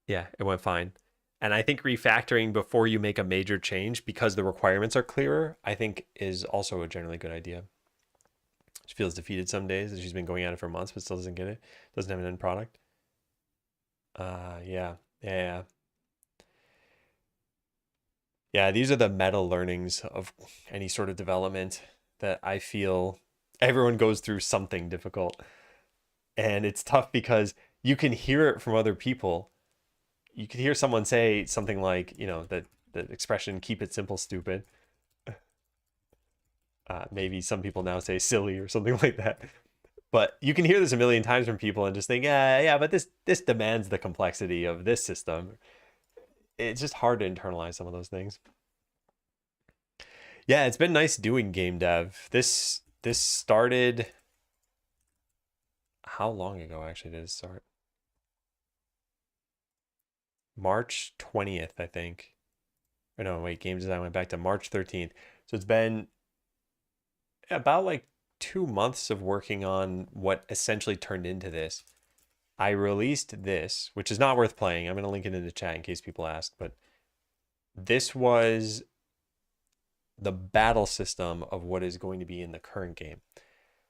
yeah, it went fine. And I think refactoring before you make a major change because the requirements are clearer, I think is also a generally good idea. She feels defeated some days and she's been going at it for months but still doesn't get it. Doesn't have an end product. Yeah. Yeah. Yeah, these are the meta learnings of any sort of development that I feel everyone goes through something difficult. And it's tough because you can hear it from other people. You could hear someone say something like, that the expression "keep it simple, stupid." Maybe some people now say "silly" or something like that. But you can hear this a million times from people and just think, yeah, but this demands the complexity of this system. It's just hard to internalize some of those things. Yeah, it's been nice doing game dev. This started. How long ago actually did it start? March 20th, I think. Or no, wait, game design went back to March 13th. So it's been about like 2 months of working on what essentially turned into this. I released this, which is not worth playing. I'm going to link it in the chat in case people ask, but this was the battle system of what is going to be in the current game.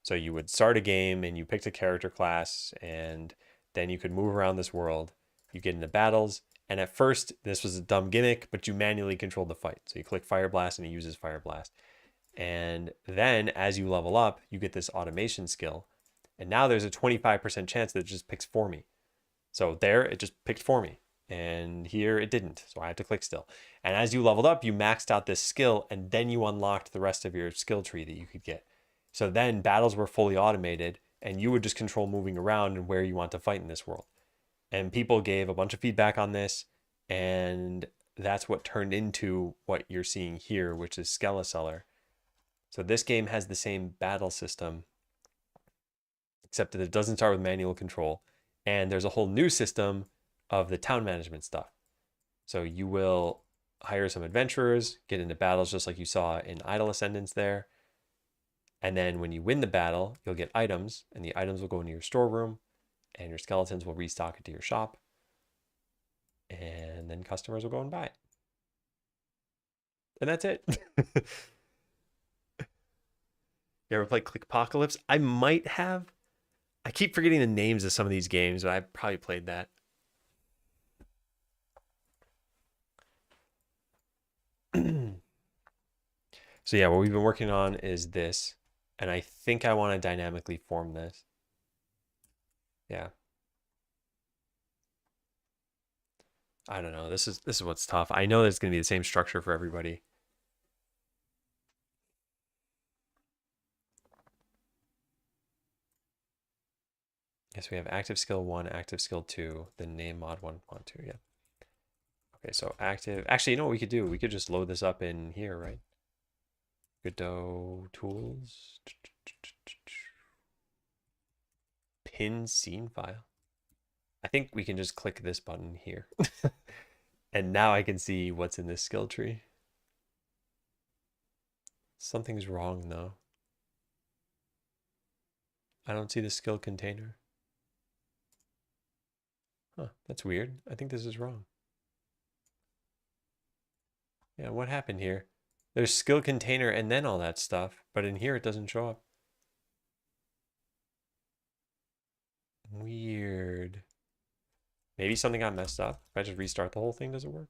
So you would start a game and you picked a character class, and then you could move around this world. You get into battles, and at first this was a dumb gimmick, but you manually controlled the fight. So you click Fire Blast and it uses Fire Blast. And then as you level up, you get this automation skill. And now there's a 25% chance that it just picks for me. So there, it just picked for me. And here it didn't. So I have to click still. And as you leveled up, you maxed out this skill, and then you unlocked the rest of your skill tree that you could get. So then battles were fully automated, and you would just control moving around and where you want to fight in this world. And people gave a bunch of feedback on this, and that's what turned into what you're seeing here, which is Skeleseller. So this game has the same battle system, except that it doesn't start with manual control. And there's a whole new system of the town management stuff. So you will hire some adventurers, get into battles just like you saw in Idle Ascendance there. And then when you win the battle, you'll get items, and the items will go into your storeroom, and your skeletons will restock it to your shop. And then customers will go and buy it. And that's it. You ever play Clickpocalypse? I might have. I keep forgetting the names of some of these games, but I've probably played that. So yeah, what we've been working on is this. And I think I want to dynamically form this. Yeah. I don't know. This is what's tough. I know there's going to be the same structure for everybody. Yes, we have active skill 1, active skill 2, then name mod 1, mod 2, yeah. Okay, so active. Actually, you know what we could do? We could just load this up in here, right? Godot tools. Pin scene file. I think we can just click this button here. And now I can see what's in this skill tree. Something's wrong though. I don't see the skill container. Huh, that's weird. I think this is wrong. Yeah, what happened here? There's skill container and then all that stuff, but in here it doesn't show up. Weird. Maybe something got messed up. If I just restart the whole thing, does it work?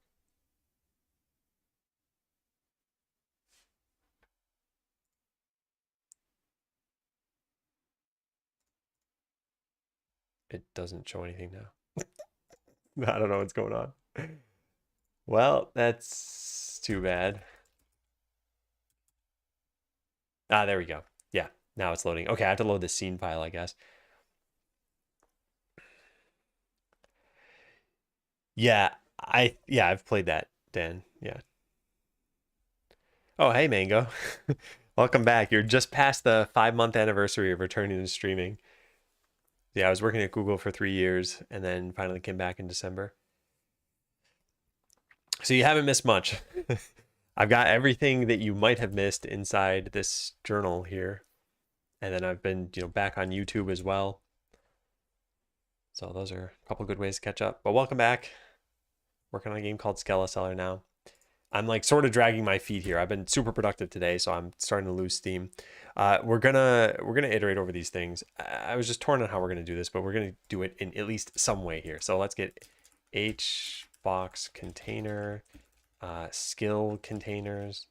It doesn't show anything now. I don't know what's going on. Well, that's too bad. Ah, there we go. Yeah, now it's loading. Okay, I have to load the scene file, I guess. Yeah, I've played that, Dan. Yeah. Oh, hey, Mango. Welcome back. You're just past the 5-month anniversary of returning to streaming. Yeah, I was working at Google for 3 years and then finally came back in December. So you haven't missed much. I've got everything that you might have missed inside this journal here. And then I've been, back on YouTube as well. So those are a couple good ways to catch up. But welcome back. Working on a game called Skeleseller now. I'm like sort of dragging my feet here. I've been super productive today, so I'm starting to lose steam. We're gonna iterate over these things. I was just torn on how we're gonna do this, but we're gonna do it in at least some way here. So let's get hbox container, skill containers.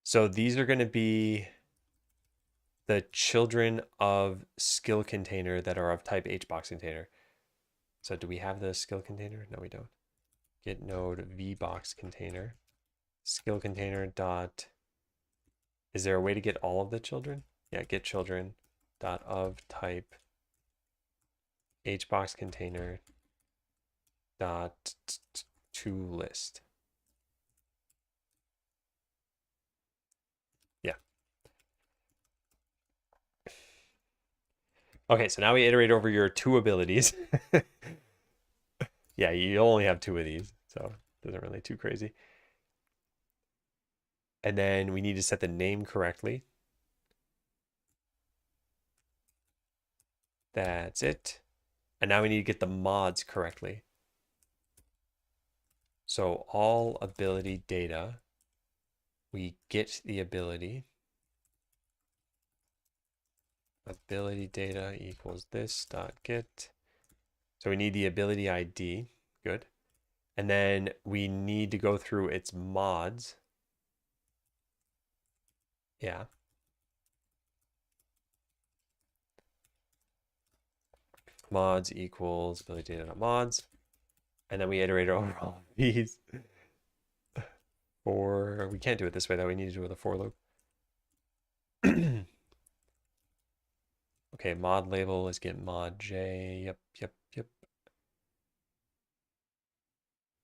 So these are gonna be the children of skill container that are of type hbox container. So do we have the skill container? No, we don't. Get node vbox container, skill container dot. Is there a way to get all of the children? Yeah, get children dot of type hbox container dot to list. Yeah. Okay, so now we iterate over your two abilities. Yeah, you only have two of these, so it isn't really too crazy. And then we need to set the name correctly. That's it. And now we need to get the mods correctly. So all ability data, we get the ability. Ability data equals this dot get. So we need the ability ID. Good. And then we need to go through its mods. Yeah. Mods equals ability data mods. And then we iterate over all of these. Or we can't do it this way though. We need to do it with a for loop. Okay, mod label is get mod J. Yep.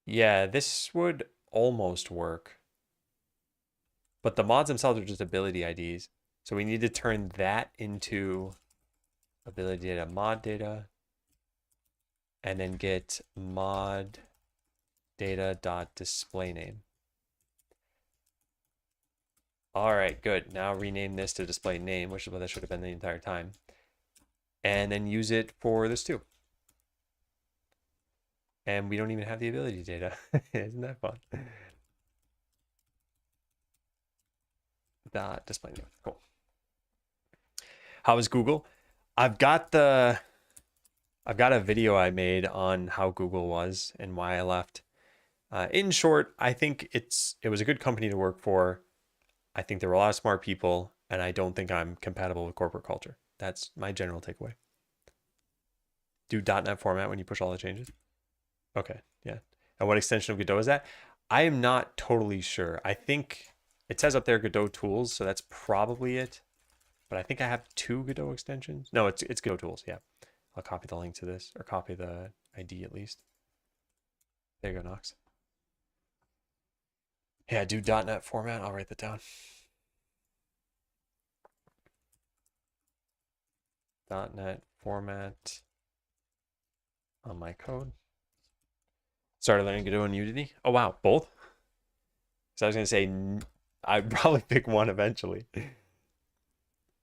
Yeah, this would almost work. But the mods themselves are just ability IDs. So we need to turn that into ability data mod data. And then get mod data dot display name. All right, good. Now rename this to display name, which is what that should have been the entire time. And then use it for this too. And we don't even have the ability data. Isn't that fun? Dot display name. Cool. How is Google? I've got a video I made on how Google was and why I left. In short, I think it was a good company to work for. I think there were a lot of smart people, and I don't think I'm compatible with corporate culture. That's my general takeaway. Do .NET format when you push all the changes? Okay, yeah. And what extension of Godot is that? I am not totally sure. I think it says up there Godot tools, so that's probably it. But I think I have two Godot extensions. No, it's Godot tools, yeah. I'll copy the link to this, or copy the ID at least. There you go, Knox. Yeah, do .NET format. I'll write that down. .NET format on my code. Started learning Godot and Unity. Oh, wow. Both? So I was going to say, I'd probably pick one eventually.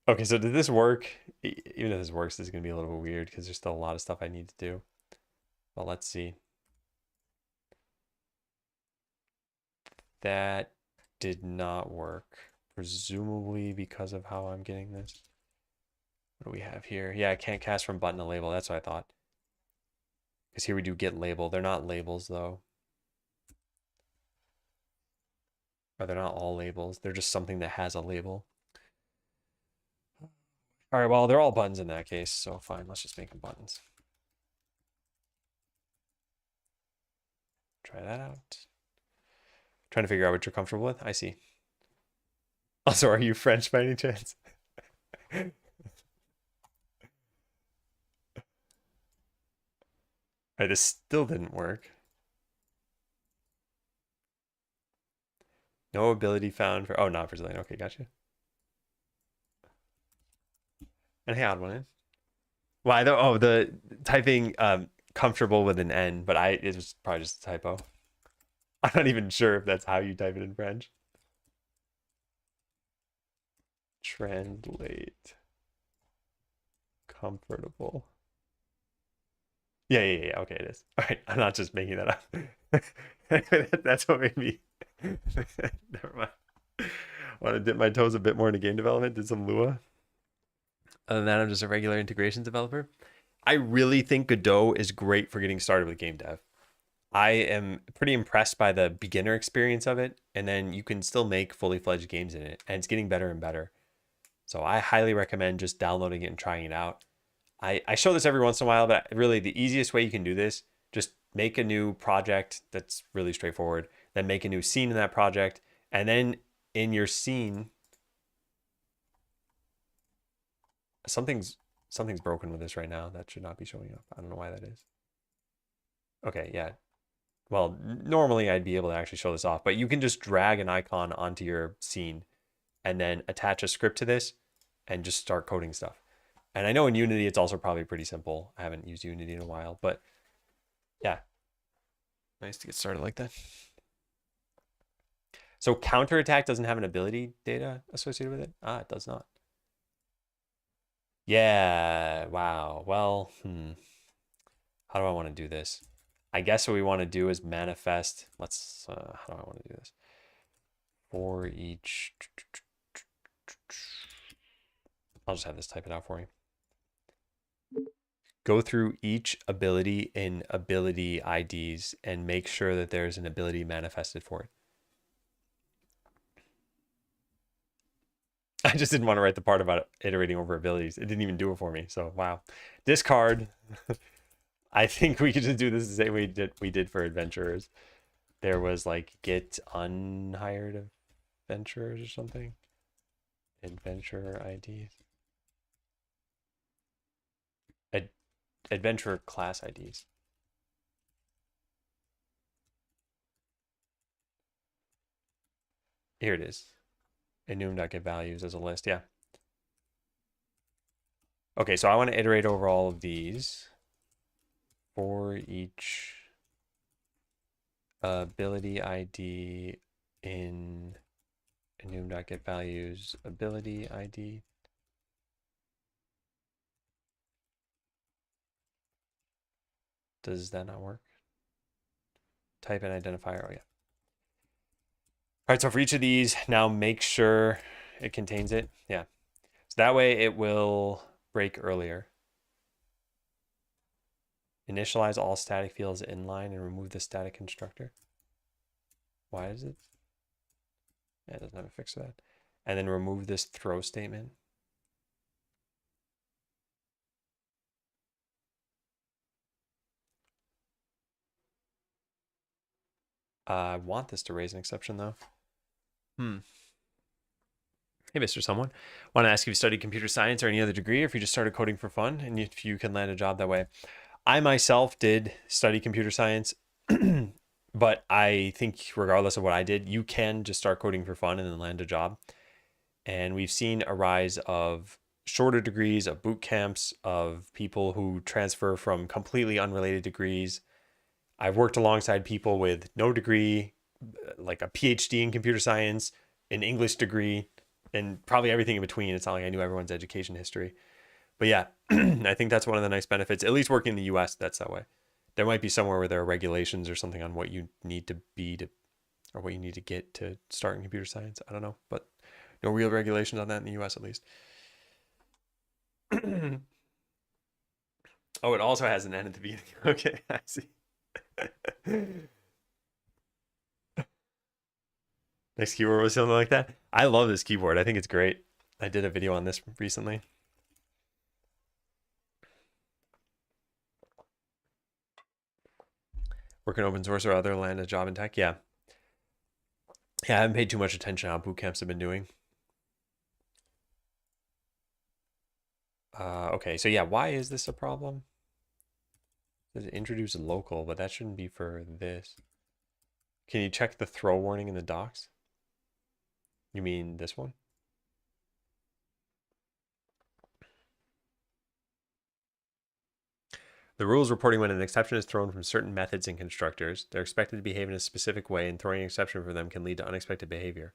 Okay, so did this work? Even if this works, this is going to be a little bit weird because there's still a lot of stuff I need to do. Well, let's see. That did not work. Presumably because of how I'm getting this. What do we have here? Yeah, I can't cast from button to label. That's what I thought. Because here we do get label. They're not labels, though. Or they're not all labels. They're just something that has a label. All right, well, they're all buttons in that case. So fine, let's just make them buttons. Try that out. Trying to figure out what you're comfortable with. I see. Also, are you French by any chance? All right, this still didn't work. No ability found for, oh, not Brazilian. Okay, gotcha. And hey, odd one in. Why though? Oh, the typing comfortable with an N, but it was probably just a typo. I'm not even sure if that's how you type it in French. Translate. Comfortable. Yeah. Okay, it is. All right, I'm not just making that up. That's what made me. Never mind. Want to dip my toes a bit more into game development? Did some Lua. Other than that, I'm just a regular integrations developer. I really think Godot is great for getting started with game dev. I am pretty impressed by the beginner experience of it, and then you can still make fully fledged games in it, and it's getting better and better. So I highly recommend just downloading it and trying it out. I show this every once in a while, but really the easiest way you can do this, just make a new project that's really straightforward, then make a new scene in that project, and then in your scene, something's broken with this right now. That should not be showing up. I don't know why that is. Okay, yeah. Well, normally I'd be able to actually show this off, but you can just drag an icon onto your scene and then attach a script to this and just start coding stuff. And I know in Unity, it's also probably pretty simple. I haven't used Unity in a while, but yeah. Nice to get started like that. So counterattack doesn't have an ability data associated with it? Ah, it does not. Yeah, wow. Well, how do I want to do this? I guess what we want to do is manifest. Let's, how do I want to do this? For each, I'll just have this type it out for you. Go through each ability in ability IDs and make sure that there's an ability manifested for it. I just didn't want to write the part about iterating over abilities. It didn't even do it for me. So wow. Discard. I think we could just do this the same way we did for adventurers. There was like get unhired adventurers or something. Adventurer IDs. Adventurer class IDs. Here it is. enum.getValues as a list. Yeah. Okay, so I want to iterate over all of these for each ability ID in enum.getValues ability ID. Does that not work? Type in identifier. Oh, yeah. All right, so for each of these, now make sure it contains it. Yeah. So that way it will break earlier. Initialize all static fields inline and remove the static constructor. Why is it? Yeah, it doesn't have a fix for that. And then remove this throw statement. I want this to raise an exception though. Hey, Mr. Someone. Want to ask if you studied computer science or any other degree, or if you just started coding for fun and if you can land a job that way. I myself did study computer science, but I think regardless of what I did, you can just start coding for fun and then land a job. And we've seen a rise of shorter degrees, of boot camps, of people who transfer from completely unrelated degrees. I've worked alongside people with no degree, like a PhD in computer science, an English degree, and probably everything in between. It's not like I knew everyone's education history. But yeah, I think that's one of the nice benefits, at least working in the US, that's that way. There might be somewhere where there are regulations or something on what you need to be to, or what you need to get to start in computer science. I don't know, but no real regulations on that in the US at least. Oh, it also has an N at the beginning. Okay, I see. Next keyboard was something like that. I love this keyboard. I think it's great. I did a video on this recently. Working open source or other, land a job in tech. Yeah. Yeah, I haven't paid too much attention to how boot camps have been doing. Okay, so yeah, why is this a problem? Does it introduce local, but that shouldn't be for this. Can you check the throw warning in the docs? You mean this one? The rules reporting when an exception is thrown from certain methods and constructors. They're expected to behave in a specific way, and throwing an exception from them can lead to unexpected behavior.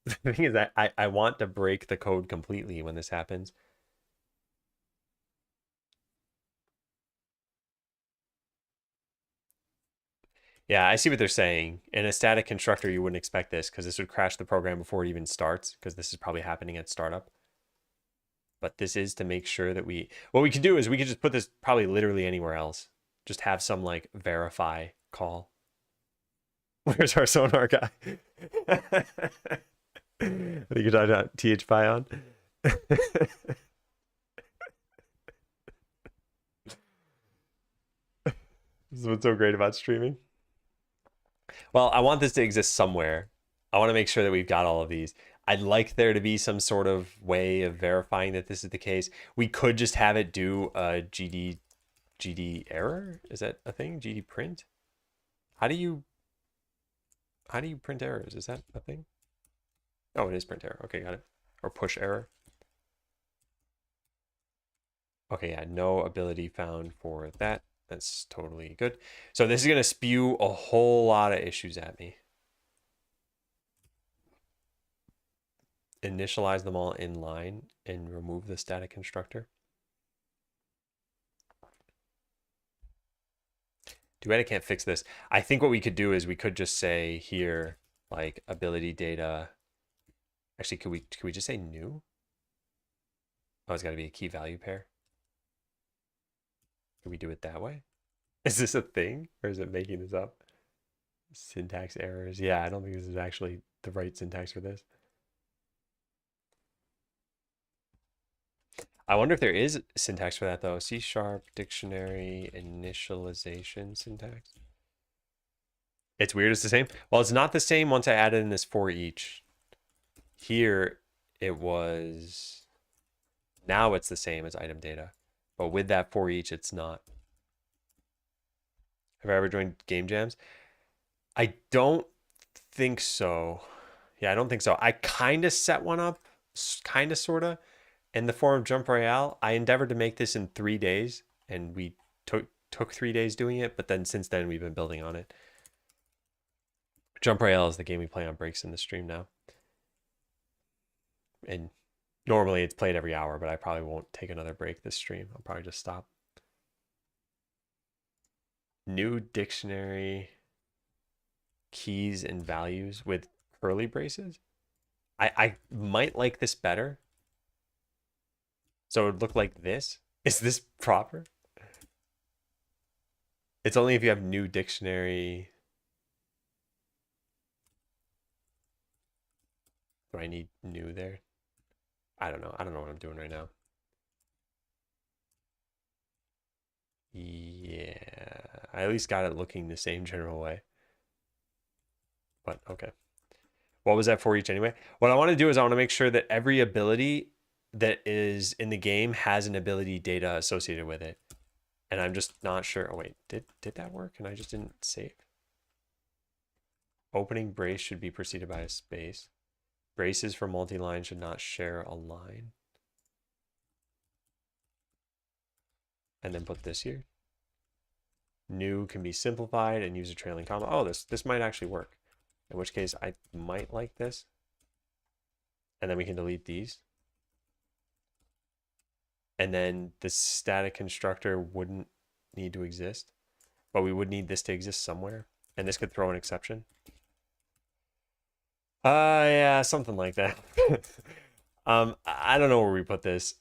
The thing is that I want to break the code completely when this happens. Yeah, I see what they're saying. In a static constructor, you wouldn't expect this because this would crash the program before it even starts because this is probably happening at startup. But this is to make sure that what we can do is we could just put this probably literally anywhere else. Just have some like verify call. Where's our sonar guy? I think you're talking about THPion. This is what's so great about streaming. Well, I want this to exist somewhere. I want to make sure that we've got all of these. I'd like there to be some sort of way of verifying that this is the case. We could just have it do a GD error. Is that a thing? GD print? How do you print errors? Is that a thing? Oh, it is print error. Okay, got it. Or push error. Okay, yeah, no ability found for that. That's totally good. So this is going to spew a whole lot of issues at me. Initialize them all in line and remove the static constructor. Too bad I can't fix this. I think what we could do is we could just say here, like ability data. Actually, could we just say new? Oh, it's got to be a key value pair. Can we do it that way? Is this a thing or is it making this up? Syntax errors. Yeah, I don't think this is actually the right syntax for this. I wonder if there is syntax for that though. C# dictionary initialization syntax. It's weird it's the same. Well, it's not the same once I added in this for each. Here it was, now it's the same as item data. But with that for each, it's not. Have I ever joined game jams? I don't think so. Yeah, I don't think so. I kind of set one up, kind of, sort of, in the form of Jump Royale. I endeavored to make this in 3 days, and we took 3 days doing it, but then since then we've been building on it. Jump Royale is the game we play on breaks in the stream now. And normally it's played every hour, but I probably won't take another break this stream. I'll probably just stop. New dictionary keys and values with curly braces. I might like this better. So it would look like this. Is this proper? It's only if you have new dictionary. Do I need new there? I don't know. I don't know what I'm doing right now. Yeah, I at least got it looking the same general way. But okay. What was that for each anyway? What I want to do is I want to make sure that every ability that is in the game has an ability data associated with it. And I'm just not sure. Oh wait, did that work? And I just didn't save. Opening brace should be preceded by a space. Braces for multi-line should not share a line. And then put this here. New can be simplified and use a trailing comma. Oh, this might actually work. In which case I might like this. And then we can delete these. And then the static constructor wouldn't need to exist, but we would need this to exist somewhere. And this could throw an exception. Yeah, something like that. I don't know where we put this.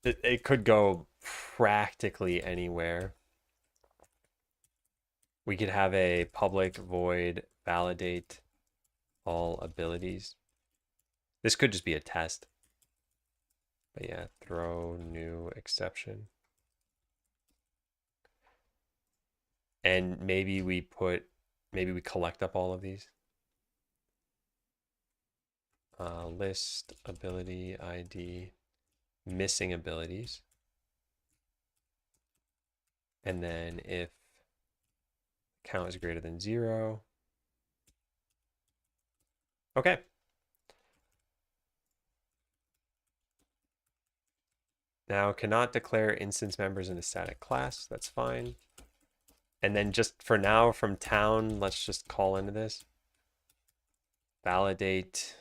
It could go practically anywhere. We could have a public void validate all abilities. This could just be a test. But yeah, throw new exception. And maybe we collect up all of these. List ability ID missing abilities. And then if count is greater than 0. Okay. Now cannot declare instance members in a static class. That's fine. And then just for now from town, let's just call into this. Validate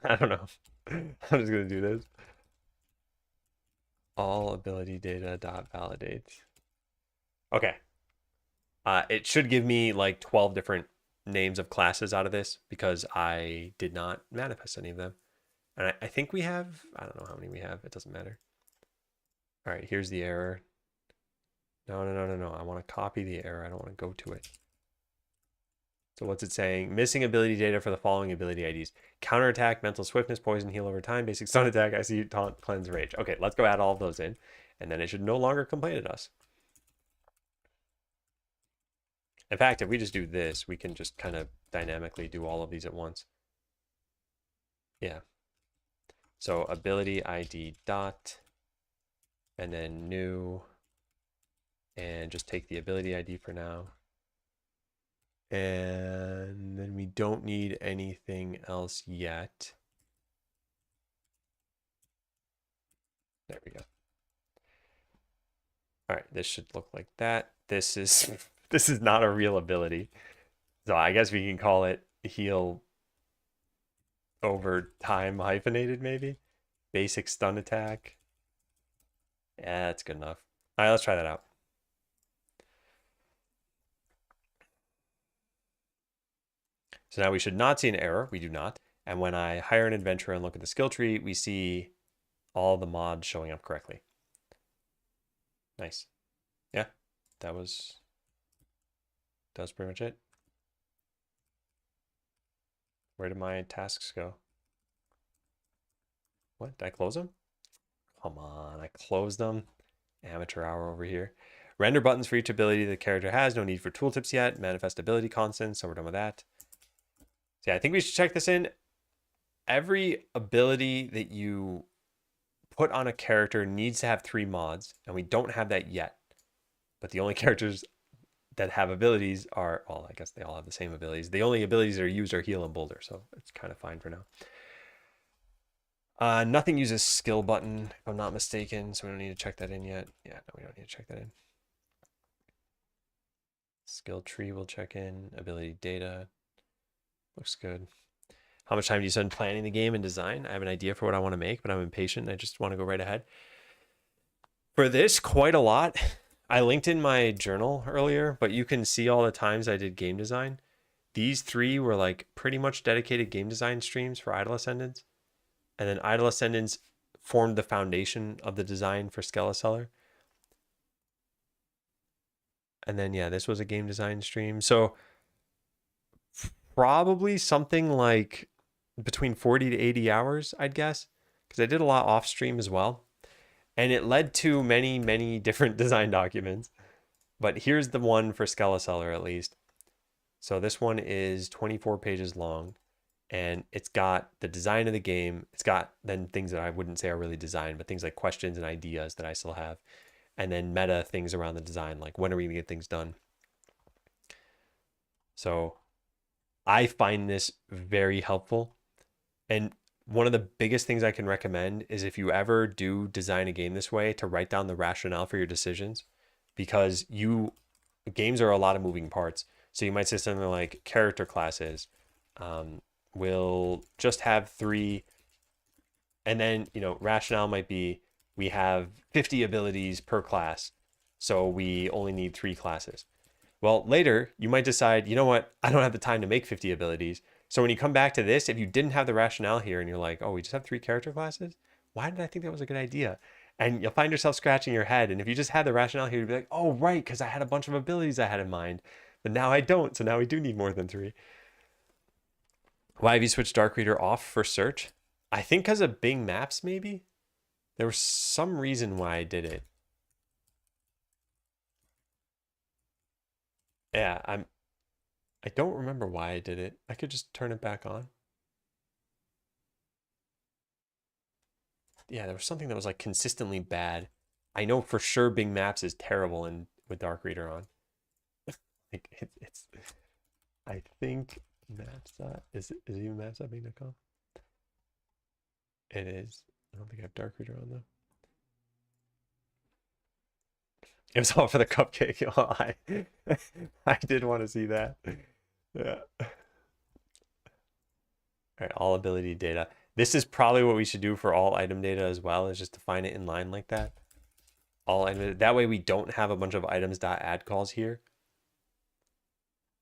I don't know. I'm just gonna do this. All ability data dot validate. Okay. It should give me like 12 different names of classes out of this because I did not manifest any of them. And I think we have, I don't know how many we have. It doesn't matter. All right, here's the error. No. I want to copy the error. I don't want to go to it. So what's it saying? Missing ability data for the following ability IDs. Counterattack, mental swiftness, poison, heal over time, basic stun attack, IC, taunt, cleanse, rage. Okay, let's go add all of those in. And then it should no longer complain at us. In fact, if we just do this, we can just kind of dynamically do all of these at once. Yeah. So ability ID dot, and then new, and just take the ability ID for now. And then we don't need anything else yet. There we go. All right, this should look like that. This is this is not a real ability. So I guess we can call it heal over time hyphenated maybe. Basic stun attack. Yeah, that's good enough. All right, let's try that out. So now we should not see an error. We do not. And when I hire an adventurer and look at the skill tree, we see all the mods showing up correctly. Nice. Yeah, that was pretty much it. Where did my tasks go? What? Did I close them? Come on, I closed them. Amateur hour over here. Render buttons for each ability the character has. No need for tooltips yet. Manifest ability constants, so we're done with that. So yeah, I think we should check this in. Every ability that you put on a character needs to have 3 mods, and we don't have that yet. But the only characters that have abilities are, well, I guess they all have the same abilities. The only abilities that are used are heal and boulder, so it's kind of fine for now. Nothing uses skill button, if I'm not mistaken, so we don't need to check that in yet. Yeah, no, we don't need to check that in. Skill tree will check in. Ability data. Looks good. How much time do you spend planning the game and design? I have an idea for what I want to make, but I'm impatient. I just want to go right ahead. For this, quite a lot. I linked in my journal earlier, but you can see all the times I did game design. These 3 were like pretty much dedicated game design streams for Idle Ascendants. And then Idle Ascendants formed the foundation of the design for Skeleseller. And then, yeah, this was a game design stream. So probably something like between 40 to 80 hours, I'd guess, because I did a lot off stream as well. And it led to many, many different design documents. But here's the one for Skeleseller, at least. So this one is 24 pages long. And it's got the design of the game. It's got then things that I wouldn't say are really design, but things like questions and ideas that I still have. And then meta things around the design, like when are we going to get things done? So I find this very helpful. And one of the biggest things I can recommend is if you ever do design a game this way, to write down the rationale for your decisions, because games are a lot of moving parts. So you might say something like character classes will just have 3, and then rationale might be we have 50 abilities per class, so we only need 3 classes. Well, later you might decide, you know what, I don't have the time to make 50 abilities. So when you come back to this, if you didn't have the rationale here and you're like, oh, we just have 3 character classes, why did I think that was a good idea? And you'll find yourself scratching your head. And if you just had the rationale here, you'd be like, oh, right, because I had a bunch of abilities I had in mind, but now I don't. So now we do need more than 3. Why have you switched Dark Reader off for search? I think because of Bing Maps, maybe? There was some reason why I did it. Yeah, I don't remember why I did it. I could just turn it back on. Yeah, there was something that was like consistently bad. I know for sure Bing Maps is terrible with Dark Reader on. Like it's I think Maps is it even maps.bing.com? It is. I don't think I have Dark Reader on though. It was all for the cupcake. Well, I did want to see that. Yeah. All right, all ability data. This is probably what we should do for all item data as well, is just define it in line like that. All item, that way we don't have a bunch of items.add calls here.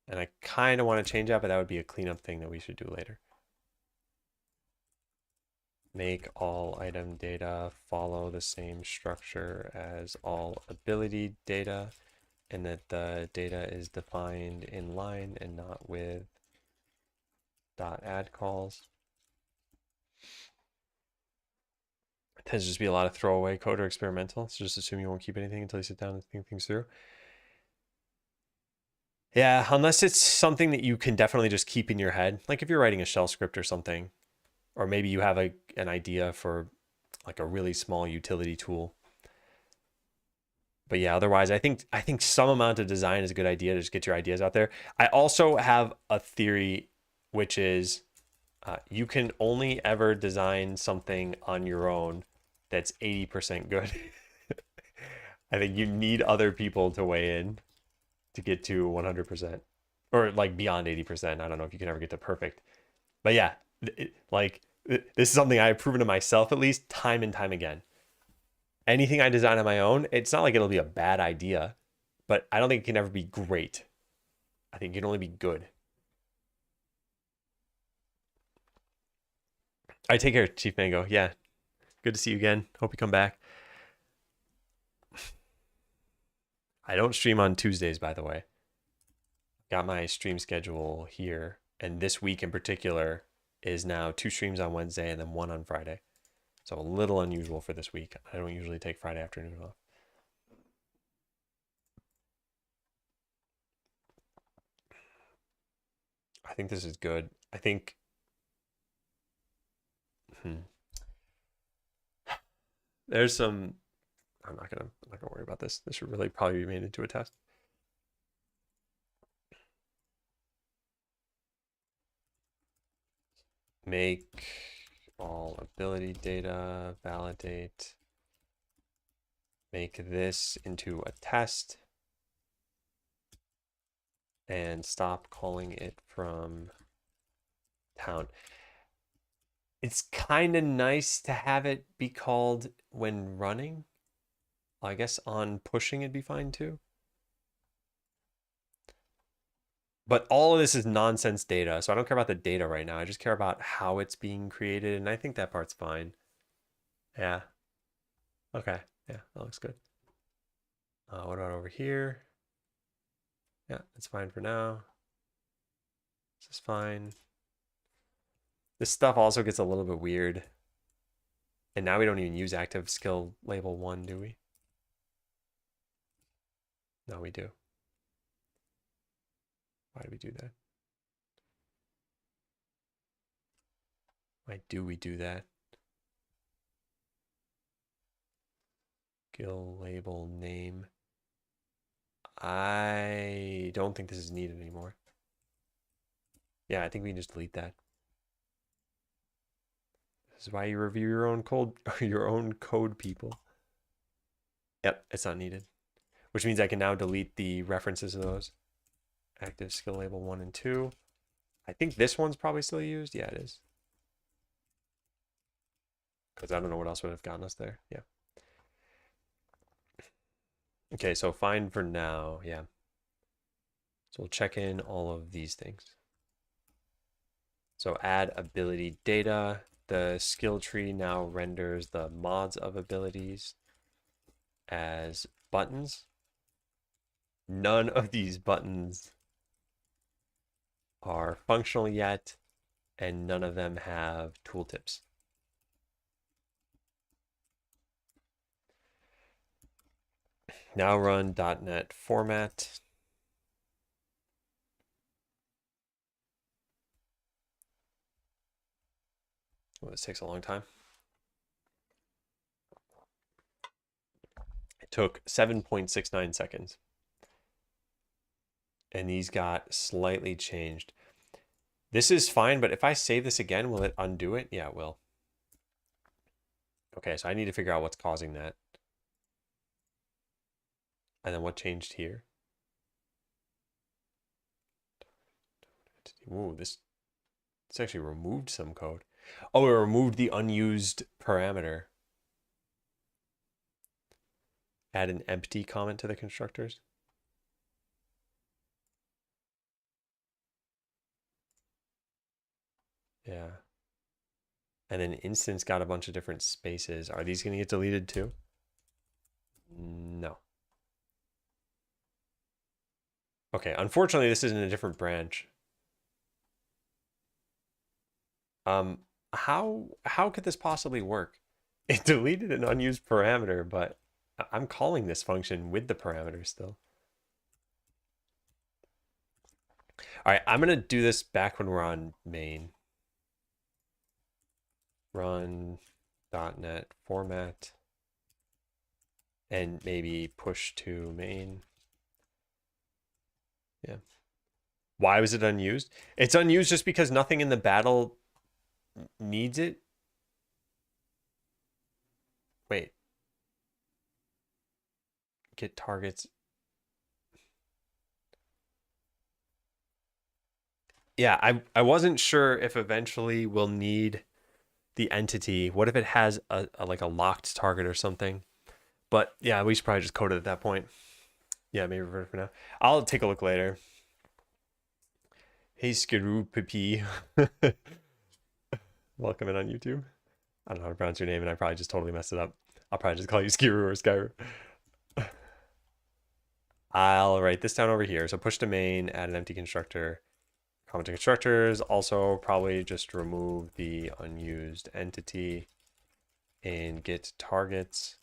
And I kind of want to change that, but that would be a cleanup thing that we should do later. Make all item data follow the same structure as all ability data, and that the data is defined in line and not with .add calls. It tends to just be a lot of throwaway code or experimental, so just assume you won't keep anything until you sit down and think things through. Yeah, unless it's something that you can definitely just keep in your head. Like if you're writing a shell script or something, or maybe you have an idea for like a really small utility tool. But yeah, otherwise, I think some amount of design is a good idea to just get your ideas out there. I also have a theory, which is you can only ever design something on your own that's 80% good. I think you need other people to weigh in to get to 100%, or like beyond 80%. I don't know if you can ever get to perfect, but yeah, this is something I've proven to myself, at least time and time again. Anything I design on my own, it's not like it'll be a bad idea, but I don't think it can ever be great. I think it can only be good. All right, take care, Chief Mango. Yeah, good to see you again. Hope you come back. I don't stream on Tuesdays, by the way. Got my stream schedule here, and this week in particular is now 2 streams on Wednesday and then 1 on Friday. So a little unusual for this week. I don't usually take Friday afternoon off. I think this is good. I think there's some. I'm not gonna worry about this. This should really probably be made into a test. Make all ability data, validate. Make this into a test. And stop calling it from town. It's kind of nice to have it be called when running. I guess on pushing it'd be fine too. But all of this is nonsense data, so I don't care about the data right now. I just care about how it's being created, and I think that part's fine. Yeah. Okay. Yeah, that looks good. What about over here? Yeah, that's fine for now. This is fine. This stuff also gets a little bit weird. And now we don't even use active skill label 1, do we? No, we do. Why do we do that? Why do we do that? Skill label name. I don't think this is needed anymore. Yeah, I think we can just delete that. This is why you review your own code, people. Yep, it's not needed. Which means I can now delete the references of those. Active skill label 1 and 2. I think this one's probably still used. Yeah, it is. Because I don't know what else would have gotten us there. Yeah. Okay, so fine for now. Yeah. So we'll check in all of these things. So add ability data. The skill tree now renders the mods of abilities as buttons. None of these buttons are functional yet, and none of them have tooltips. Now run .NET format. Well, this takes a long time. It took 7.69 seconds. And these got slightly changed. This is fine, but if I save this again, will it undo it? Yeah, it will. Okay, so I need to figure out what's causing that. And then what changed here? Ooh, this It's actually removed some code. Oh, it removed the unused parameter. Add an empty comment to the constructors. Yeah. And then instance got a bunch of different spaces. Are these going to get deleted too? No. Okay, unfortunately, this is in a different branch. How could this possibly work? It deleted an unused parameter, but I'm calling this function with the parameter still. All right, I'm gonna do this back when we're on main. Run .NET format and maybe push to main. Yeah. Why was it unused? It's unused just because nothing in the battle needs it. Wait. Get targets. Yeah, I wasn't sure if eventually we'll need the entity. What if it has a like a locked target or something? But yeah, we should probably just code it at that point. Yeah, maybe revert it for now. I'll take a look later. Hey, Skiroo Pipi. Welcome in on YouTube. I don't know how to pronounce your name, and I probably just totally messed it up. I'll probably just call you Skiroo or Skyroo. I'll write this down over here. So push to main, add an empty constructor. Comment to constructors. Also, probably just remove the unused entity and get targets.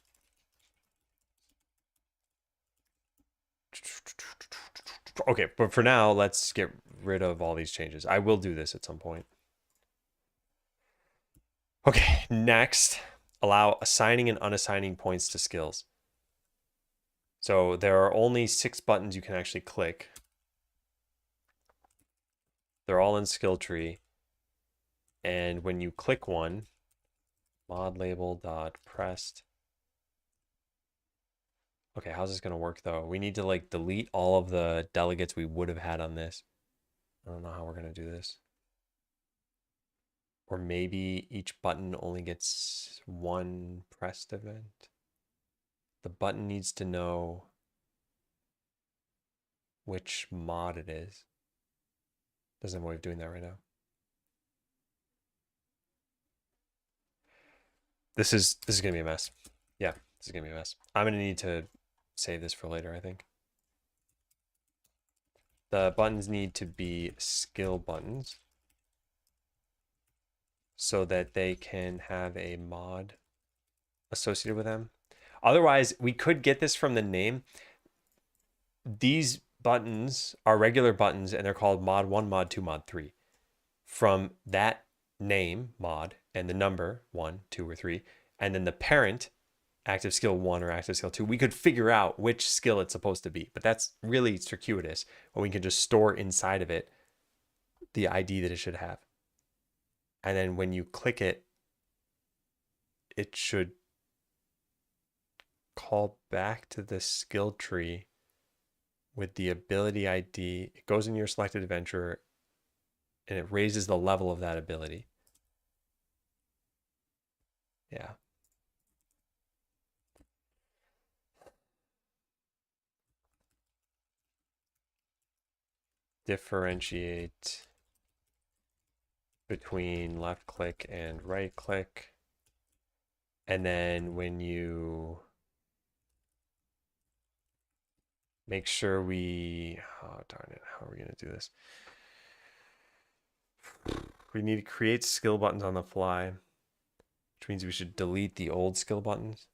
Okay, but for now, let's get rid of all these changes. I will do this at some point. Okay, next, allow assigning and unassigning points to skills. So there are only 6 buttons you can actually click. They're all in skill tree. And when you click one, mod label dot pressed. Okay, how's this gonna work though? We need to like delete all of the delegates we would have had on this. I don't know how we're gonna do this. Or maybe each button only gets one pressed event. The button needs to know which mod it is. Doesn't have a way of doing that right now. This is gonna be a mess. Yeah, this is gonna be a mess. I'm gonna need to save this for later, I think. The buttons need to be skill buttons so that they can have a mod associated with them. Otherwise, we could get this from the name. These buttons are regular buttons and they're called mod 1, mod 2, mod 3. From that name, mod, and the number 1, 2, or 3, and then the parent, active skill 1 or active skill 2, we could figure out which skill it's supposed to be. But that's really circuitous when we can just store inside of it the ID that it should have. And then when you click it, it should call back to the skill tree with the ability ID. It goes in your selected adventurer and it raises the level of that ability. Yeah. Differentiate between left click and right click. And then when you make sure we, oh darn it, how are we going to do this? We need to create skill buttons on the fly, which means we should delete the old skill buttons.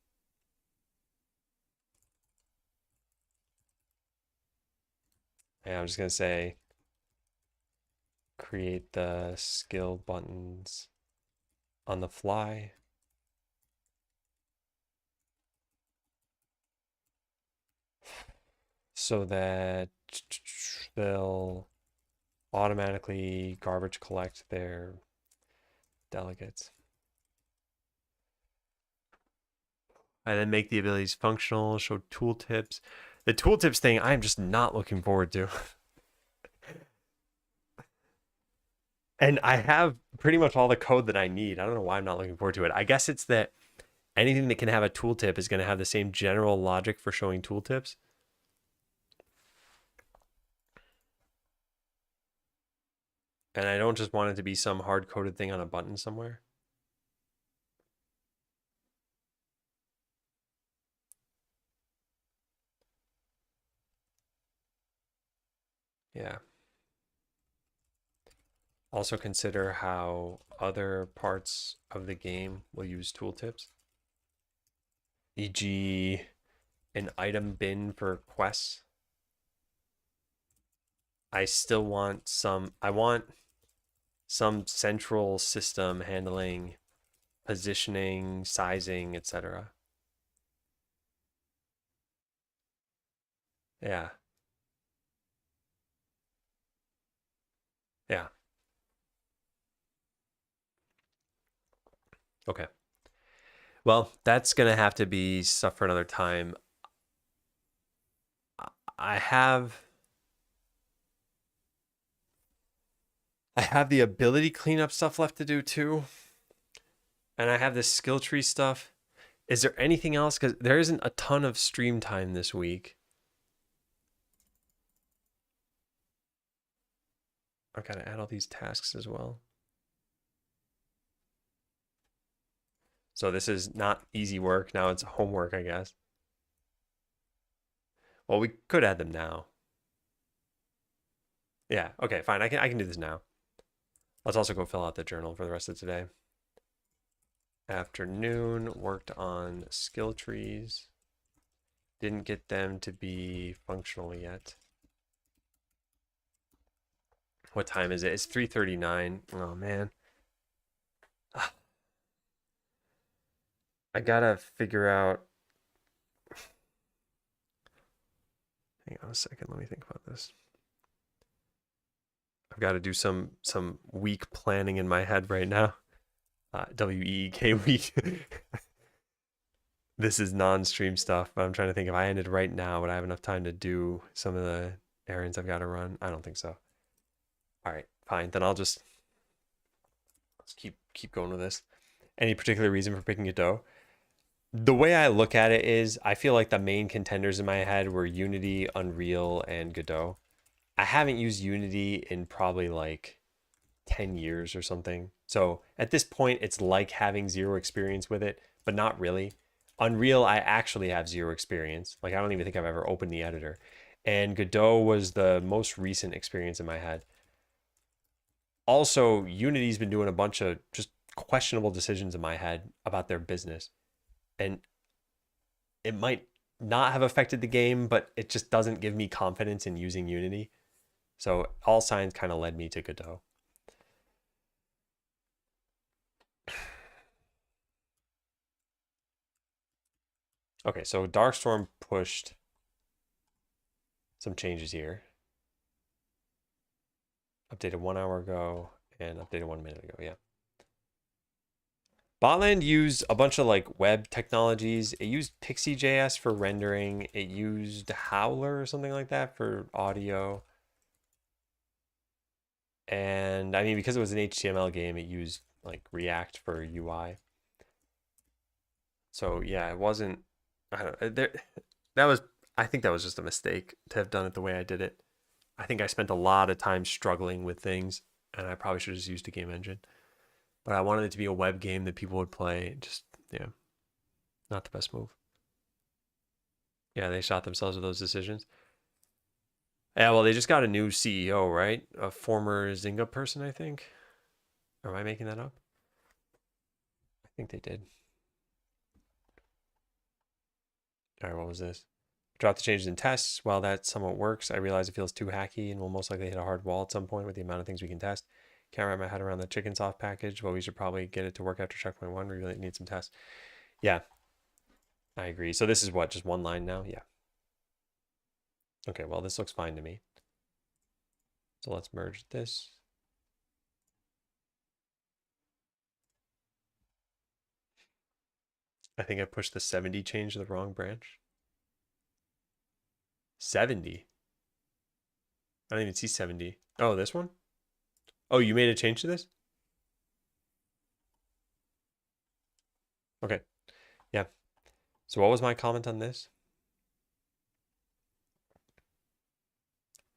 And I'm just going to say, create the skill buttons on the fly. So that they'll automatically garbage collect their delegates. And then make the abilities functional, show tooltips. The tooltips thing, I'm just not looking forward to. And I have pretty much all the code that I need. I don't know why I'm not looking forward to it. I guess it's that anything that can have a tooltip is going to have the same general logic for showing tooltips. And I don't just want it to be some hard-coded thing on a button somewhere. Yeah. Also consider how other parts of the game will use tooltips, e.g. an item bin for quests. I want some central system handling positioning, sizing, etc. Yeah. Yeah. Okay. Well, that's going to have to be stuff for another time. I have the ability cleanup stuff left to do too. And I have this skill tree stuff. Is there anything else? Because there isn't a ton of stream time this week. I've got to add all these tasks as well. So this is not easy work. Now it's homework, I guess. Well, we could add them now. Yeah, okay, fine. I can do this now. Let's also go fill out the journal for the rest of today. Afternoon, worked on skill trees. Didn't get them to be functional yet. What time is it? It's 3:39. Oh man. I gotta figure out. Hang on a second, let me think about this. I've got to do some week planning in my head right now. WEEK week. This is non-stream stuff, but I'm trying to think if I ended right now, would I have enough time to do some of the errands I've got to run? I don't think so. All right, fine. Then let's keep going with this. Any particular reason for picking Godot? The way I look at it is I feel like the main contenders in my head were Unity, Unreal, and Godot. I haven't used Unity in probably like 10 years or something. So at this point, it's like having zero experience with it, but not really. Unreal, I actually have zero experience. Like, I don't even think I've ever opened the editor. And Godot was the most recent experience in my head. Also, Unity's been doing a bunch of just questionable decisions in my head about their business. And it might not have affected the game, but it just doesn't give me confidence in using Unity. So all signs kind of led me to Godot. Okay, so Darkstorm pushed some changes here. Updated 1 hour ago and updated 1 minute ago, yeah. Botland used a bunch of like web technologies. It used Pixie.js for rendering. It used Howler or something like that for audio. And I mean, because it was an HTML game, it used like React for UI. So yeah, it wasn't, I don't know, I think that was just a mistake to have done it the way I did it. I think I spent a lot of time struggling with things, and I probably should have just used a game engine. But I wanted it to be a web game that people would play. Just, yeah, not the best move. Yeah, they shot themselves with those decisions. Yeah, well, they just got a new CEO, right? A former Zynga person, I think. Or am I making that up? I think they did. All right, what was this? Drop the changes in tests. While that somewhat works, I realize it feels too hacky and will most likely hit a hard wall at some point with the amount of things we can test. Can't wrap my head around the chicken soft package. Well, we should probably get it to work after checkpoint 1. We really need some tests. Yeah, I agree. So this is what, just one line now? Yeah. Okay, well, this looks fine to me. So let's merge this. I think I pushed the 70 change to the wrong branch. 70? I don't even see 70. Oh, this one? Oh, you made a change to this? Okay. Yeah. So what was my comment on this?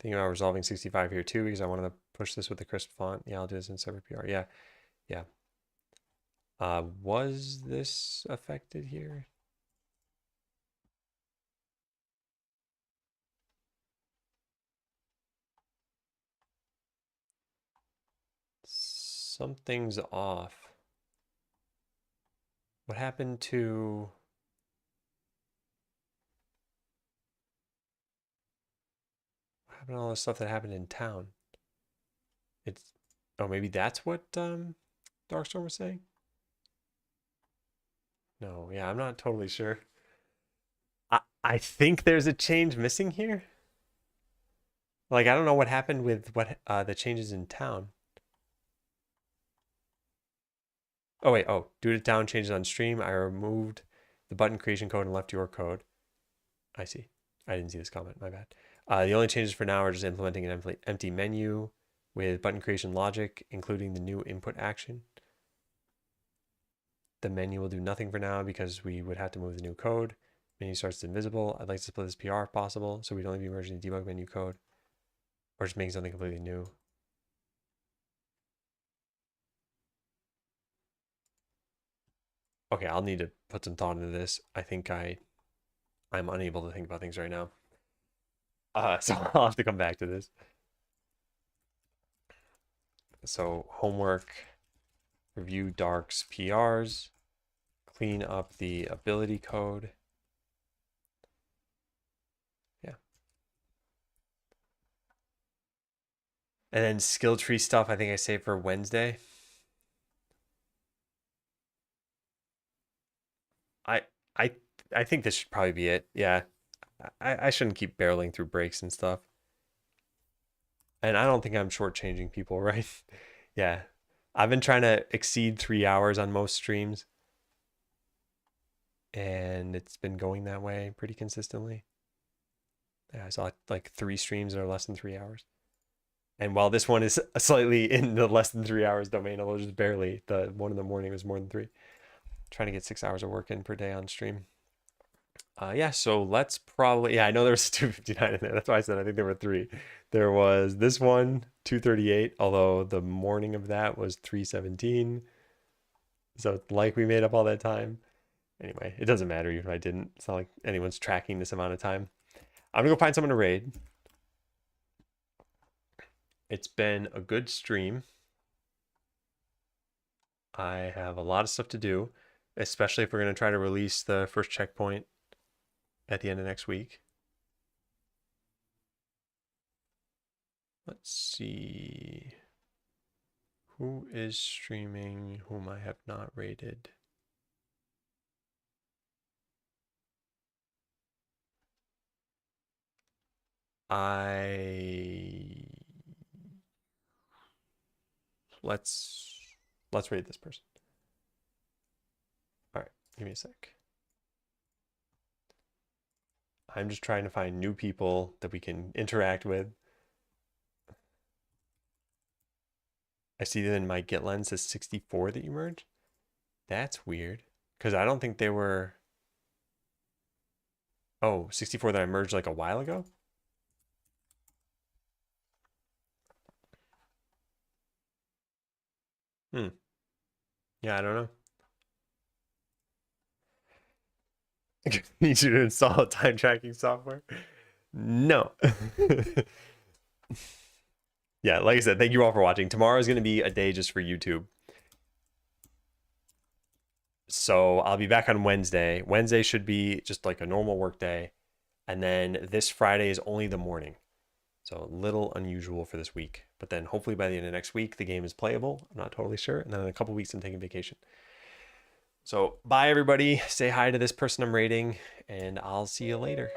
Thinking about resolving 65 here too, because I wanted to push this with the crisp font. Yeah, I'll do this in separate PR. Yeah. Yeah. Was this affected here? Something's off. What happened to all the stuff that happened in town? It's oh, maybe that's what Darkstorm was saying? No, yeah, I'm not totally sure. I think there's a change missing here. Like I don't know what happened with what the changes in town. Oh wait, oh, due to town changes on stream, I removed the button creation code and left your code. I see. I didn't see this comment, my bad. The only changes for now are just implementing an empty menu with button creation logic, including the new input action. The menu will do nothing for now because we would have to move the new code. Menu starts invisible. I'd like to split this PR if possible, so we'd only be merging the debug menu code or just making something completely new. Okay, I'll need to put some thought into this. I think I'm unable to think about things right now. So I'll have to come back to this. So homework, review Dark's PRs, clean up the ability code. Yeah. And then skill tree stuff, I think I saved for Wednesday. I I I think this should probably be it. Yeah. I shouldn't keep barreling through breaks and stuff. And I don't think I'm shortchanging people, right? Yeah. I've been trying to exceed 3 hours on most streams. And it's been going that way pretty consistently. Yeah, I saw like 3 streams that are less than 3 hours. And while this one is slightly in the less than 3 hours domain, although just barely, the one in the morning was more than 3. Trying to get 6 hours of work in per day on stream. Yeah, so let's probably, yeah, I know there was 259 in there. That's why I said I think there were 3. There was this one, 238, although the morning of that was 317. So it's like we made up all that time. Anyway, it doesn't matter even if I didn't. It's not like anyone's tracking this amount of time. I'm gonna go find someone to raid. It's been a good stream. I have a lot of stuff to do, especially if we're gonna try to release the first checkpoint at the end of next week. Let's see. Who is streaming whom I have not rated? Let's rate this person. All right, give me a sec. I'm just trying to find new people that we can interact with. I see that in my get lens says 64 that you merged. That's weird because I don't think they were. Oh, 64 that I merged like a while ago. Yeah, I don't know. Need you to install time tracking software? No. Yeah, like I said, thank you all for watching. Tomorrow is going to be a day just for YouTube. So I'll be back on Wednesday. Wednesday should be just like a normal work day. And then this Friday is only the morning. So a little unusual for this week. But then hopefully by the end of next week, the game is playable. I'm not totally sure. And then in a couple weeks, I'm taking vacation. So bye, everybody. Say hi to this person I'm rating, and I'll see you later.